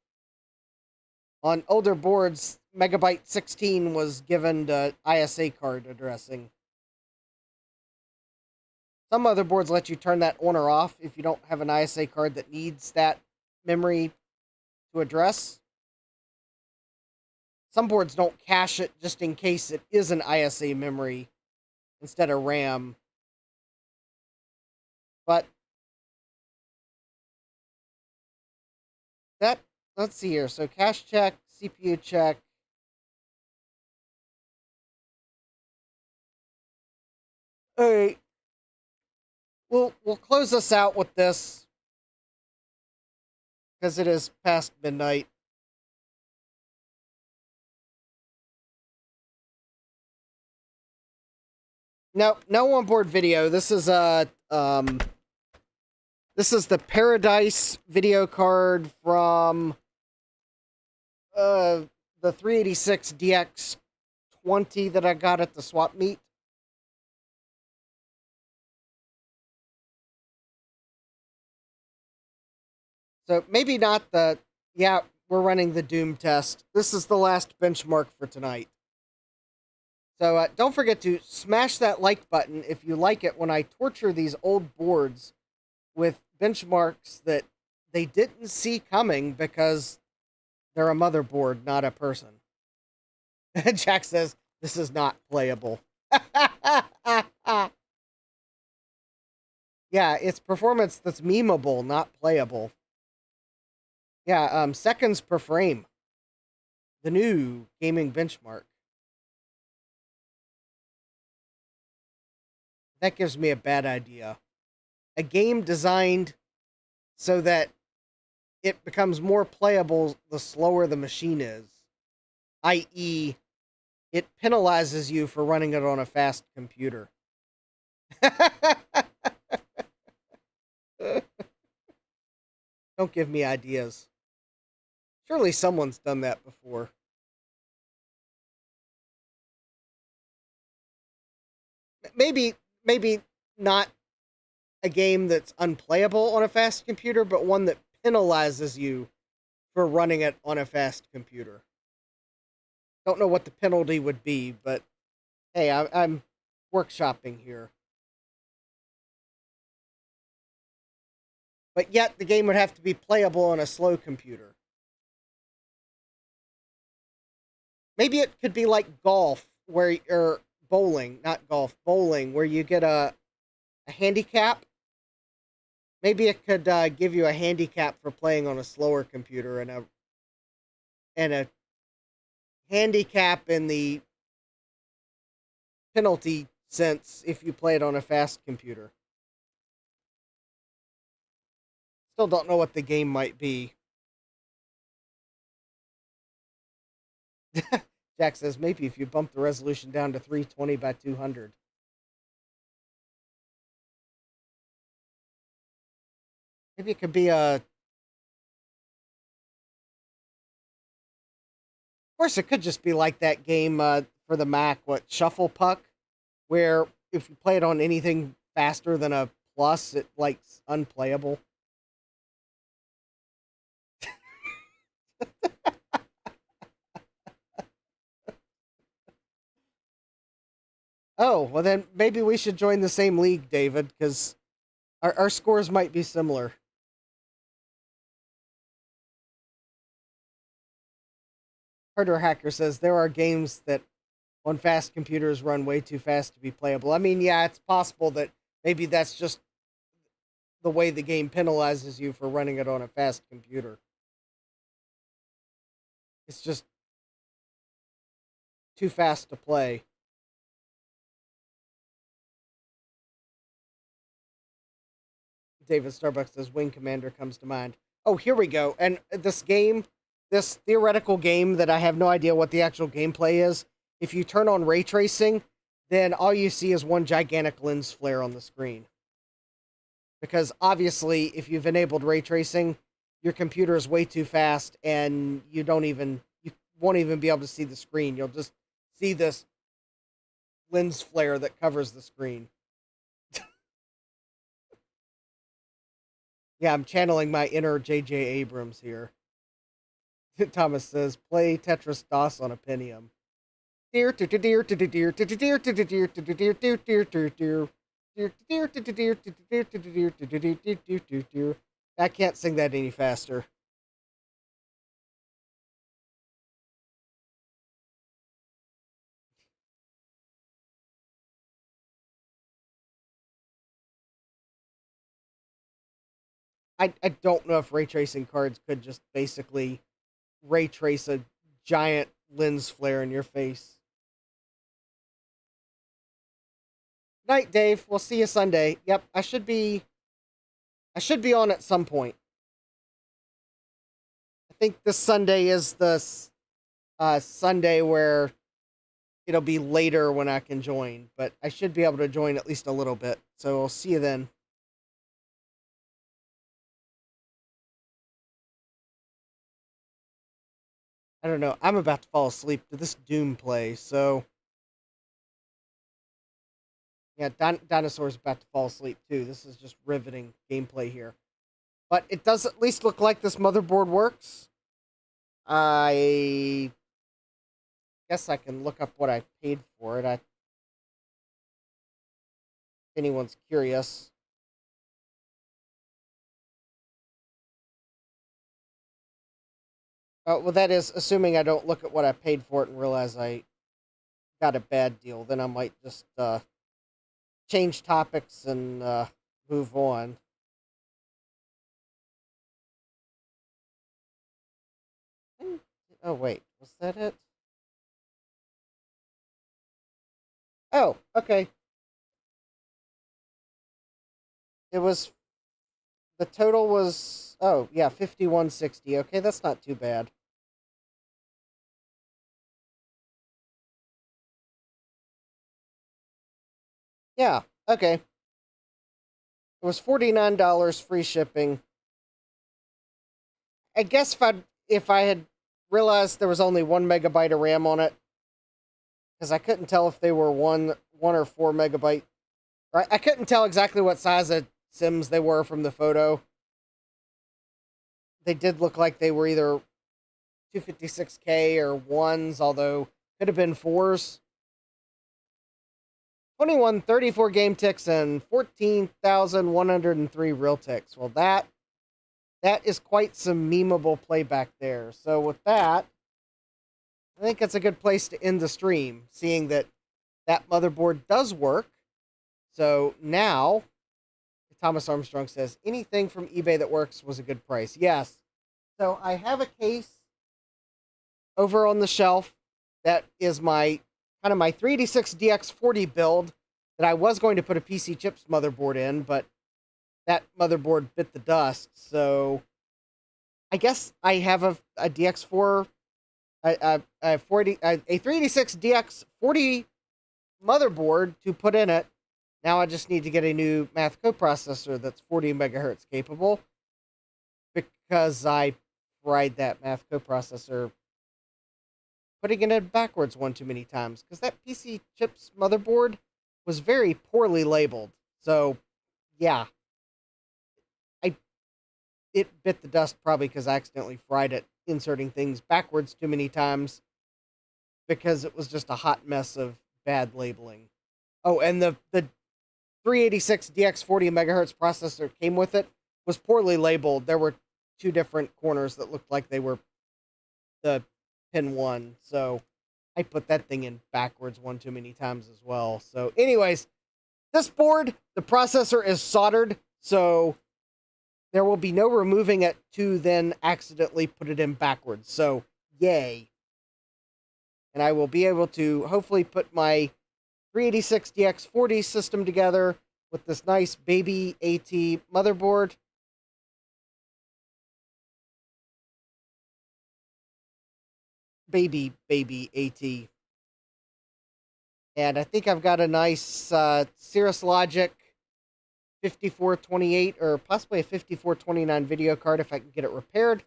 On older boards, megabyte 16 was given to ISA card addressing. Some motherboards let you turn that on or off if you don't have an ISA card that needs that memory to address. Some boards don't cache it just in case it is an ISA memory instead of RAM. But that, let's see here. So cache check, CPU check. All right. We'll close this out with this because it is past midnight. No onboard video. This is the Paradise video card from the 386 DX20 that I got at the swap meet. So maybe not the... Yeah, we're running the Doom test. This is the last benchmark for tonight. So don't forget to smash that like button if you like it when I torture these old boards with benchmarks that they didn't see coming because they're a motherboard, not a person. Jack says, this is not playable. Yeah, it's performance that's memeable, not playable. Yeah, seconds per frame. The new gaming benchmark. That gives me a bad idea. A game designed so that it becomes more playable the slower the machine is, i.e., it penalizes you for running it on a fast computer. Don't give me ideas. Surely someone's done that before. Maybe not a game that's unplayable on a fast computer, but one that penalizes you for running it on a fast computer. Don't know what the penalty would be, but hey, I'm workshopping here. But yet, the game would have to be playable on a slow computer. Maybe it could be like golf, or bowling, not golf, bowling, where you get a handicap. Maybe it could give you a handicap for playing on a slower computer, and a handicap in the penalty sense if you play it on a fast computer. Still don't know what the game might be. Jack says maybe if you bump the resolution down to 320 by 200. Maybe it could be a. Of course, it could just be like that game for the Mac, what Shuffle Puck, where if you play it on anything faster than a plus, it like's unplayable. Oh, well then maybe we should join the same league, David, because our scores might be similar. Harder Hacker says there are games that on fast computers run way too fast to be playable. I mean, yeah, it's possible that maybe that's just the way the game penalizes you for running it on a fast computer. It's just too fast to play. David Starbucks says Wing Commander comes to mind. Oh, here we go. And this game, this theoretical game that I have no idea what the actual gameplay is, if you turn on ray tracing, then all you see is one gigantic lens flare on the screen. Because obviously, if you've enabled ray tracing, your computer is way too fast and you won't even be able to see the screen. You'll just see this lens flare that covers the screen. Yeah, I'm channeling my inner J.J. Abrams here. Thomas says, play Tetris DOS on a Pentium. I can't sing that any faster. I don't know if ray tracing cards could just basically ray trace a giant lens flare in your face. Night, Dave. We'll see you Sunday. Yep, I should be on at some point. I think this Sunday is the Sunday where it'll be later when I can join, but I should be able to join at least a little bit. So I'll see you then. I don't know. I'm about to fall asleep to this Doom play, so yeah, Dinosaur's about to fall asleep too. This is just riveting gameplay here. But it does at least look like this motherboard works. I guess I can look up what I paid for it. If anyone's curious. Well, that is assuming I don't look at what I paid for it and realize I got a bad deal. Then I might just change topics and move on. Oh, wait. Was that it? Oh, okay. It was, the total was, oh, yeah, 5160. Okay, that's not too bad. Yeah, okay. It was $49 free shipping. I guess if I had realized there was only 1 megabyte of RAM on it, because I couldn't tell if they were one or 4 megabyte. Right, I couldn't tell exactly what size of Sims they were from the photo. They did look like they were either 256K or ones, although could have been fours. 2134 game ticks and 14,103 real ticks. Well, that is quite some memeable playback there. So with that, I think it's a good place to end the stream, seeing that that motherboard does work. So now, Thomas Armstrong says, anything from eBay that works was a good price. Yes. So I have a case over on the shelf that is my 386 DX40 build that I was going to put a PC chips motherboard in, but that motherboard bit the dust. So I guess I have a DX4, a 386 DX40 motherboard to put in it. Now I just need to get a new math coprocessor that's 40 megahertz capable, because I fried that math coprocessor putting it in backwards one too many times, because that PC chips motherboard was very poorly labeled. So yeah, it bit the dust probably because I accidentally fried it inserting things backwards too many times, because it was just a hot mess of bad labeling. Oh, and the 386 DX 40 megahertz processor came with it was poorly labeled. There were two different corners that looked like they were the pin 1. So I put that thing in backwards one too many times as well. So anyways, this board, the processor is soldered, so there will be no removing it to then accidentally put it in backwards. So yay. And I will be able to hopefully put my 386 DX40 system together with this nice baby AT motherboard. Baby AT. And I think I've got a nice Cirrus Logic 5428 or possibly a 5429 video card if I can get it repaired.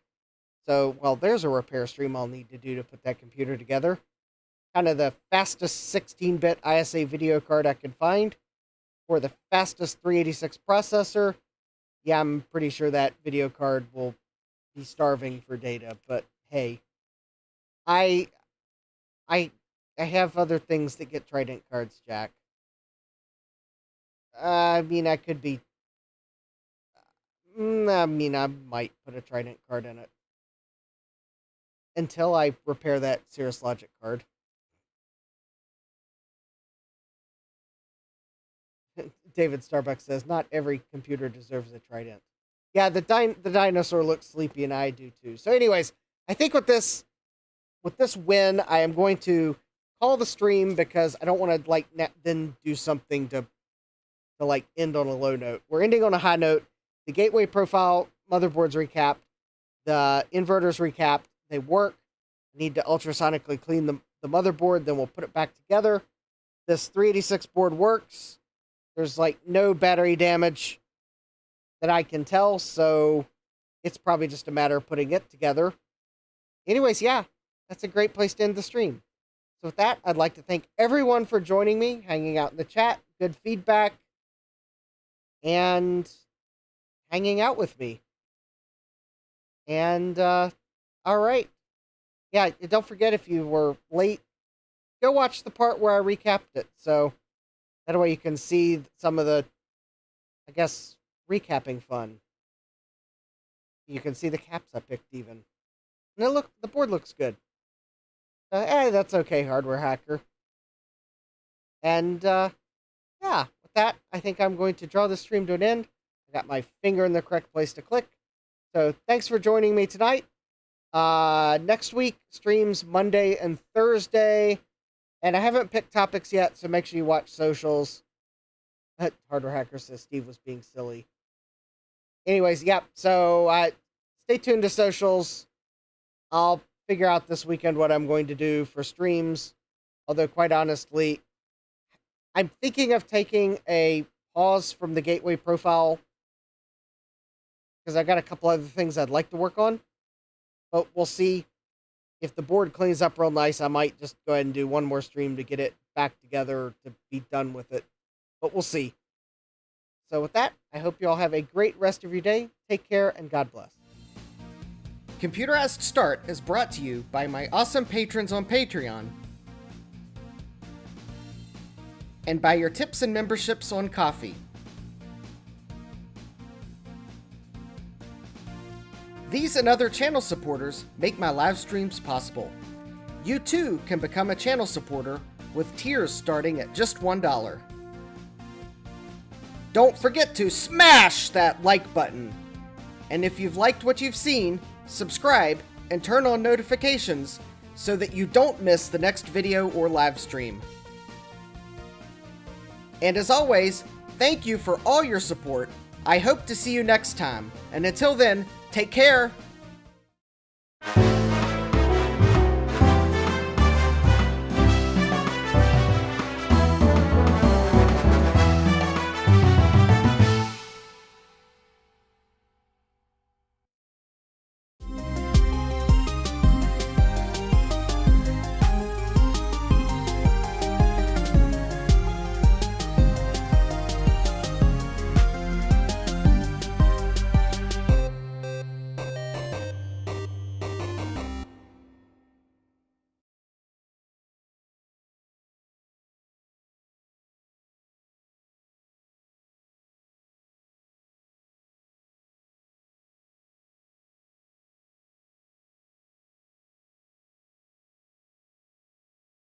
So, well, there's a repair stream I'll need to do to put that computer together. Kind of the fastest 16-bit ISA video card I can find, or the fastest 386 processor. Yeah, I'm pretty sure that video card will be starving for data, but hey, I have other things that get Trident cards, Jack. I mean, I could be. I mean, I might put a Trident card in it until I repair that Cirrus Logic card. David Starbucks says, not every computer deserves a Trident. Yeah, the dinosaur looks sleepy, and I do too. So anyways, I think with this win, I am going to call the stream, because I don't want to then do something to end on a low note. We're ending on a high note. The gateway profile motherboards recapped. The inverters recapped. They work. I need to ultrasonically clean the motherboard, then we'll put it back together. This 386 board works. There's no battery damage that I can tell, so it's probably just a matter of putting it together. Anyways, yeah, that's a great place to end the stream. So with that, I'd like to thank everyone for joining me, hanging out in the chat, good feedback, and hanging out with me. And, all right. Yeah, don't forget, if you were late go watch the part where I recapped it. So that way you can see some of the, I guess, recapping fun. You can see the caps I picked even. And the board looks good. That's okay, hardware hacker. And yeah, with that, I think I'm going to draw the stream to an end. I got my finger in the correct place to click. So thanks for joining me tonight. Next week, streams Monday and Thursday. And I haven't picked topics yet, so make sure you watch socials. Hardware hacker says Steve was being silly. Anyways, yep. So stay tuned to socials. I'll figure out this weekend what I'm going to do for streams. Although, quite honestly, I'm thinking of taking a pause from the Gateway profile because I got a couple other things I'd like to work on. But we'll see. If the board cleans up real nice, I might just go ahead and do one more stream to get it back together to be done with it. But we'll see. So with that, I hope you all have a great rest of your day. Take care, and God bless. Computerized Start is brought to you by my awesome patrons on Patreon and by your tips and memberships on Ko-fi. These and other channel supporters make my live streams possible. You too can become a channel supporter with tiers starting at just $1. Don't forget to smash that like button. And if you've liked what you've seen, subscribe and turn on notifications so that you don't miss the next video or live stream. And as always, thank you for all your support. I hope to see you next time. And until then, take care.